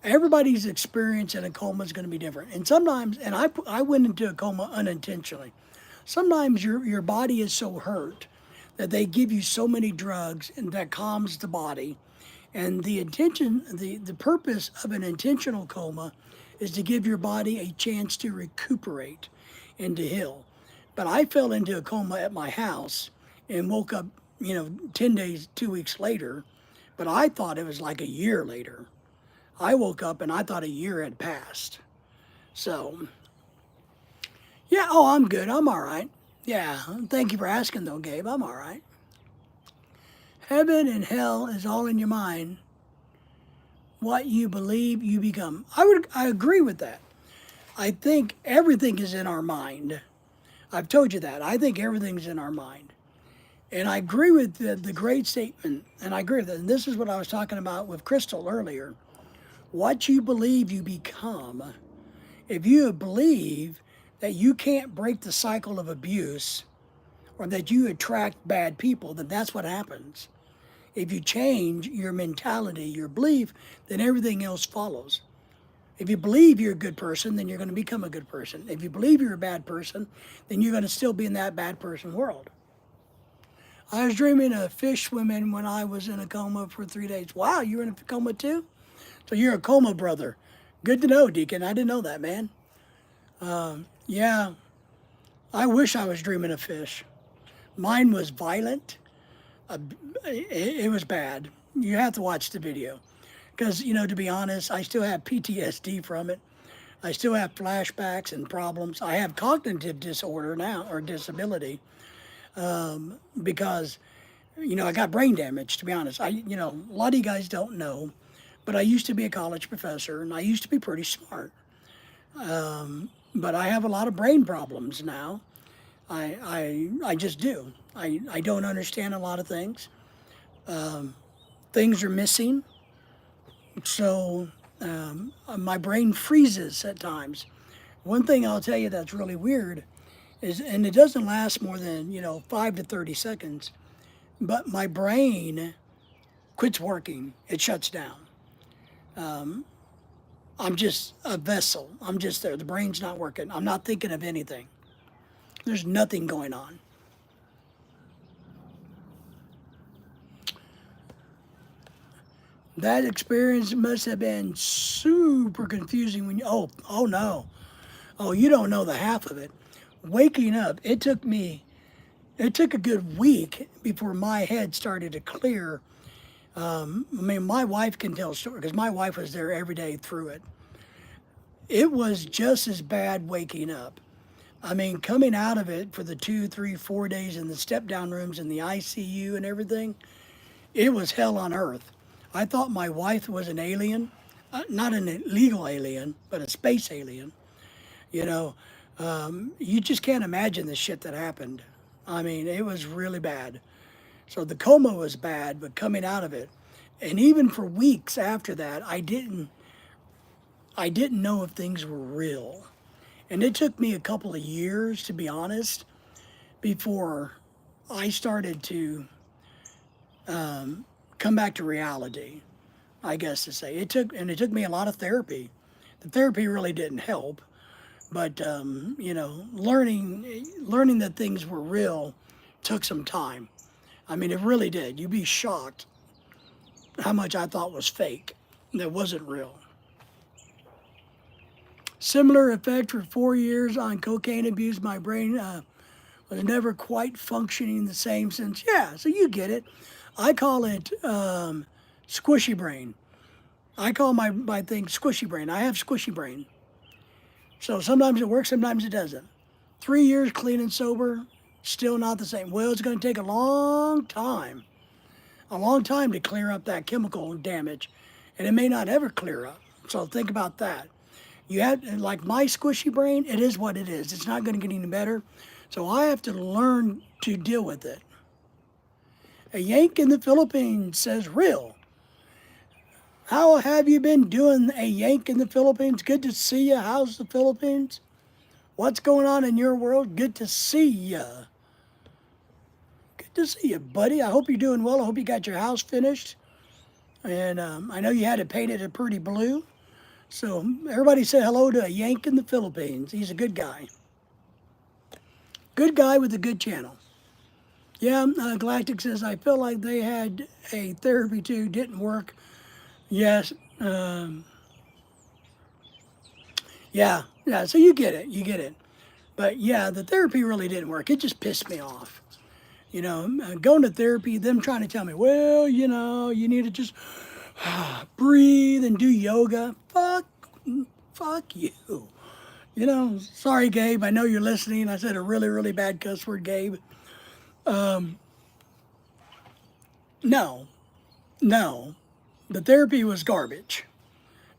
everybody's experience in a coma is going to be different. And sometimes, and I went into a coma unintentionally. Sometimes your body is so hurt that they give you so many drugs and that calms the body. And the purpose of an intentional coma is to give your body a chance to recuperate and to heal. But I fell into a coma at my house and woke up, 10 days, 2 weeks later, but I thought it was like a year later. I woke up and I thought a year had passed. So, yeah, oh, I'm good. I'm all right. Yeah, thank you for asking, though, Gabe. I'm all right. Heaven and hell is all in your mind. What you believe, you become. I agree with that. I think everything is in our mind. I've told you that. I think everything's in our mind. And I agree with the great statement, and I agree with it. And this is what I was talking about with Crystal earlier. What you believe, you become. If you believe that you can't break the cycle of abuse or that you attract bad people, then that's what happens. If you change your mentality, your belief, then everything else follows. If you believe you're a good person, then you're going to become a good person. If you believe you're a bad person, then you're going to still be in that bad person world. I was dreaming of fish swimming when I was in a coma for 3 days. Wow, you were in a coma too? So you're a coma brother. Good to know, Deacon. I didn't know that, man. Yeah, I wish I was dreaming of fish. Mine was violent. It was bad. You have to watch the video. Because, to be honest, I still have PTSD from it. I still have flashbacks and problems. I have cognitive disorder now, or disability, because, I got brain damage, to be honest. A lot of you guys don't know, but I used to be a college professor, and I used to be pretty smart. But I have a lot of brain problems now. I just do. I don't understand a lot of things. Things are missing. So my brain freezes at times. One thing I'll tell you that's really weird is, and it doesn't last more than, 5 to 30 seconds, but my brain quits working. It shuts down. I'm just a vessel. I'm just there. The brain's not working. I'm not thinking of anything. There's nothing going on. That experience must have been super confusing when you, oh no. Oh, you don't know the half of it. Waking up, it took a good week before my head started to clear. My wife can tell a story because my wife was there every day through it. It was just as bad waking up. Coming out of it for the 2, 3, 4 days in the step down rooms and the ICU and everything, it was hell on earth. I thought my wife was an alien, not an illegal alien, but a space alien. You just can't imagine the shit that happened. It was really bad. So the coma was bad, but coming out of it, and even for weeks after that, I didn't know if things were real. And it took me a couple of years, to be honest, before I started to come back to reality, I guess to say. It took me a lot of therapy. The therapy really didn't help, but learning that things were real took some time. It really did. You'd be shocked how much I thought was fake, that wasn't real. Similar effect for 4 years on cocaine abuse. My brain was never quite functioning the same since. Yeah, so you get it. I call it squishy brain. I call my thing squishy brain. I have squishy brain. So sometimes it works, sometimes it doesn't. 3 years clean and sober, still not the same. Well, it's going to take a long time to clear up that chemical damage, and it may not ever clear up. So think about that. You have, like my squishy brain, it is what it is. It's not going to get any better. So I have to learn to deal with it. A Yank in the Philippines says, real. How have you been doing, a Yank in the Philippines? Good to see you. How's the Philippines? What's going on in your world? Good to see you. Good to see you, buddy. I hope you're doing well. I hope you got your house finished. And I know you had it painted a pretty blue. So everybody say hello to a Yank in the Philippines. He's a good guy. Good guy with a good channel. Yeah, Galactic says, I feel like they had a therapy too. Didn't work. Yes. Yeah, so you get it. But yeah, the therapy really didn't work. It just pissed me off. Going to therapy, them trying to tell me, well, you need to just breathe and do yoga. Fuck you. You know, sorry, Gabe. I know you're listening. I said a really, really bad cuss word, Gabe. No, no. The therapy was garbage,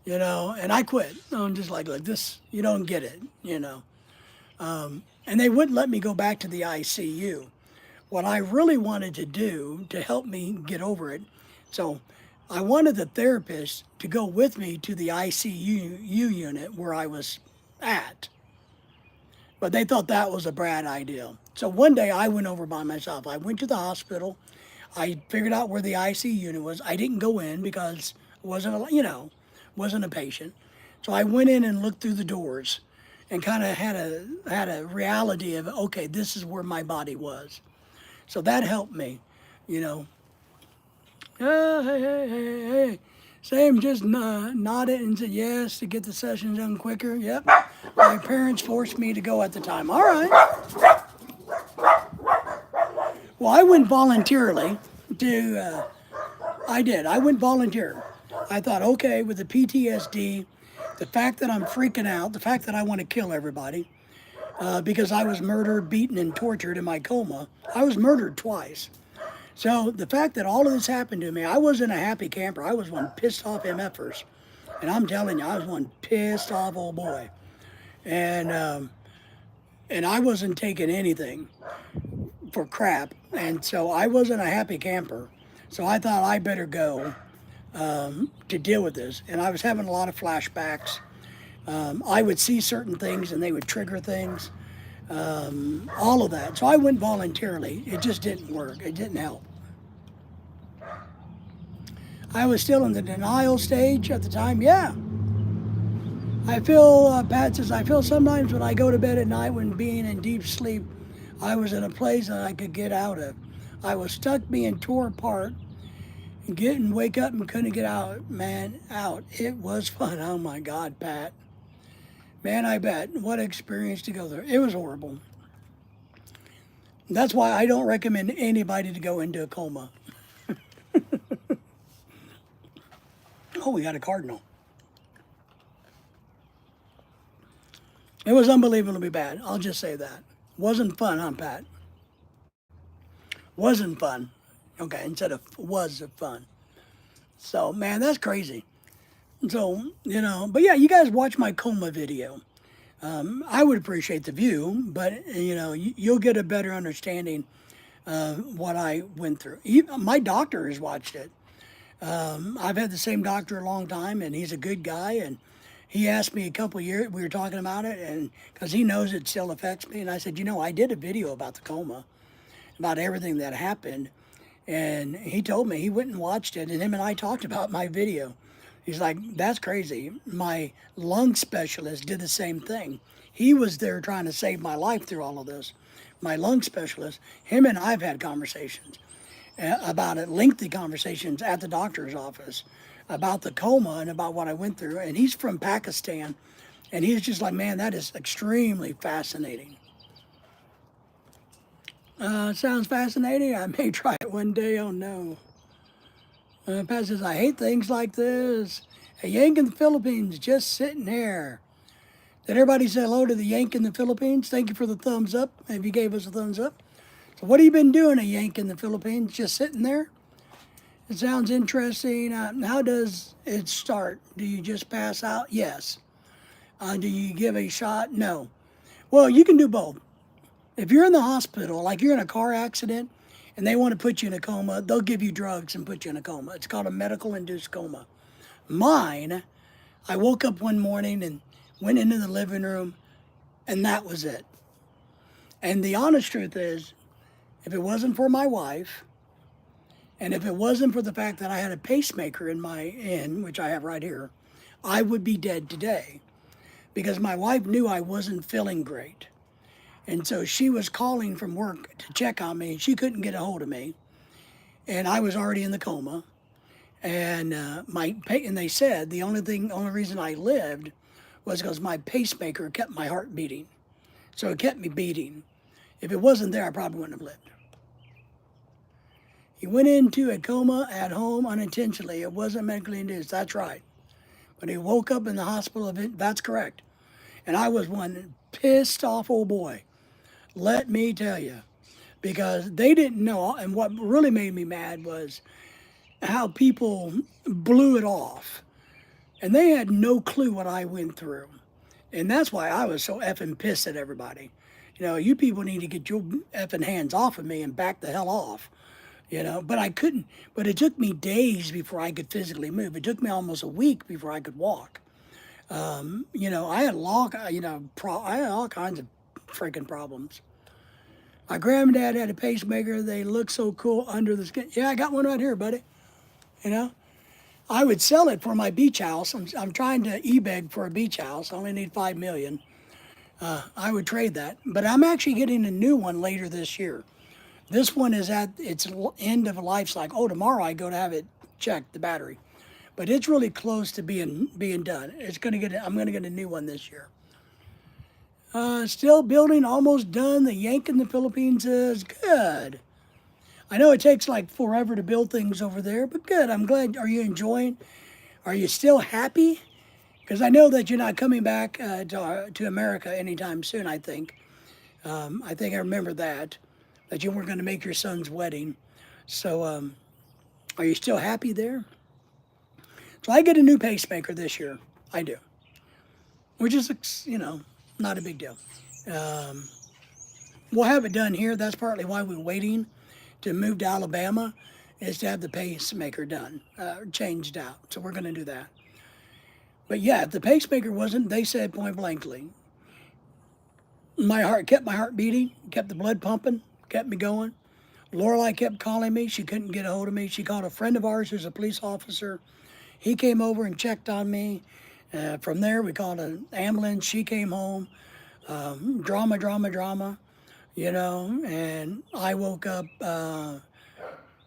you know, and I quit. I'm just like, look, this, you don't get it, you know. And they wouldn't let me go back to the ICU. What I really wanted to do to help me get over it, so I wanted the therapist to go with me to the ICU unit where I was at. But they thought that was a bad idea. So one day I went over by myself. I went to the hospital. I figured out where the IC unit was. I didn't go in because I wasn't a patient. So I went in and looked through the doors and kind of had a reality of, okay, this is where my body was. So that helped me, you know. Hey. Sam just nodded and said yes to get the session done quicker. Yep. My parents forced me to go at the time. All right. Well, I went voluntarily to, I did. I went volunteer. I thought, okay, with the PTSD, the fact that I'm freaking out, the fact that I want to kill everybody, because I was murdered, beaten, and tortured in my coma. I was murdered twice. So the fact that all of this happened to me, I wasn't a happy camper. I was one pissed off MFers. And I'm telling you, I was one pissed off old boy. And I wasn't taking anything for crap. And so I wasn't a happy camper. So I thought I better go to deal with this. And I was having a lot of flashbacks. I would see certain things and they would trigger things. All of that. So I went voluntarily. It just didn't work. It didn't help. I was still in the denial stage at the time. Yeah. I feel, Pat says, I feel sometimes when I go to bed at night when being in deep sleep, I was in a place that I could get out of. I was stuck being tore apart and wake up and couldn't get out, man, out. It was fun. Oh my God, Pat. Man, I bet. What experience to go there. It was horrible. That's why I don't recommend anybody to go into a coma. Oh, we got a cardinal. It was unbelievably bad. I'll just say that. Wasn't fun, huh, Pat? Wasn't fun. Okay, instead of was fun. So, man, that's crazy. So, you know, but yeah, you guys watch my coma video. I would appreciate the view, but, you know, you'll get a better understanding of what I went through. My doctor has watched it. I've had the same doctor a long time, and he's a good guy, and he asked me a couple of years, we were talking about it, and because he knows it still affects me, and I said, you know, I did a video about the coma, about everything that happened, and he told me he went and watched it, and him and I talked about my video. He's like, that's crazy. My lung specialist did the same thing. He was there trying to save my life through all of this. My lung specialist, him and I've had conversations about it, lengthy conversations at the doctor's office about the coma and about what I went through. And he's from Pakistan. And he's just like, man, that is extremely fascinating. Sounds fascinating. I may try it one day. Oh, no. Pat says, I hate things like this. A Yank in the Philippines just sitting here. Did everybody say hello to the Yank in the Philippines? Thank you for the thumbs up, if you gave us a thumbs up. So what have you been doing, a Yank in the Philippines? Just sitting there? It sounds interesting. How does it start? Do you just pass out? Yes. Do you give a shot? No. Well, you can do both. If you're in the hospital, like you're in a car accident, and they want to put you in a coma, they'll give you drugs and put you in a coma. It's called a medical-induced coma. Mine, I woke up one morning and went into the living room, and that was it. And the honest truth is, if it wasn't for my wife, and if it wasn't for the fact that I had a pacemaker in which I have right here, I would be dead today. Because my wife knew I wasn't feeling great. And so she was calling from work to check on me, and she couldn't get a hold of me. And I was already in the coma. And and they said the only reason I lived was because my pacemaker kept my heart beating. So it kept me beating. If it wasn't there, I probably wouldn't have lived. He went into a coma at home unintentionally. It wasn't medically induced. That's right. But he woke up in the hospital. That's correct. And I was one pissed off old boy. Let me tell you. Because they didn't know. And what really made me mad was how people blew it off. And they had no clue what I went through. And that's why I was so effing pissed at everybody. You know, you people need to get your effing hands off of me and back the hell off. You know, but I couldn't. But it took me days before I could physically move. It took me almost a week before I could walk. You know, I had I had all kinds of freaking problems. My granddad had a pacemaker. They look so cool under the skin. Yeah, I got one right here, buddy. You know, I would sell it for my beach house. I'm trying to e-beg for a beach house. I only need $5 million. I would trade that, but I'm actually getting a new one later this year. This one is at its end of a life cycle. Oh, tomorrow I go to have it checked, the battery, but it's really close to being done. I'm gonna get a new one this year. Still building, almost done. The yank in the Philippines is good. I know it takes like forever to build things over there, but good. I'm glad. Are you enjoying? Are you still happy? Because I know that you're not coming back to America anytime soon, I think. I remember that you weren't going to make your son's wedding. So are you still happy there? So I get a new pacemaker this year. I do. Which is, you know, not a big deal. We'll have it done here. That's partly why we're waiting to move to Alabama, is to have the pacemaker done, changed out. So we're going to do that. But yeah, if the pacemaker wasn't, they said point blankly, my heart kept my heart beating, kept the blood pumping, kept me going. Lorelei kept calling me. She couldn't get a hold of me. She called a friend of ours who's a police officer. He came over and checked on me. From there, we called an ambulance. She came home. Drama, you know, and I woke up,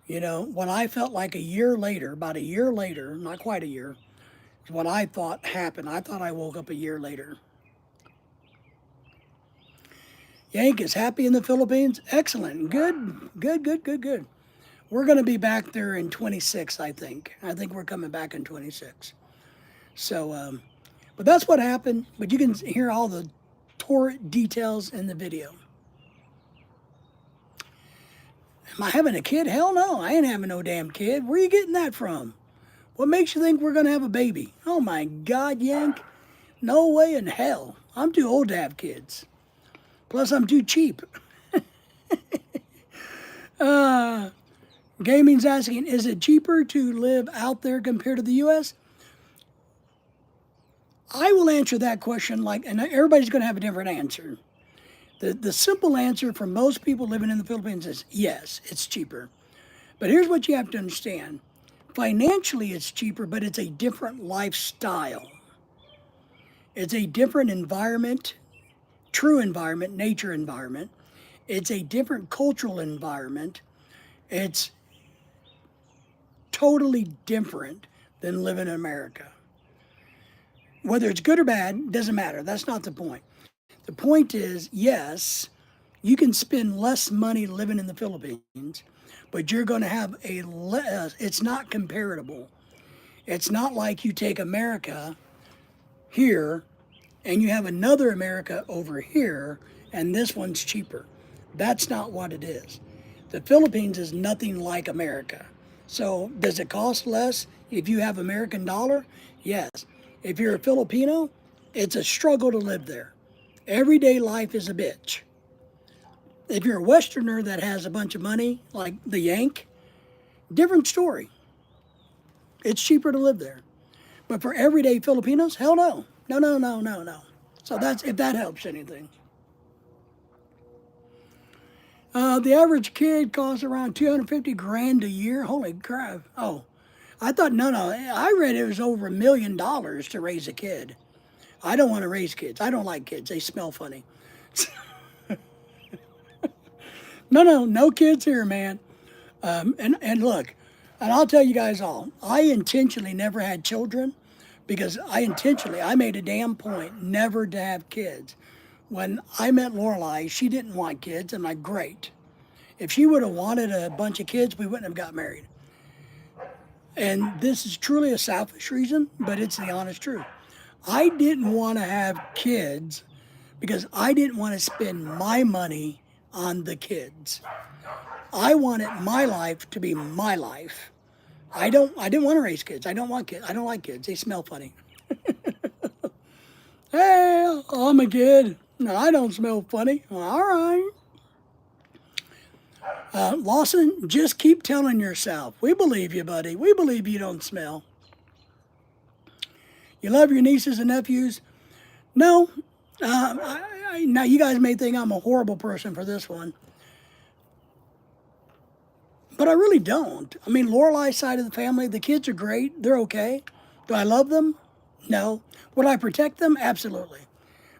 you know, when I felt like a year later, about a year later, not quite a year, is what I thought happened. I thought I woke up a year later. Yank is happy in the Philippines. Excellent. Good. We're going to be back there in 26, I think. I think we're coming back in 26. So, but that's what happened. But you can hear all the tour details in the video. Am I having a kid? Hell no, I ain't having no damn kid. Where are you getting that from? What makes you think we're going to have a baby? Oh my God, Yank. No way in hell. I'm too old to have kids. Plus, I'm too cheap. Gaming's asking, is it cheaper to live out there compared to the U.S.? I will answer that question and everybody's going to have a different answer. The simple answer for most people living in the Philippines is yes, it's cheaper. But here's what you have to understand. Financially, it's cheaper, but it's a different lifestyle. It's a different environment, true environment, nature environment. It's a different cultural environment. It's totally different than living in America. Whether it's good or bad, doesn't matter. That's not the point. The point is, yes, you can spend less money living in the Philippines, but you're going to have it's not comparable. It's not like you take America here and you have another America over here and this one's cheaper. That's not what it is. The Philippines is nothing like America. So does it cost less if you have American dollar? Yes. If you're a Filipino, it's a struggle to live there. Everyday life is a bitch. If you're a Westerner that has a bunch of money, like the Yank, different story. It's cheaper to live there. But for everyday Filipinos, hell no. No. So that's, if that helps anything. The average kid costs around 250 grand a year. Holy crap. Oh, I thought, no. I read it was over $1 million to raise a kid. I don't want to raise kids. I don't like kids. They smell funny. No kids here, man. And look, and I'll tell you guys all, I intentionally never had children because I made a damn point never to have kids. When I met Lorelei, she didn't want kids. I'm like, great. If she would have wanted a bunch of kids, we wouldn't have got married. And this is truly a selfish reason, but it's the honest truth. I didn't want to have kids because I didn't want to spend my money on the kids. I wanted my life to be my life. I didn't want to raise kids. I don't want kids. I don't like kids. They smell funny. Hey, I'm a kid. No, I don't smell funny. All right. Lawson, just keep telling yourself. We believe you, buddy. We believe you don't smell. You love your nieces and nephews? No. Now, you guys may think I'm a horrible person for this one. But I really don't. I mean, Lorelai's side of the family, the kids are great. They're okay. Do I love them? No. Would I protect them? Absolutely.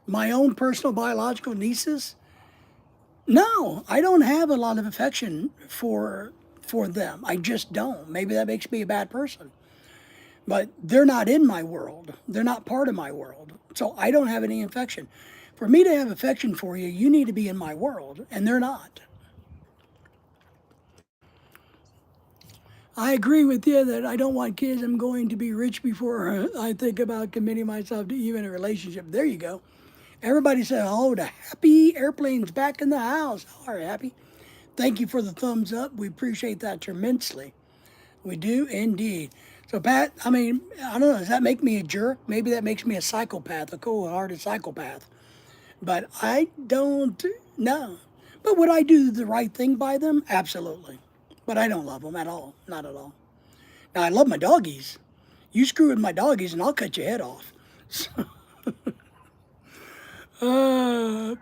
My own personal biological nieces? No. I don't have a lot of affection for them. I just don't. Maybe that makes me a bad person. But they're not in my world. They're not part of my world. So I don't have any affection. For me to have affection for you, you need to be in my world, and they're not. I agree with you that I don't want kids. I'm going to be rich before I think about committing myself to even a relationship. There you go. Everybody said, oh, the happy airplane's back in the house. All right, happy. Thank you for the thumbs up. We appreciate that tremendously. We do indeed. So, Pat, I mean, I don't know. Does that make me a jerk? Maybe that makes me a psychopath, a cold-hearted psychopath. But I don't know. But would I do the right thing by them? Absolutely. But I don't love them at all. Not at all. Now, I love my doggies. You screw with my doggies and I'll cut your head off. So,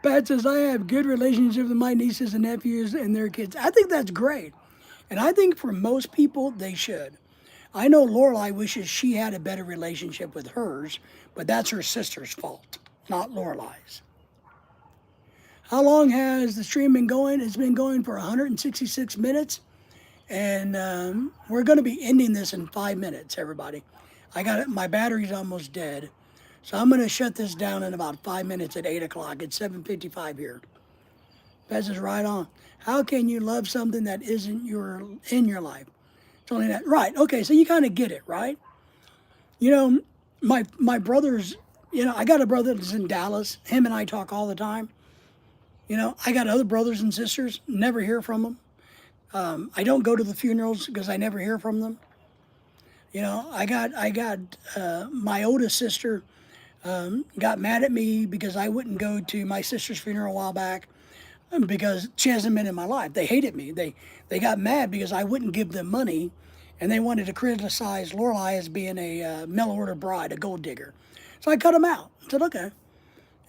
Pat says, I have good relationships with my nieces and nephews and their kids. I think that's great. And I think for most people, they should. I know Lorelai wishes she had a better relationship with hers, but that's her sister's fault, not Lorelai's. How long has the stream been going? It's been going for 166 minutes. And we're going to be ending this in 5 minutes, everybody. I got it. My battery's almost dead. So I'm going to shut this down in about 5 minutes at 8 o'clock. It's 7:55 here. Pez is right on. How can you love something that isn't in your life? It's only that. Right. Okay. So you kind of get it, right? You know, my brothers, I got a brother that's in Dallas. Him and I talk all the time. I got other brothers and sisters. Never hear from them. I don't go to the funerals because I never hear from them. I got my oldest sister got mad at me because I wouldn't go to my sister's funeral a while back because she hasn't been in my life. They hated me. They got mad because I wouldn't give them money, and they wanted to criticize Lorelai as being a mail order bride, a gold digger. So I cut them out. I said, okay.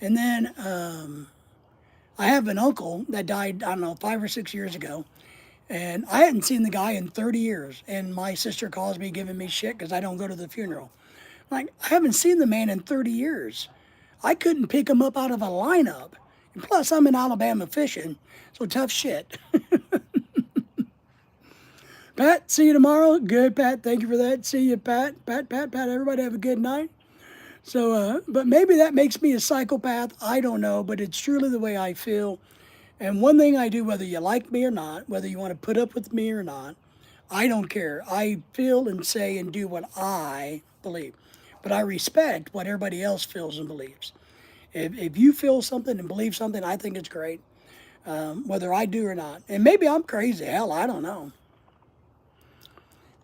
And then I have an uncle that died, I don't know, 5 or 6 years ago. And I hadn't seen the guy in 30 years. And my sister calls me giving me shit because I don't go to the funeral. Like, I haven't seen the man in 30 years. I couldn't pick him up out of a lineup. And plus, I'm in Alabama fishing, so tough shit. Pat, see you tomorrow. Good, Pat. Thank you for that. See you, Pat. Pat. Everybody have a good night. So, but maybe that makes me a psychopath. I don't know, but it's truly the way I feel. And one thing I do, whether you like me or not, whether you want to put up with me or not, I don't care. I feel and say and do what I believe. But I respect what everybody else feels and believes. If you feel something and believe something, I think it's great, whether I do or not. And maybe I'm crazy. Hell, I don't know.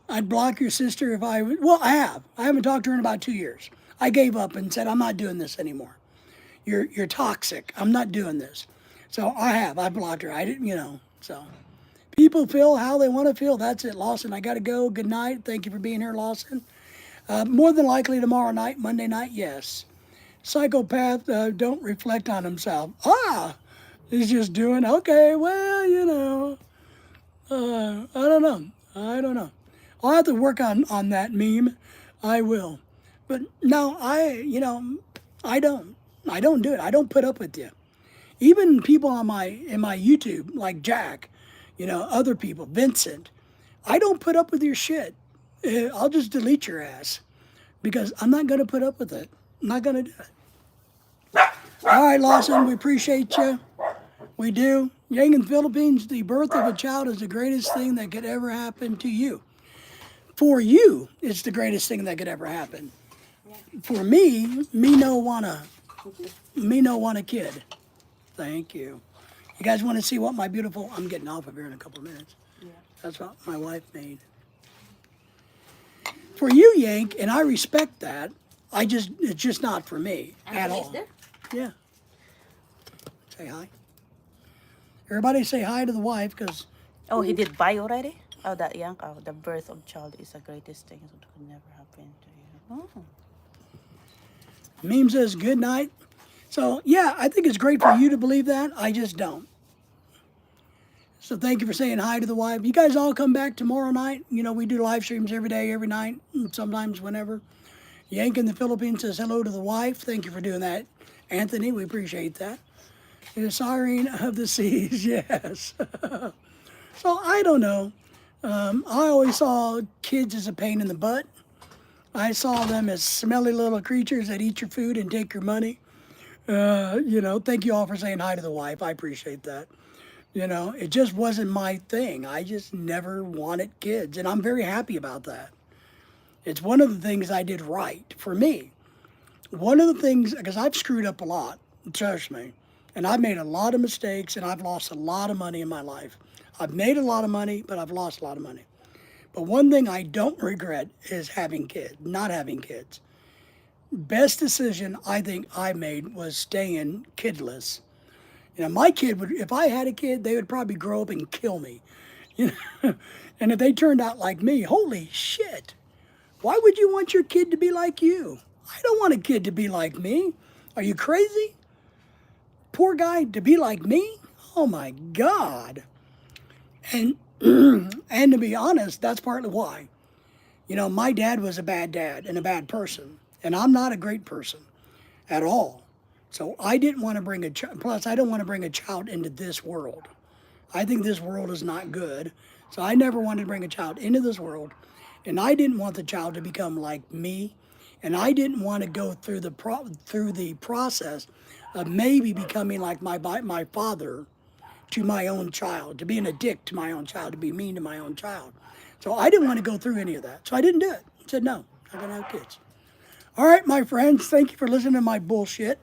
I'd block your sister if I would. Well, I have. I haven't talked to her in about 2 years. I gave up and said, I'm not doing this anymore. You're toxic. I'm not doing this. So I blocked her. I didn't, so. People feel how they want to feel. That's it, Lawson. I got to go. Good night. Thank you for being here, Lawson. More than likely tomorrow night, Monday night, yes. Psychopath don't reflect on himself. He's just doing, okay, well, I don't know. I'll have to work on that meme. I will. But no, I don't do it. I don't put up with you. Even people in my YouTube, like Jack, other people, Vincent, I don't put up with your shit. I'll just delete your ass because I'm not going to put up with it. I'm not going to do it. All right, Lawson, we appreciate you. We do. Yang in the Philippines, the birth of a child is the greatest thing that could ever happen to you. For you, it's the greatest thing that could ever happen. For me no want a kid. Thank you. You guys want to see what my beautiful, I'm getting off of here in a couple of minutes. Yeah. That's what my wife made. For you, Yank, and I respect that, it's just not for me at all. There? Yeah. Say hi. Everybody say hi to the wife, because Oh, he did buy already? Oh, that young. Oh, the birth of child is the greatest thing that could never happen to you. Oh. Meme says good night. So, yeah, I think it's great for you to believe that. I just don't. So thank you for saying hi to the wife. You guys all come back tomorrow night. You know, we do live streams every day, every night, and sometimes whenever. Yank in the Philippines says hello to the wife. Thank you for doing that, Anthony. We appreciate that. The siren of the seas, yes. So I don't know. I always saw kids as a pain in the butt. I saw them as smelly little creatures that eat your food and take your money. You know, thank you all for saying hi to the wife. I appreciate that. You know, it just wasn't my thing. I just never wanted kids, and I'm very happy about that. It's one of the things I did right for me. One of the things, because I've screwed up a lot, trust me, and I've made a lot of mistakes, and I've lost a lot of money in my life. I've made a lot of money, but I've lost a lot of money. But one thing I don't regret is having kids, not having kids. Best decision I think I made was staying kidless. You know, my kid would, if I had a kid, they would probably grow up and kill me. You know, and if they turned out like me, holy shit. Why would you want your kid to be like you? I don't want a kid to be like me. Are you crazy? Poor guy to be like me? Oh my God. And and to be honest, that's partly why. You know, my dad was a bad dad and a bad person, and I'm not a great person at all. So I didn't want to bring a child, plus I don't want to bring a child into this world. I think this world is not good. So I never wanted to bring a child into this world. And I didn't want the child to become like me. And I didn't want to go through the process of maybe becoming like my father to my own child, to being a dick to my own child, to be mean to my own child. So I didn't want to go through any of that. So I didn't do it. I said, no, I'm going to have kids. All right, my friends, thank you for listening to my bullshit.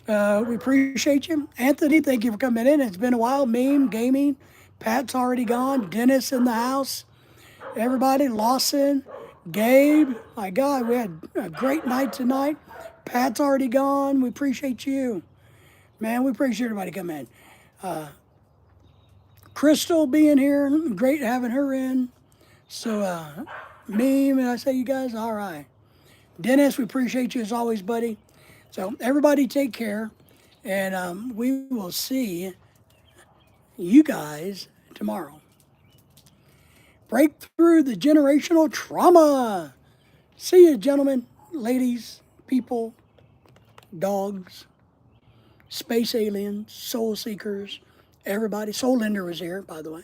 We appreciate you. Anthony, thank you for coming in. It's been a while. Meme, gaming. Pat's already gone. Dennis in the house. Everybody, Lawson, Gabe. My God, we had a great night tonight. Pat's already gone. We appreciate you. Man, we appreciate everybody coming in. Crystal being here. Great having her in. So, Meme, and I say you guys, all right. Dennis, we appreciate you as always, buddy. So everybody take care, and we will see you guys tomorrow. Break through the generational trauma. See you, gentlemen, ladies, people, dogs, space aliens, soul seekers, everybody. Soul Linder was here, by the way.